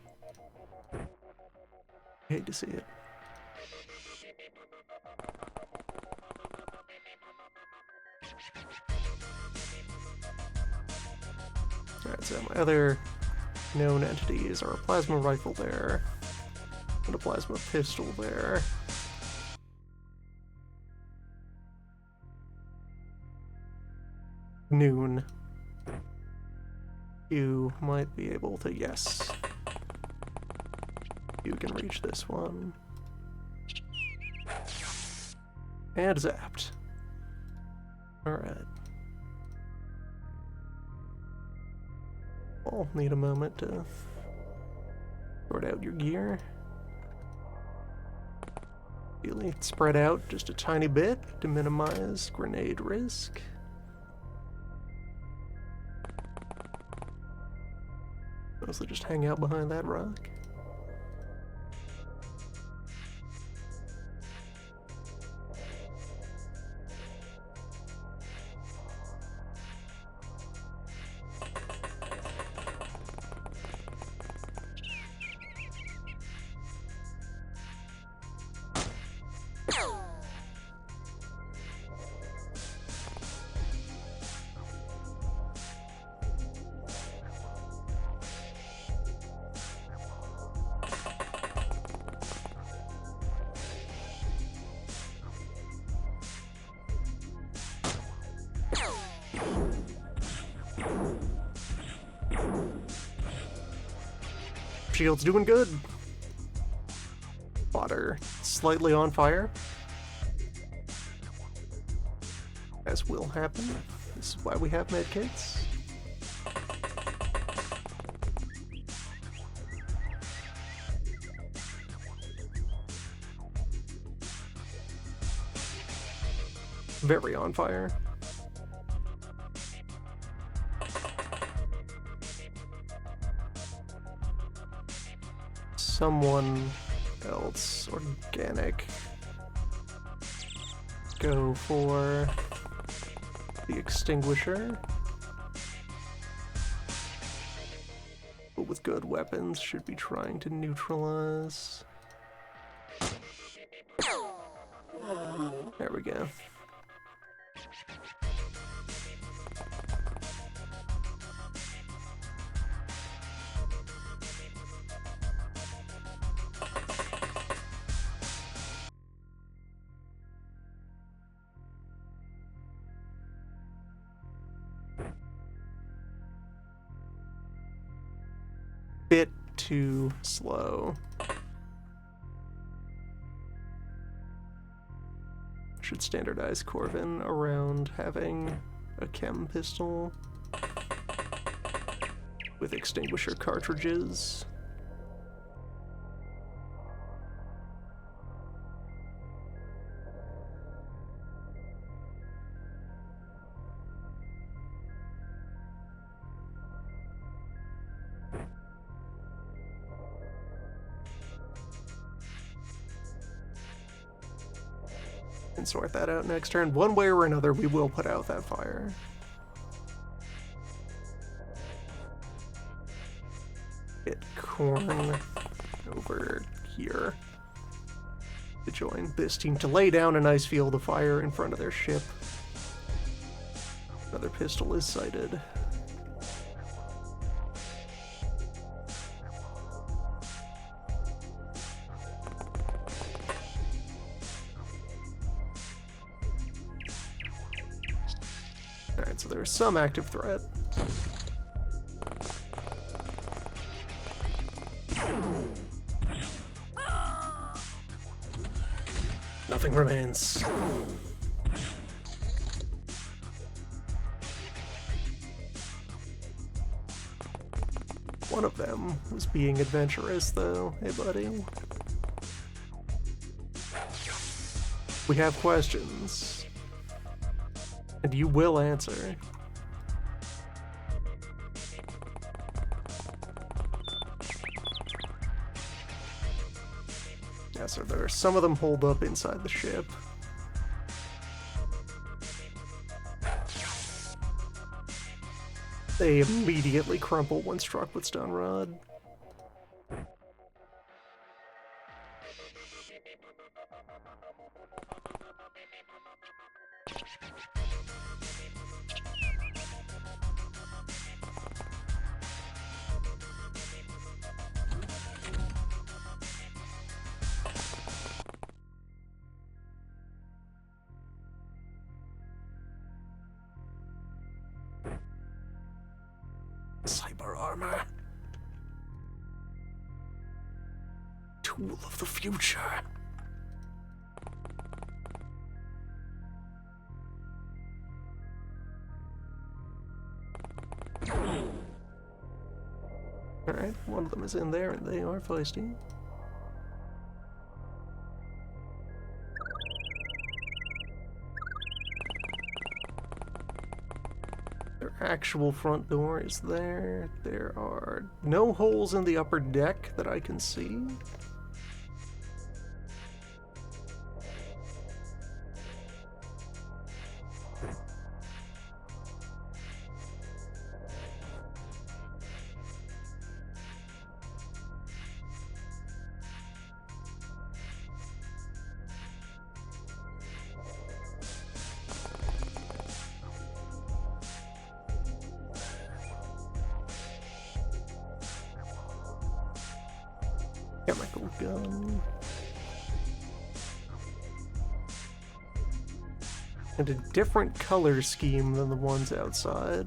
[SPEAKER 1] Hate to see it. Alright, so my other known entities are a plasma rifle there, and a plasma pistol there. Noon. You might be able to, yes. You can reach this one. And zapped. Alright. I'll need a moment to sort out your gear. Really spread out just a tiny bit to minimize grenade risk. Mostly just hang out behind that rock. Shield's doing good. Water slightly on fire. As will happen. This is why we have medkits. Very on fire. Someone else organic. Go for the extinguisher. But with good weapons, should be trying to neutralize. There we go. Bit too slow. Should standardize Corvin around having a chem pistol with extinguisher cartridges. And sort that out next turn. One way or another, we will put out that fire. Get Corn over here to join this team to lay down a nice field of fire in front of their ship. Another pistol is sighted. Alright, so there's some active threat. Nothing remains. One of them was being adventurous, though. Hey, buddy. We have questions. And you will answer. Yeah, so there are some of them holed up inside the ship. They immediately crumple when struck with stun rod. Cyber armor. Tool of the future. Alright, one of them is in there and they are feisty. Their actual front door is there. There are no holes in the upper deck that I can see. Chemical gun. And a different color scheme than the ones outside.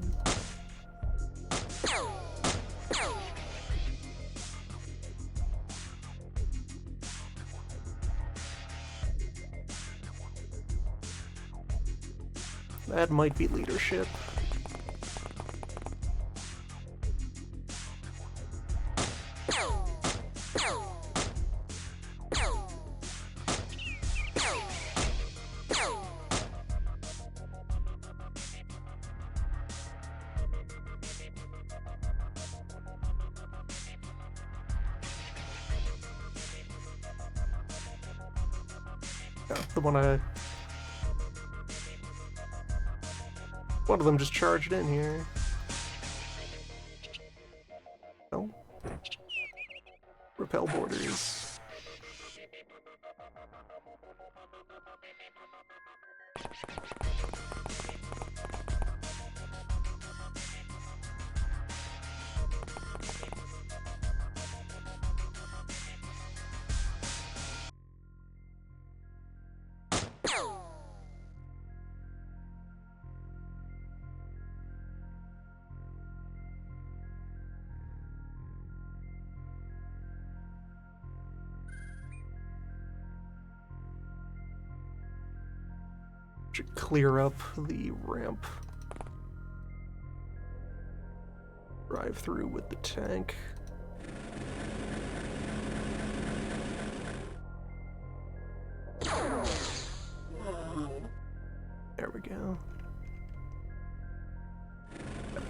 [SPEAKER 1] That might be leadership. The one of them just charged in here. Oh. Repel borders. Should clear up the ramp. Drive through with the tank. There we go.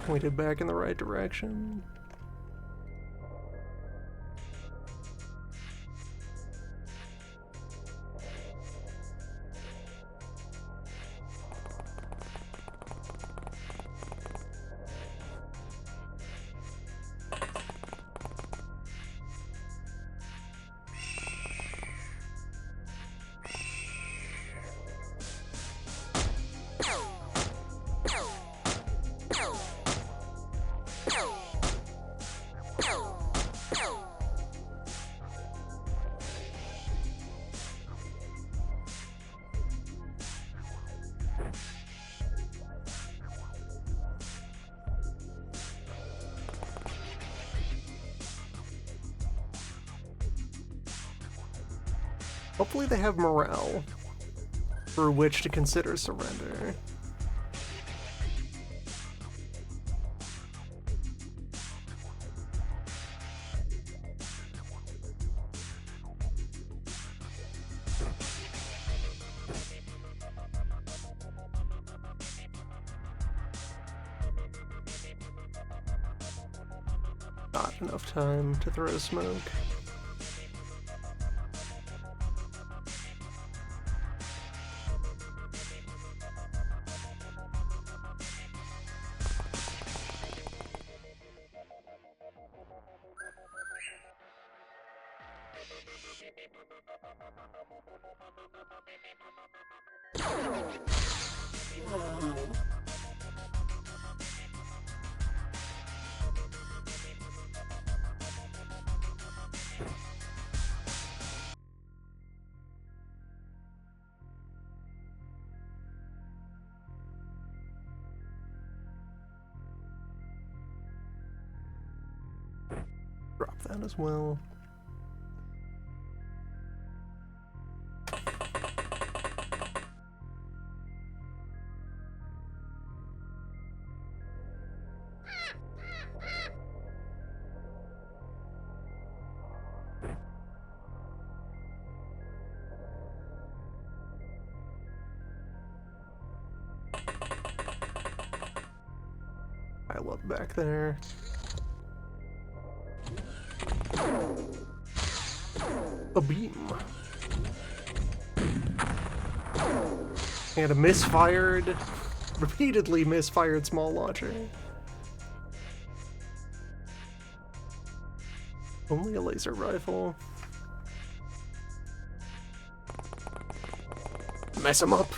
[SPEAKER 1] Pointed back in the right direction. Hopefully they have morale for which to consider surrender. Not enough time to throw smoke. Drop that as well. I look back there. A beam. And a misfired, repeatedly misfired small launcher. Only a laser rifle. Mess him up.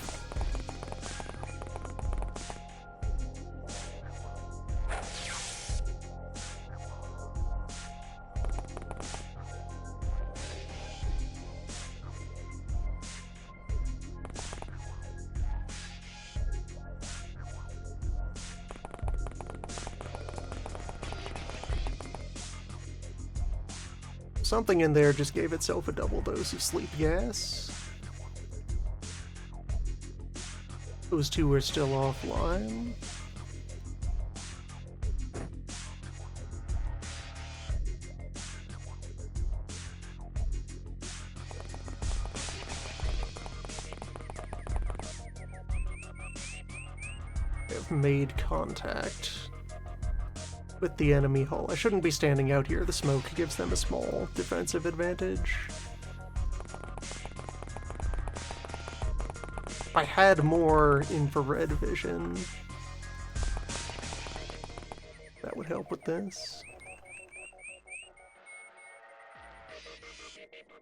[SPEAKER 1] Something in there just gave itself a double dose of sleep gas. Those two are still offline. I've made contact with the enemy hull. I shouldn't be standing out here. The smoke gives them a small defensive advantage. If I had more infrared vision, that would help with this.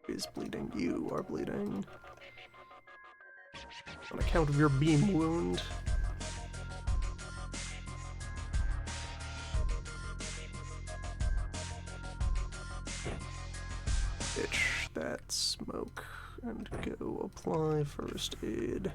[SPEAKER 1] Is bleeding. You are bleeding. On account of your beam wound. Ditch that smoke and go apply first aid.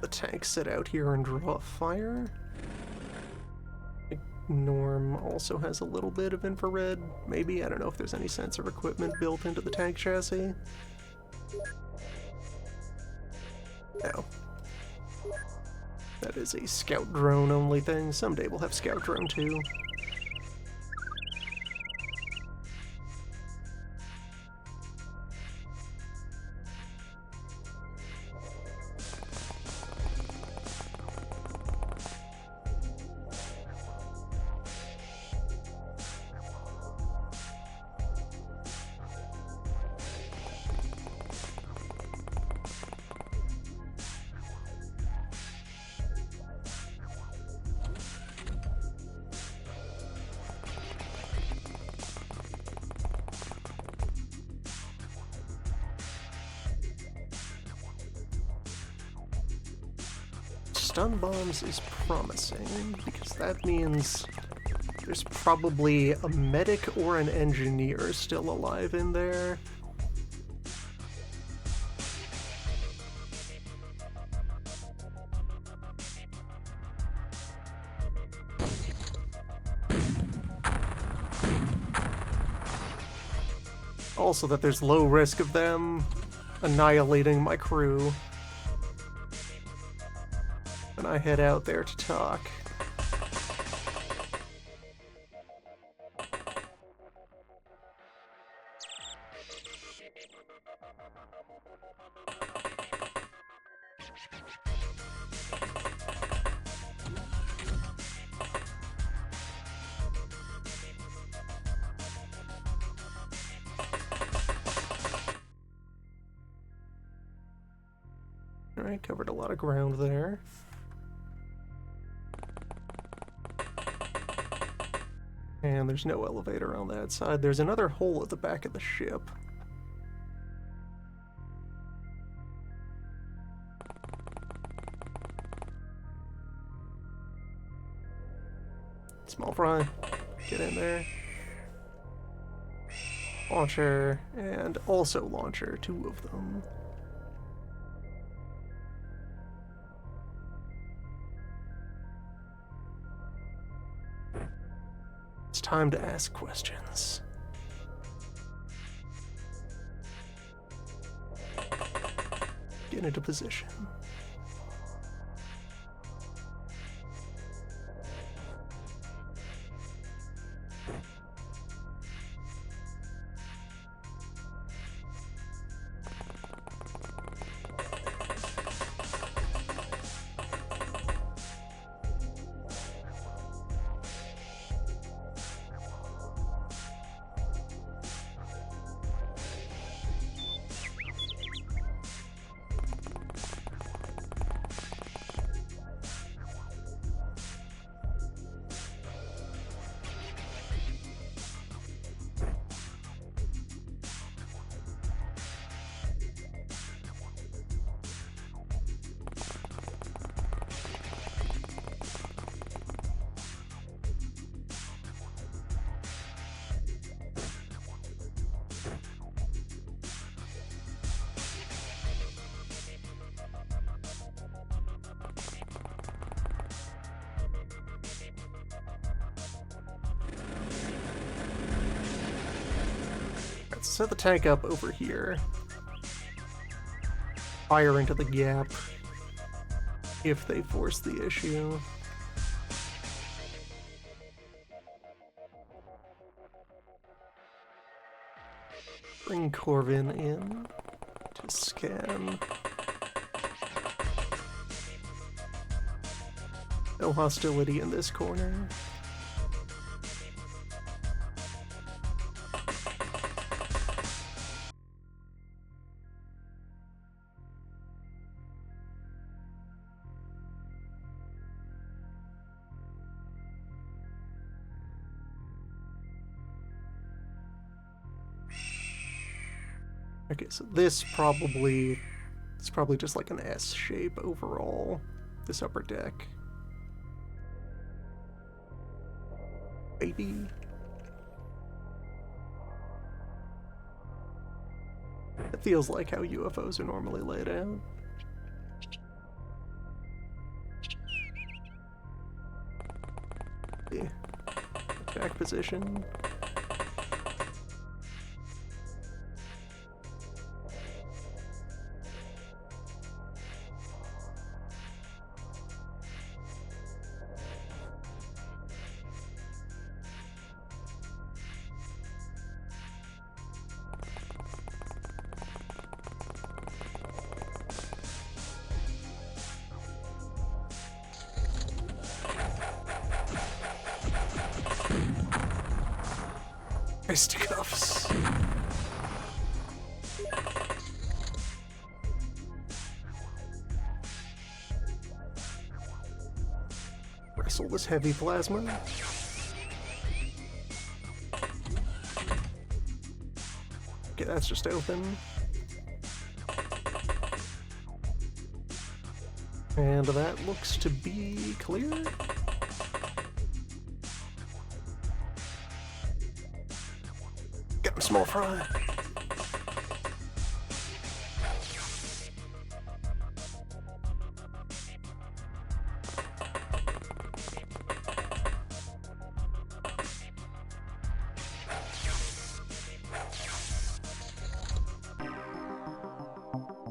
[SPEAKER 1] The tanks sit out here and draw fire. Norm also has a little bit of infrared, maybe. I don't know if there's any sensor equipment built into the tank chassis. No. That is a scout drone only thing. Someday we'll have scout drone too. Stun bombs is promising, because that means there's probably a medic or an engineer still alive in there. Also that there's low risk of them annihilating my crew when I head out there to talk. Alright, covered a lot of ground there. And there's no elevator on that side. There's another hole at the back of the ship. Small fry, get in there. Launcher, and also launcher, 2 of them. It's time to ask questions. Get into position. Let's set the tank up over here. Fire into the gap if they force the issue. Bring Corvin in to scan. No hostility in this corner. Okay, so it's probably just like an S shape overall, this upper deck. Maybe. It feels like how UFOs are normally laid out. Okay. Attack position. Fisticuffs. Wrestle this heavy plasma. Okay, that's just open. And that looks to be clear. Got a small fry.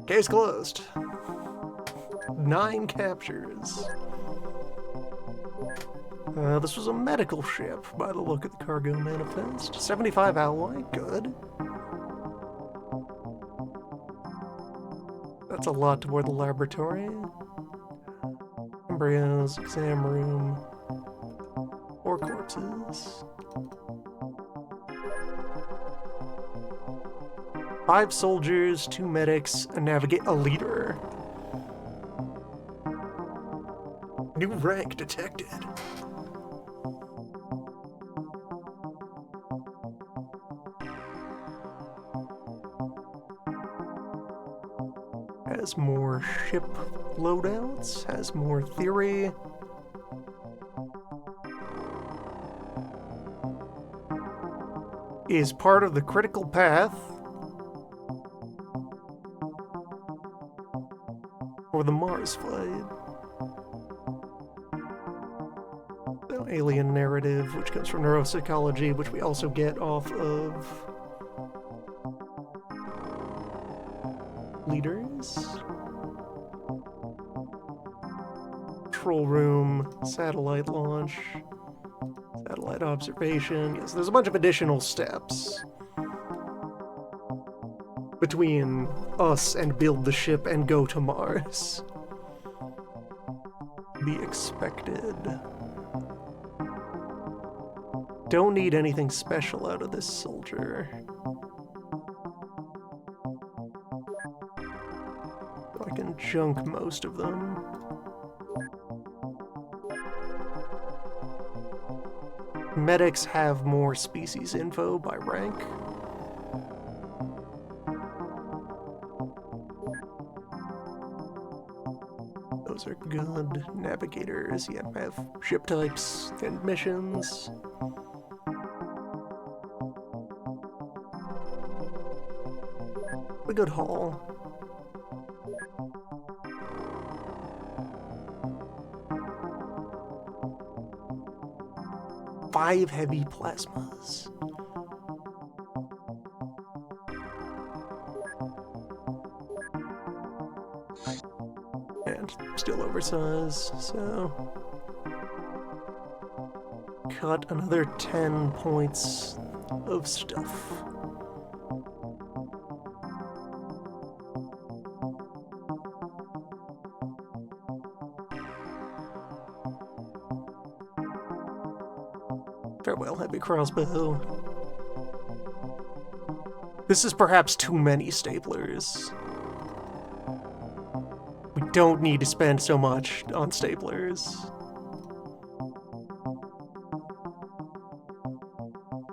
[SPEAKER 1] Case closed. 9 captures. This was a medical ship, by the look at the cargo manifest. 75 alloy, good. That's a lot toward the laboratory. Embryos, exam room, 4 corpses. 5 soldiers, 2 medics, a leader. New rank detected. Has more ship loadouts, has more theory. Is part of the critical path for the Mars flight. So, alien narrative, which comes from neuropsychology, which we also get off of leaders. Control room, satellite launch, satellite observation. Yes, there's a bunch of additional steps between us and build the ship and go to Mars. Be expected. Don't need anything special out of this soldier. I can junk most of them. Medics have more species info by rank. Those are good. Navigators, yeah, have ship types and missions. A good haul. Five heavy plasmas. And still oversized, so cut another 10 points of stuff. Farewell, heavy crossbow. This is perhaps too many staplers. We don't need to spend so much on staplers.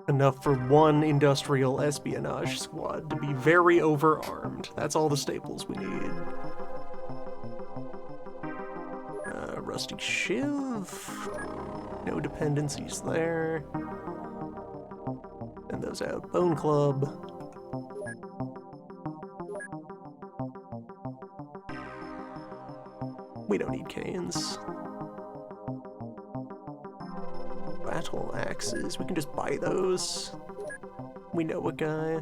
[SPEAKER 1] Enough for one industrial espionage squad to be very overarmed. That's all the staples we need. Rusty shiv. No dependencies there. And those out. Bone club. We don't need canes. Battle axes. We can just buy those. We know a guy.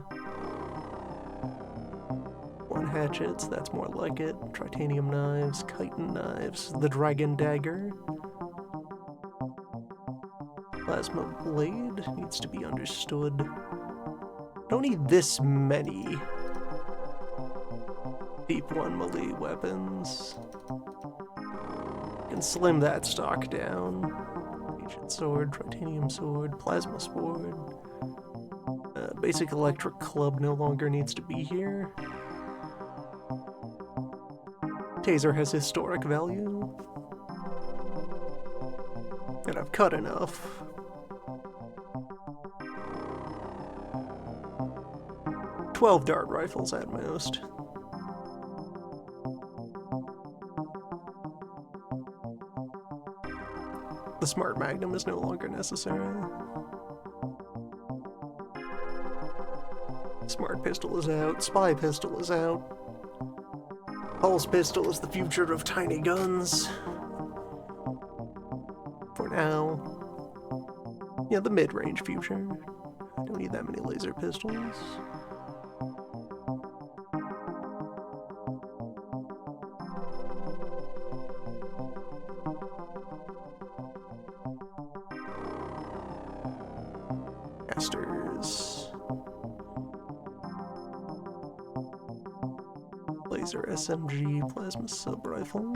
[SPEAKER 1] 1 hatchets. That's more like it. Tritanium knives. Chitin knives. The dragon dagger. Plasma blade needs to be understood. Don't need this many Deep 1 melee weapons. Can slim that stock down. Ancient sword, tritanium sword, plasma sword. Basic electric club no longer needs to be here. Taser has historic value. And I've cut enough. $12 dart rifles at most. The smart magnum is no longer necessary. Smart pistol is out. Spy pistol is out. Pulse pistol is the future of tiny guns. For now. Yeah, the mid-range future. I don't need that many laser pistols. Laser SMG plasma sub-rifle.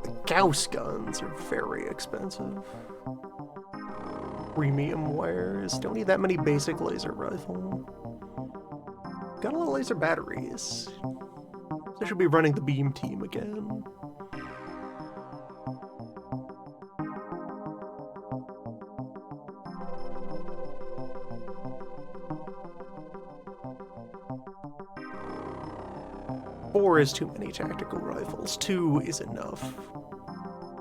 [SPEAKER 1] The Gauss guns are very expensive. Premium wares. Don't need that many basic laser rifle. Got a lot of laser batteries. I should be running the beam team again. Four is too many tactical rifles. 2 is enough.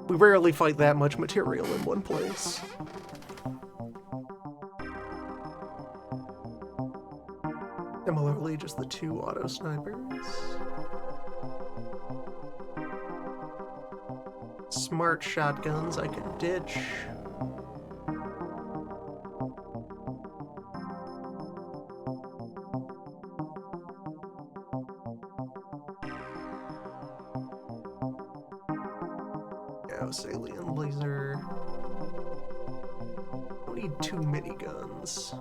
[SPEAKER 1] We rarely fight that much material in one place. Similarly, just the 2 auto snipers. Smart shotguns I could ditch. Gauss alien laser. Don't need too many guns.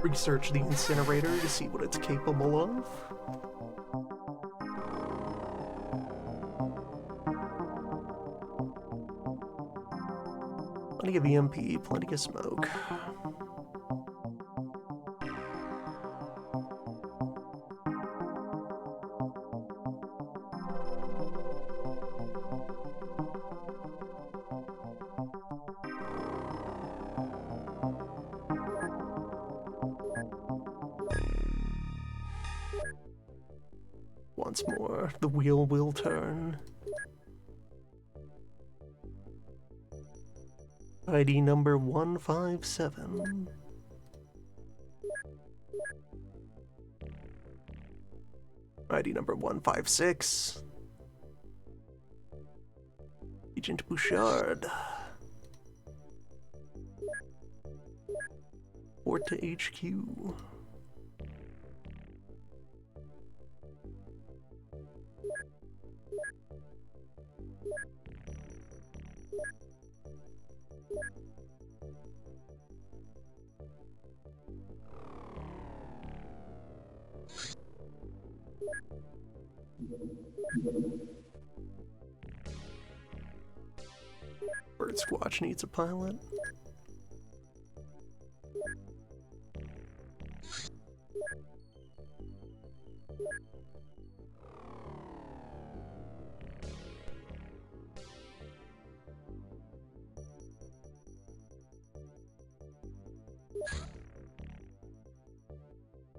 [SPEAKER 1] Research the incinerator to see what it's capable of. Plenty of EMP, plenty of smoke. Once more, the wheel will turn. ID number 157. ID number 156. Agent Bouchard. Porta HQ. Bird Squatch needs a pilot.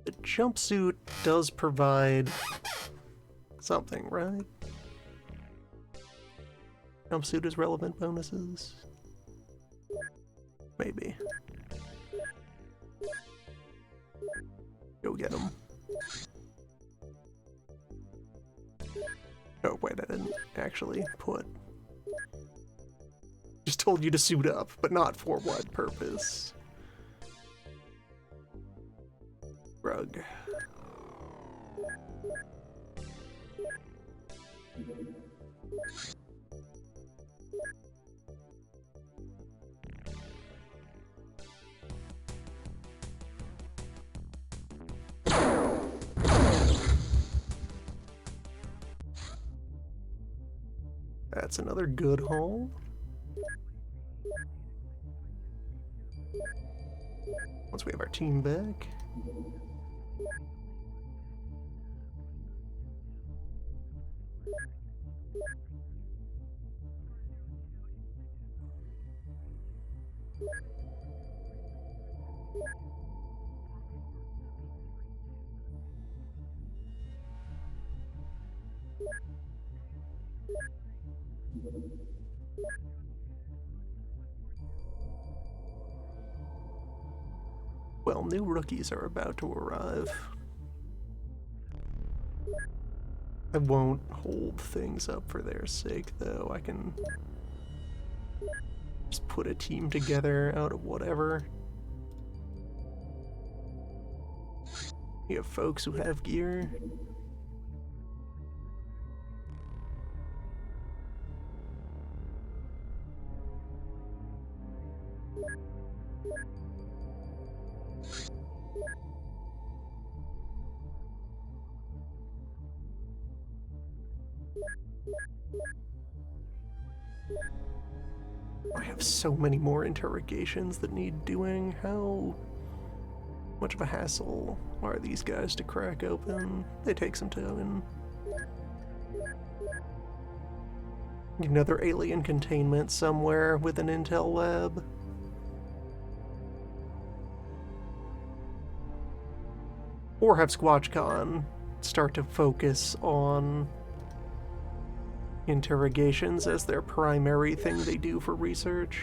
[SPEAKER 1] The jumpsuit does provide something, right? Jumpsuit is relevant bonuses? Maybe. Go get him. Oh, wait, I didn't actually put. Just told you to suit up, but not for what purpose? Rug. That's another good haul. Once we have our team back. Well, new rookies are about to arrive. I won't hold things up for their sake, though. I can Just put a team together out of whatever. You have folks who have gear. I have so many more interrogations that need doing. How much of a hassle are these guys to crack open? They take some time. Another alien containment somewhere with an intel lab. Or have SquatchCon start to focus on interrogations as their primary thing they do for research.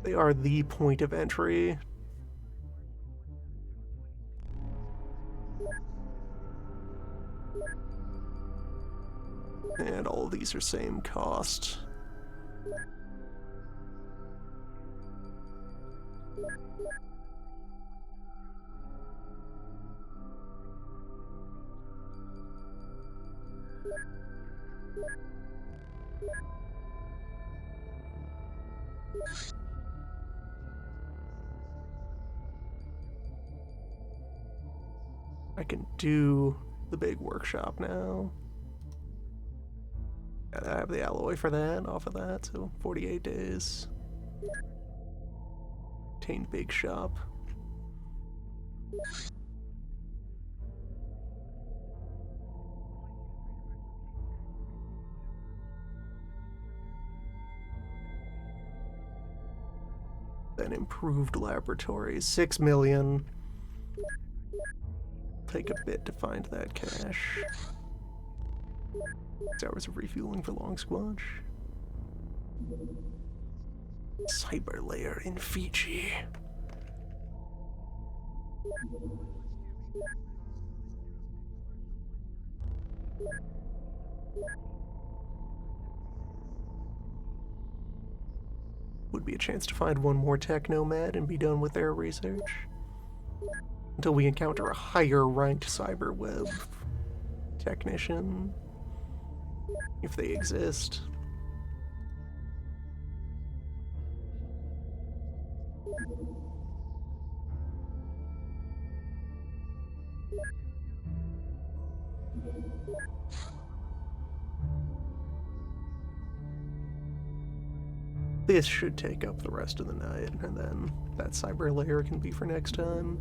[SPEAKER 1] They are the point of entry. And all of these are same cost. I can do the big workshop now. I have the alloy for that, off of that, so 48 days. Obtain big shop. Then improved laboratories, 6 million. Take a bit to find that cache. 6 hours of refueling for Long Squatch. Cyber layer in Fiji. Would be a chance to find one more tech nomad and be done with their research. Until we encounter a higher ranked cyberweb technician. If they exist. This should take up the rest of the night, and then that cyber layer can be for next time.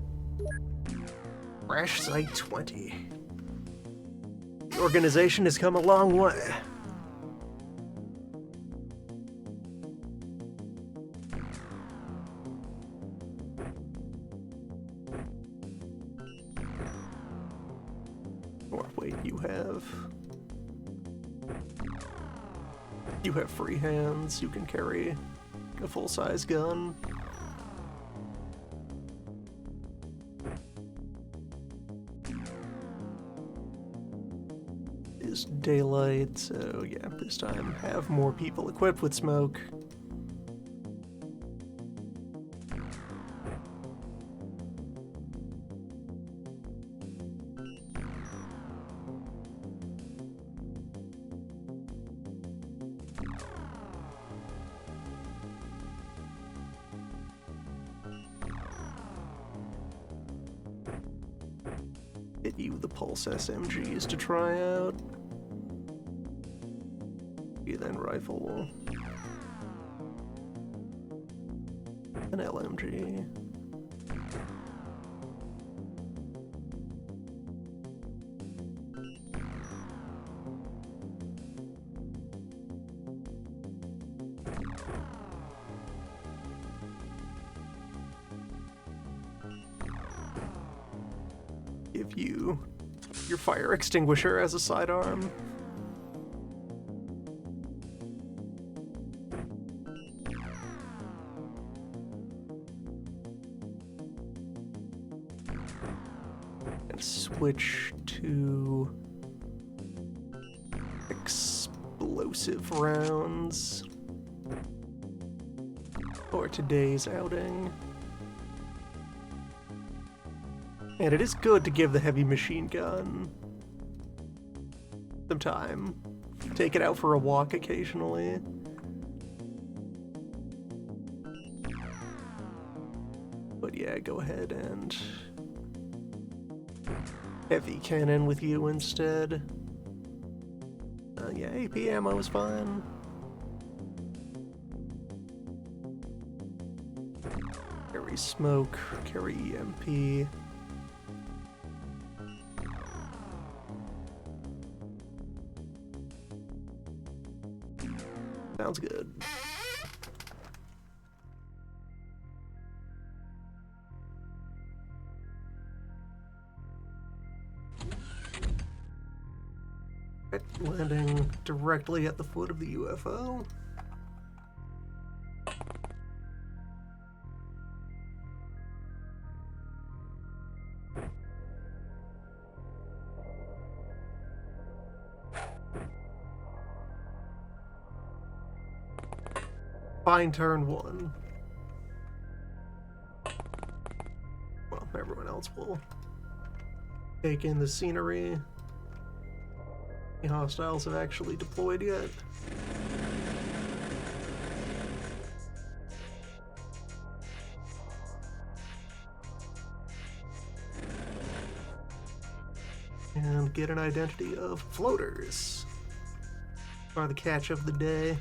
[SPEAKER 1] Crash Site 20. The organization has come a long way. Or wait, you have free hands, you can carry a full-size gun. Is daylight, so yeah, this time have more people equipped with smoke. Get you the Pulse SMGs to try out. You then rifle. An LMG. Give you your fire extinguisher as a sidearm. And switch to exclusive rounds for today's outing. And it is good to give the heavy machine gun some time. Take it out for a walk occasionally. But yeah, go ahead and heavy cannon with you instead. Yeah, AP ammo is fine. Carry smoke, carry EMP. Sounds good. Landing directly at the foot of the UFO. Fine turn one. Well, everyone else will take in the scenery. Any hostiles have actually deployed yet? And get an identity of floaters. Are the catch of the day.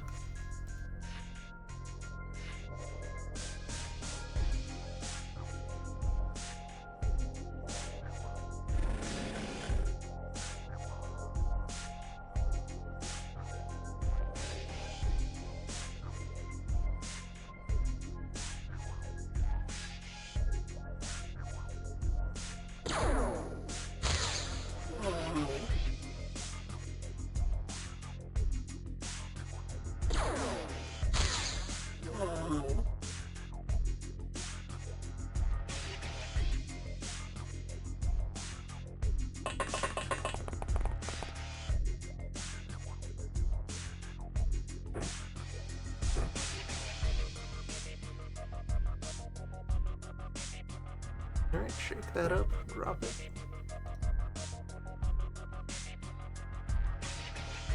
[SPEAKER 1] Alright, shake that up, drop it.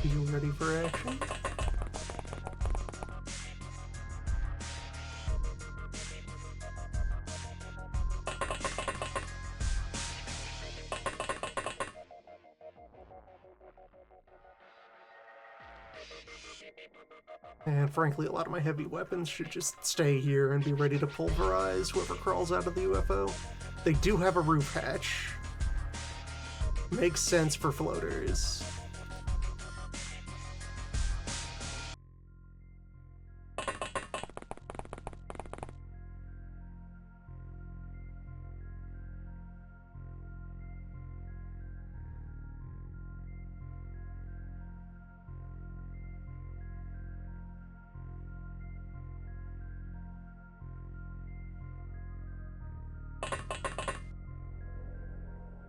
[SPEAKER 1] You ready for action? And frankly, a lot of my heavy weapons should just stay here and be ready to pulverize whoever crawls out of the UFO. They do have a roof hatch. Makes sense for floaters.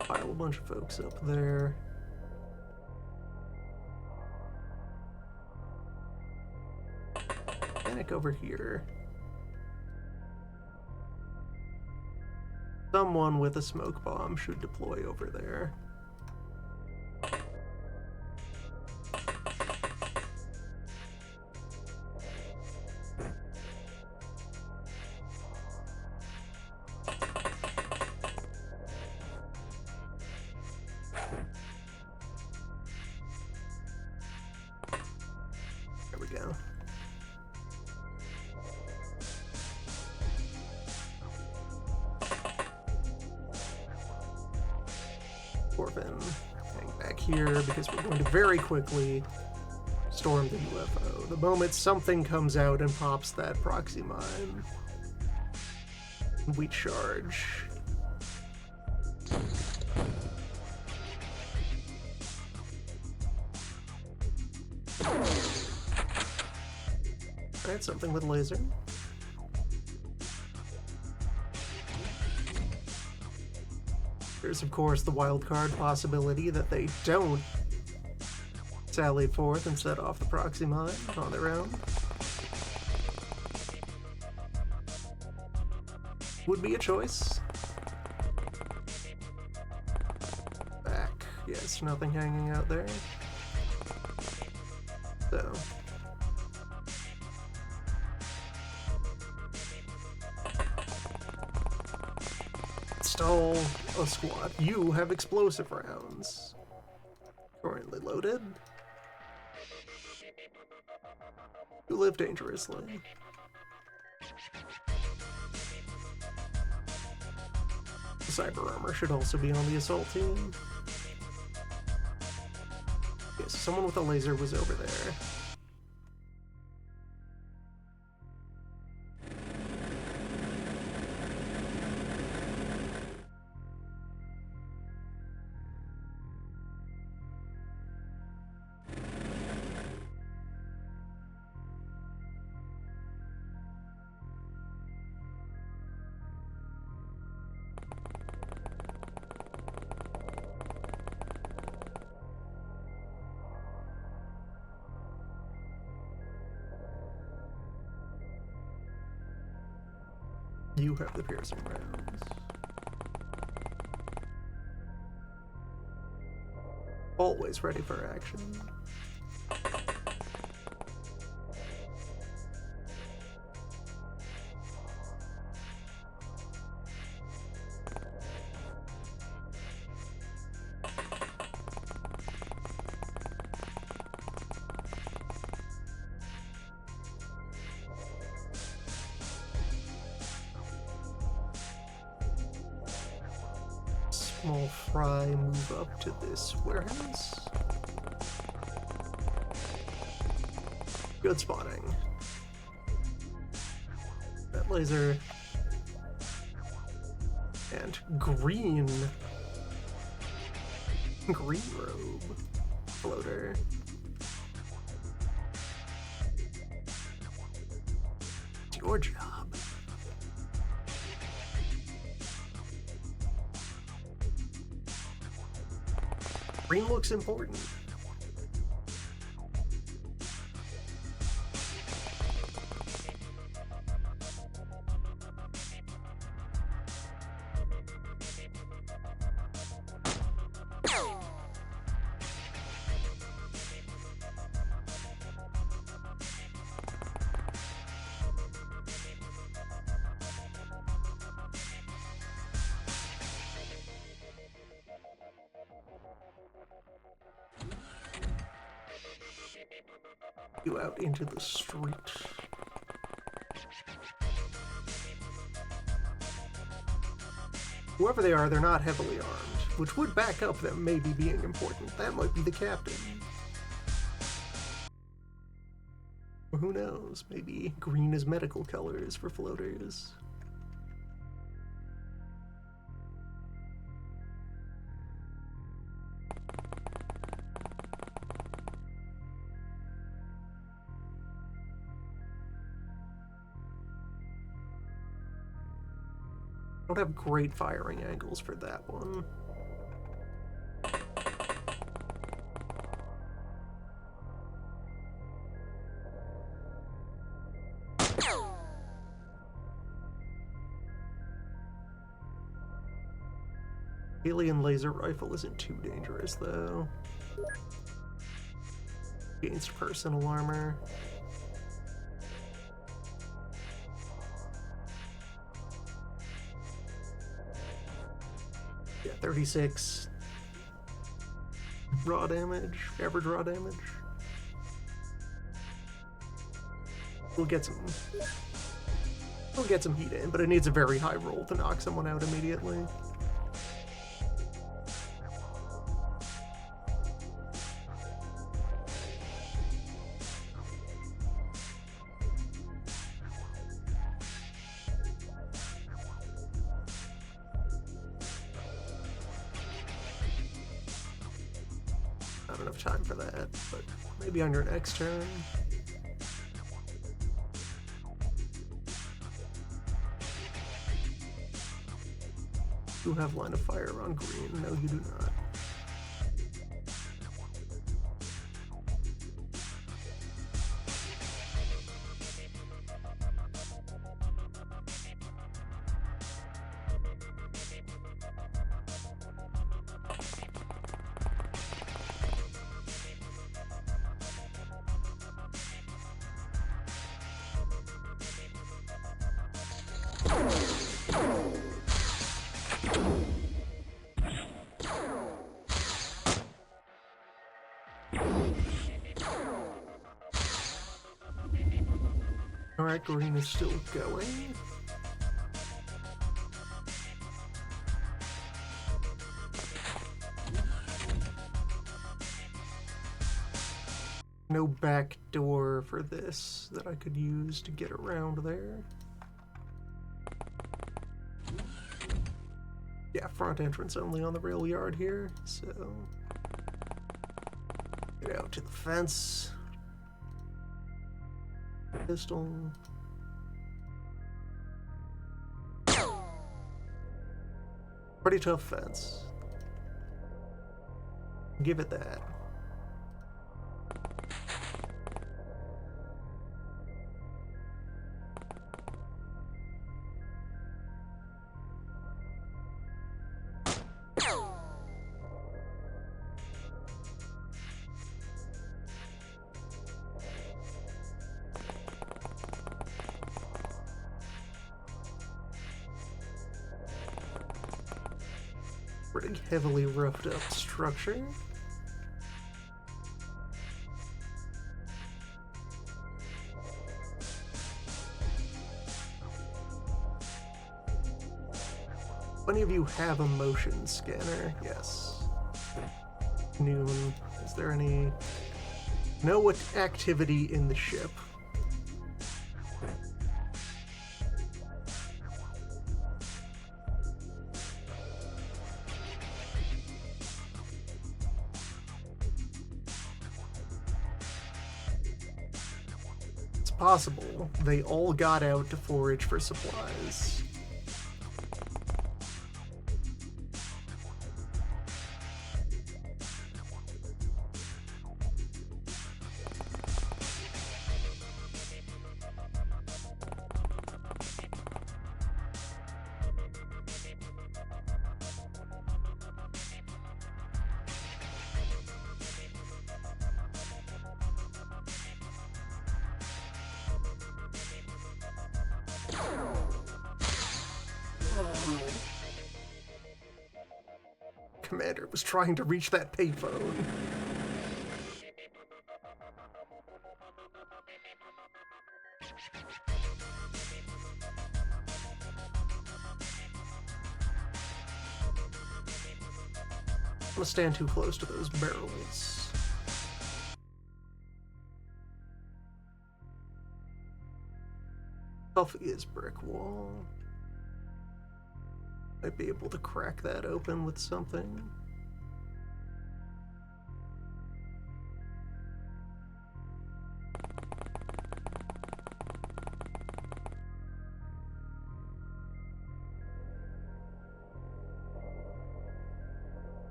[SPEAKER 1] Pile a bunch of folks up there. Panic over here. Someone with a smoke bomb should deploy over there. There we go. Corbin, hang back here because we're going to very quickly storm the UFO. The moment something comes out and pops that proxy mine, we charge. Alright, something with laser. There's, of course, the wildcard possibility that they don't sally forth and set off the proxy mine on their own. Would be a choice. Back. Yes, nothing hanging out there. So. Install a squad. You have explosive rounds. Currently loaded. You live dangerously. The cyber armor should also be on the assault team. Yes, someone with a laser was over there. You have the piercing rounds. Always ready for action. Small fry move up to this warehouse. Good spotting. That laser. And green. Green robe. Floater. It's your job. Green looks important. You out into the street. Whoever they are, they're not heavily armed, which would back up them maybe being important. That might be the captain. Or who knows, maybe green is medical colors for floaters. Don't have great firing angles for that one. Alien laser rifle isn't too dangerous though. Against personal armor. Yeah, 36 raw damage, average raw damage. We'll get some heat in, but it needs a very high roll to knock someone out immediately. Not enough time for that, but maybe on your next turn. You have line of fire on green. No, you do not. Alright, green is still going. No back door for this that I could use to get around there. Yeah, front entrance only on the rail yard here, so get out to the fence. Pistol. Pretty tough fence. Give it that. Pretty heavily roughed up structure. Plenty of you have a motion scanner, yes. Noon, is there any... No activity in the ship. Possible they all got out to forage for supplies. Commander was trying to reach that payphone. I'm gonna stand too close to those barrels. Tough is brick wall. Might be able to crack that open with something.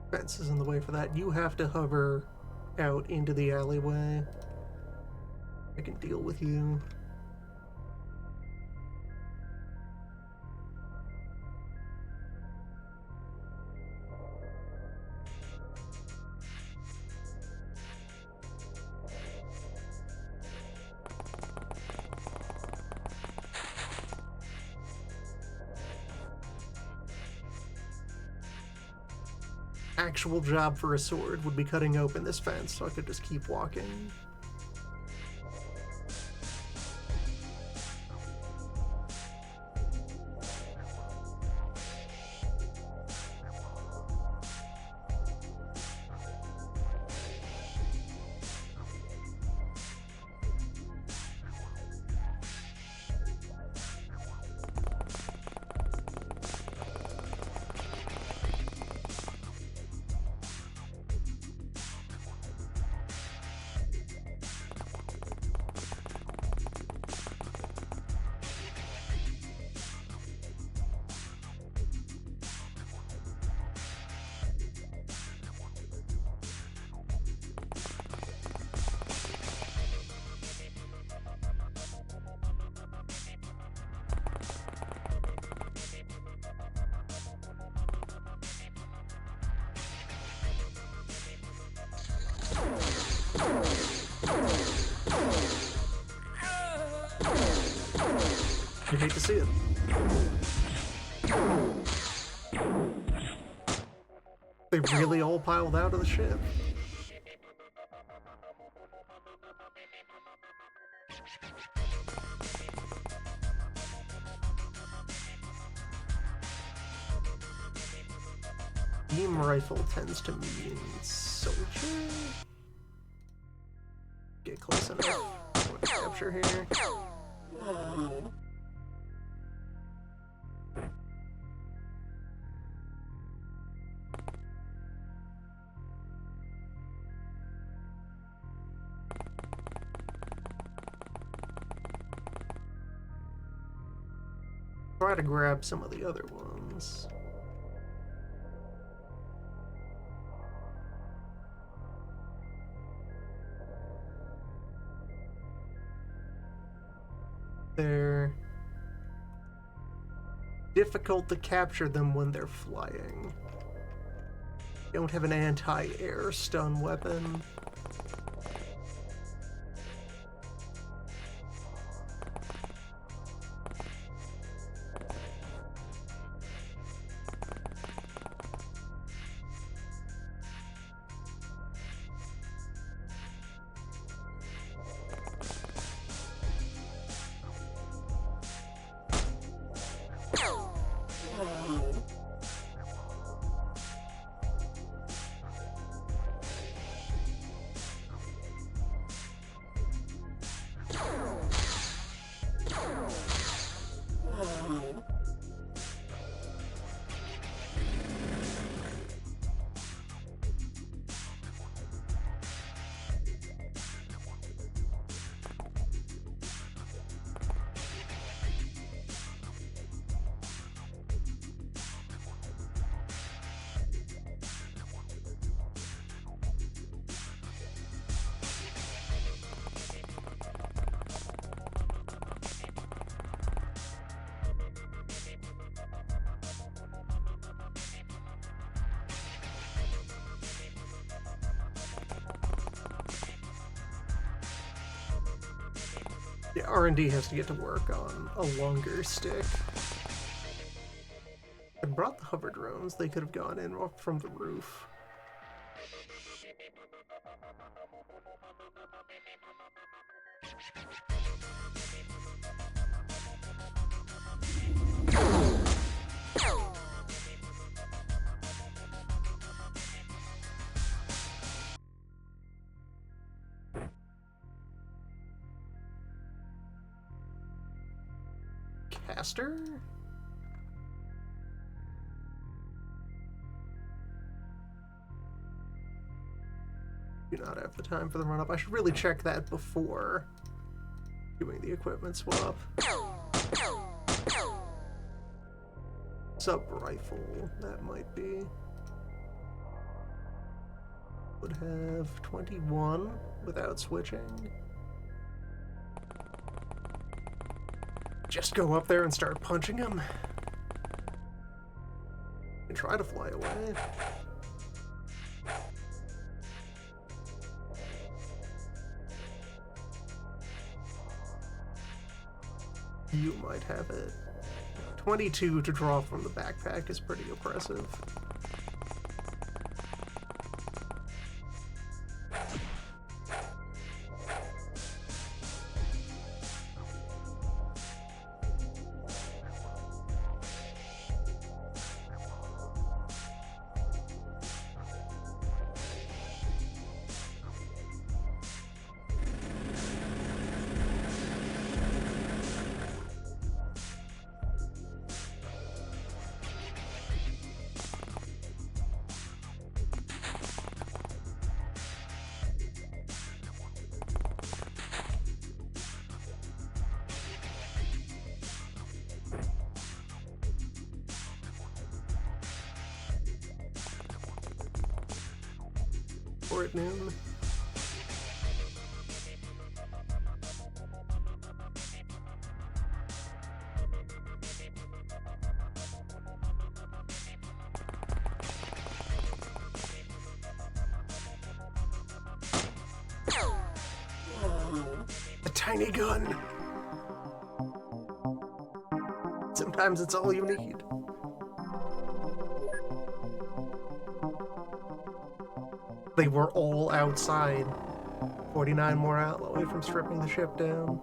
[SPEAKER 1] Fence is in the way for that. You have to hover out into the alleyway. I can deal with you. Actual job for a sword would be cutting open this fence so I could just keep walking. You hate to see it. They really all piled out of the ship. beam rifle tends to mean soldier. Get close enough. What capture here? Try to grab some of the other ones. They're difficult to capture them when they're flying. Don't have an anti-air stun weapon. Yeah, R&D has to get to work on a longer stick. I brought the hover drones. They could have gone in from the roof. Caster? Do not have the time for the run-up. I should really check that before doing the equipment swap. Sub-rifle, that might be. Would have 21 without switching. Just go up there and start punching him. And try to fly away. You might have it. 22 to draw from the backpack is pretty impressive. Or at noon. A tiny gun. Sometimes it's all you need. They were all outside. 49 more alloy from stripping the ship down.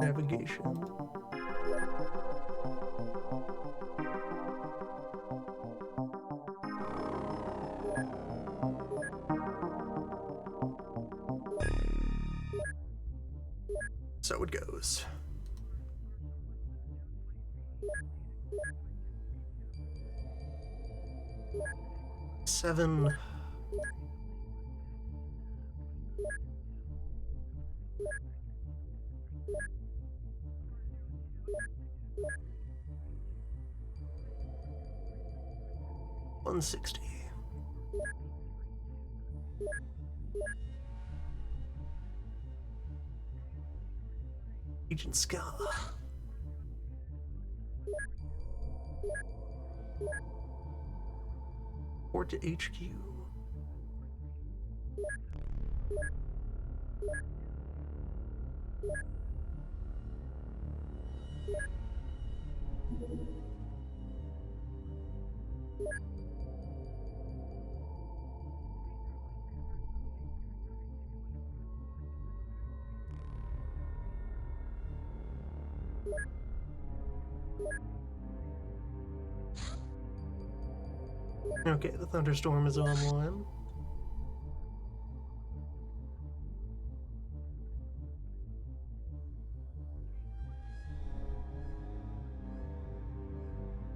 [SPEAKER 1] navigation. So it goes. Seven. $160. Agent Ska. Report to HQ. Okay, the thunderstorm is online.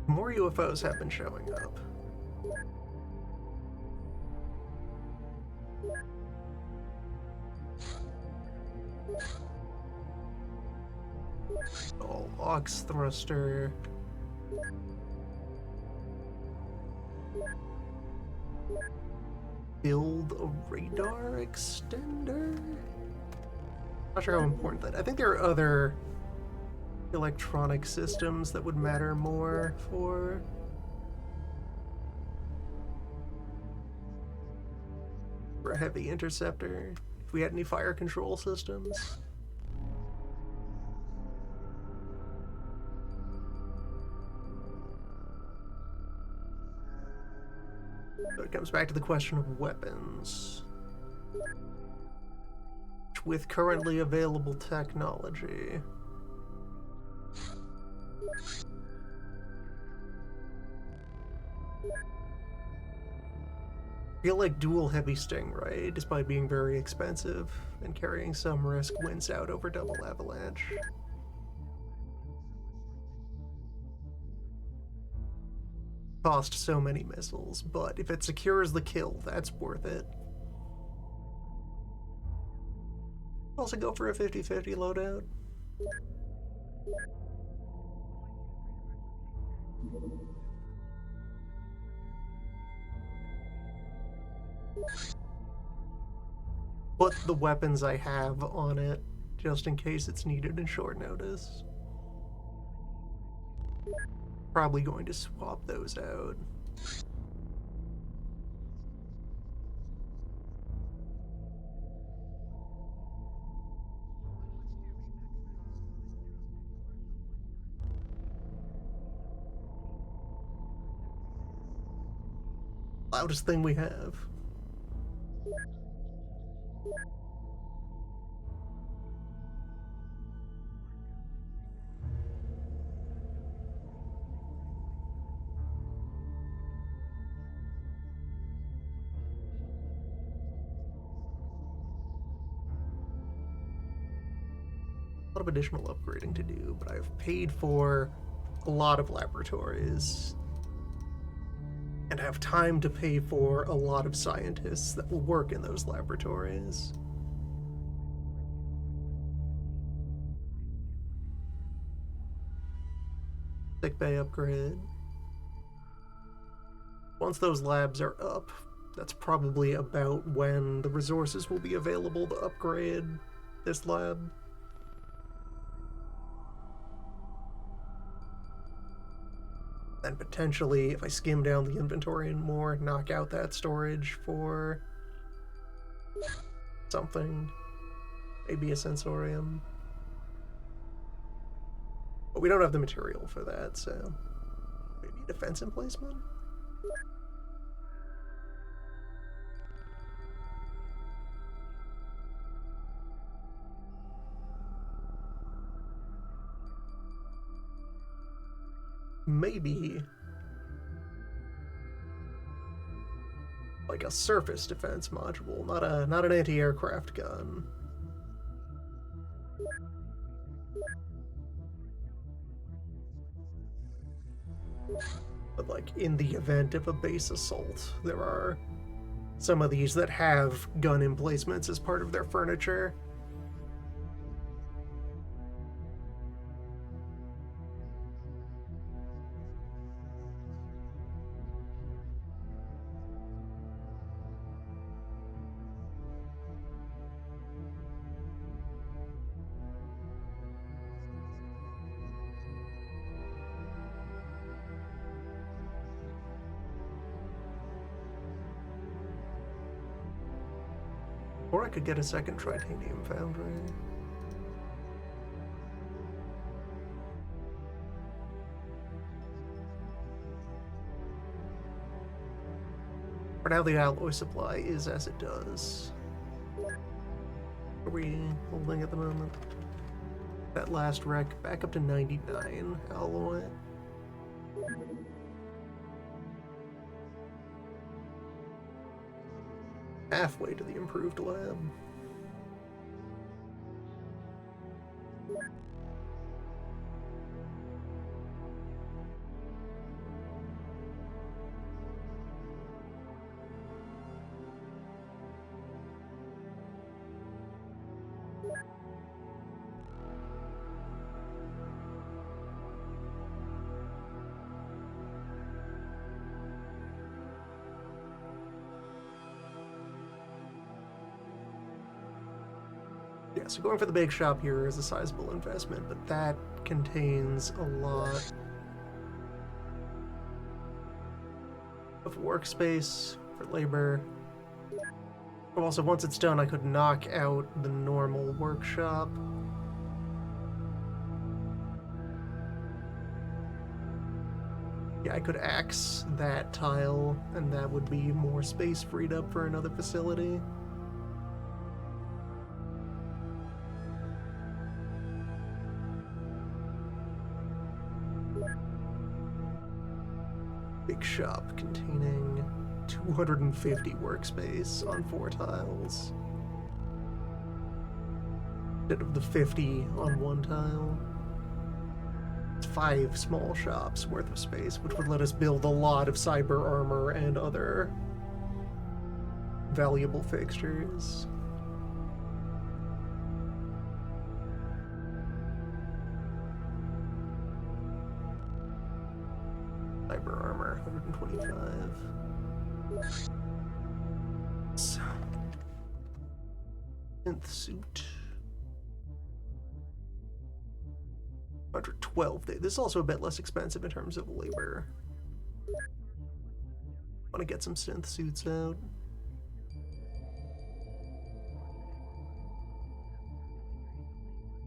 [SPEAKER 1] More UFOs have been showing up. Oh, Ox Thruster. Build a radar extender? Not sure how important that. I think there are other electronic systems that would matter more for a heavy interceptor. If we had any fire control systems. So it comes back to the question of weapons. With currently available technology. I feel like dual heavy stingray, despite being very expensive and carrying some risk, wins out over double avalanche. Cost so many missiles, but if it secures the kill, that's worth it. Also go for a 50-50 loadout. Put the weapons I have on it, just in case it's needed in short notice. Probably going to swap those out. Loudest thing we have. A lot of additional upgrading to do, but I've paid for a lot of laboratories and have time to pay for a lot of scientists that will work in those laboratories. Sick bay upgrade. Once those labs are up, that's probably about when the resources will be available to upgrade this lab. And potentially, if I skim down the inventory and more, knock out that storage for something. Maybe a sensorium. But we don't have the material for that, so maybe a defense emplacement? maybe like a surface defense module, not an anti-aircraft gun. But like in the event of a base assault, there are some of these that have gun emplacements as part of their furniture. Or I could get a second titanium foundry. For now, the alloy supply is as it does. Are we holding at the moment? That last wreck back up to 99 alloy. Halfway to the improved lab. Yeah, so going for the big shop here is a sizable investment, but that contains a lot of workspace for labor. Also, once it's done, I could knock out the normal workshop. Yeah, I could axe that tile, and that would be more space freed up for another facility. Big shop containing 250 workspace on 4 tiles. Instead of the 50 on 1 tile. It's 5 small shops worth of space, which would let us build a lot of cyber armor and other valuable fixtures. Cyber armor, 125. So, synth suit. 112. This is also a bit less expensive in terms of labor. Want to get some synth suits out.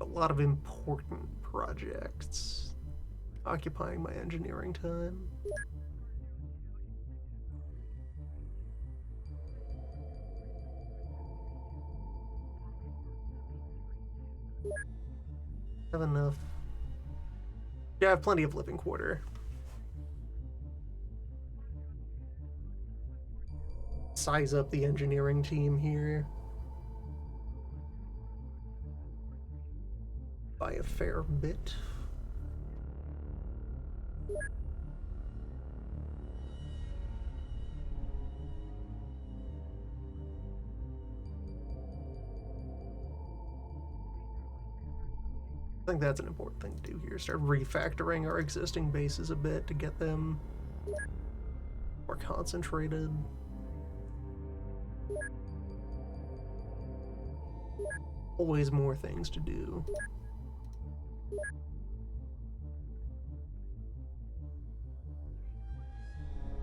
[SPEAKER 1] A lot of important projects occupying my engineering time. Have enough. Yeah, I have plenty of living quarter. Size up the engineering team here by a fair bit. I think that's an important thing to do here. Start refactoring our existing bases a bit to get them more concentrated. Always more things to do.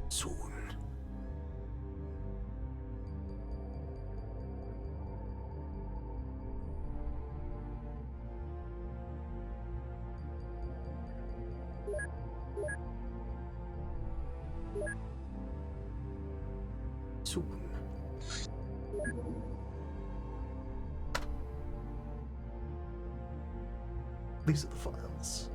[SPEAKER 1] Soon. Soon. These are the files.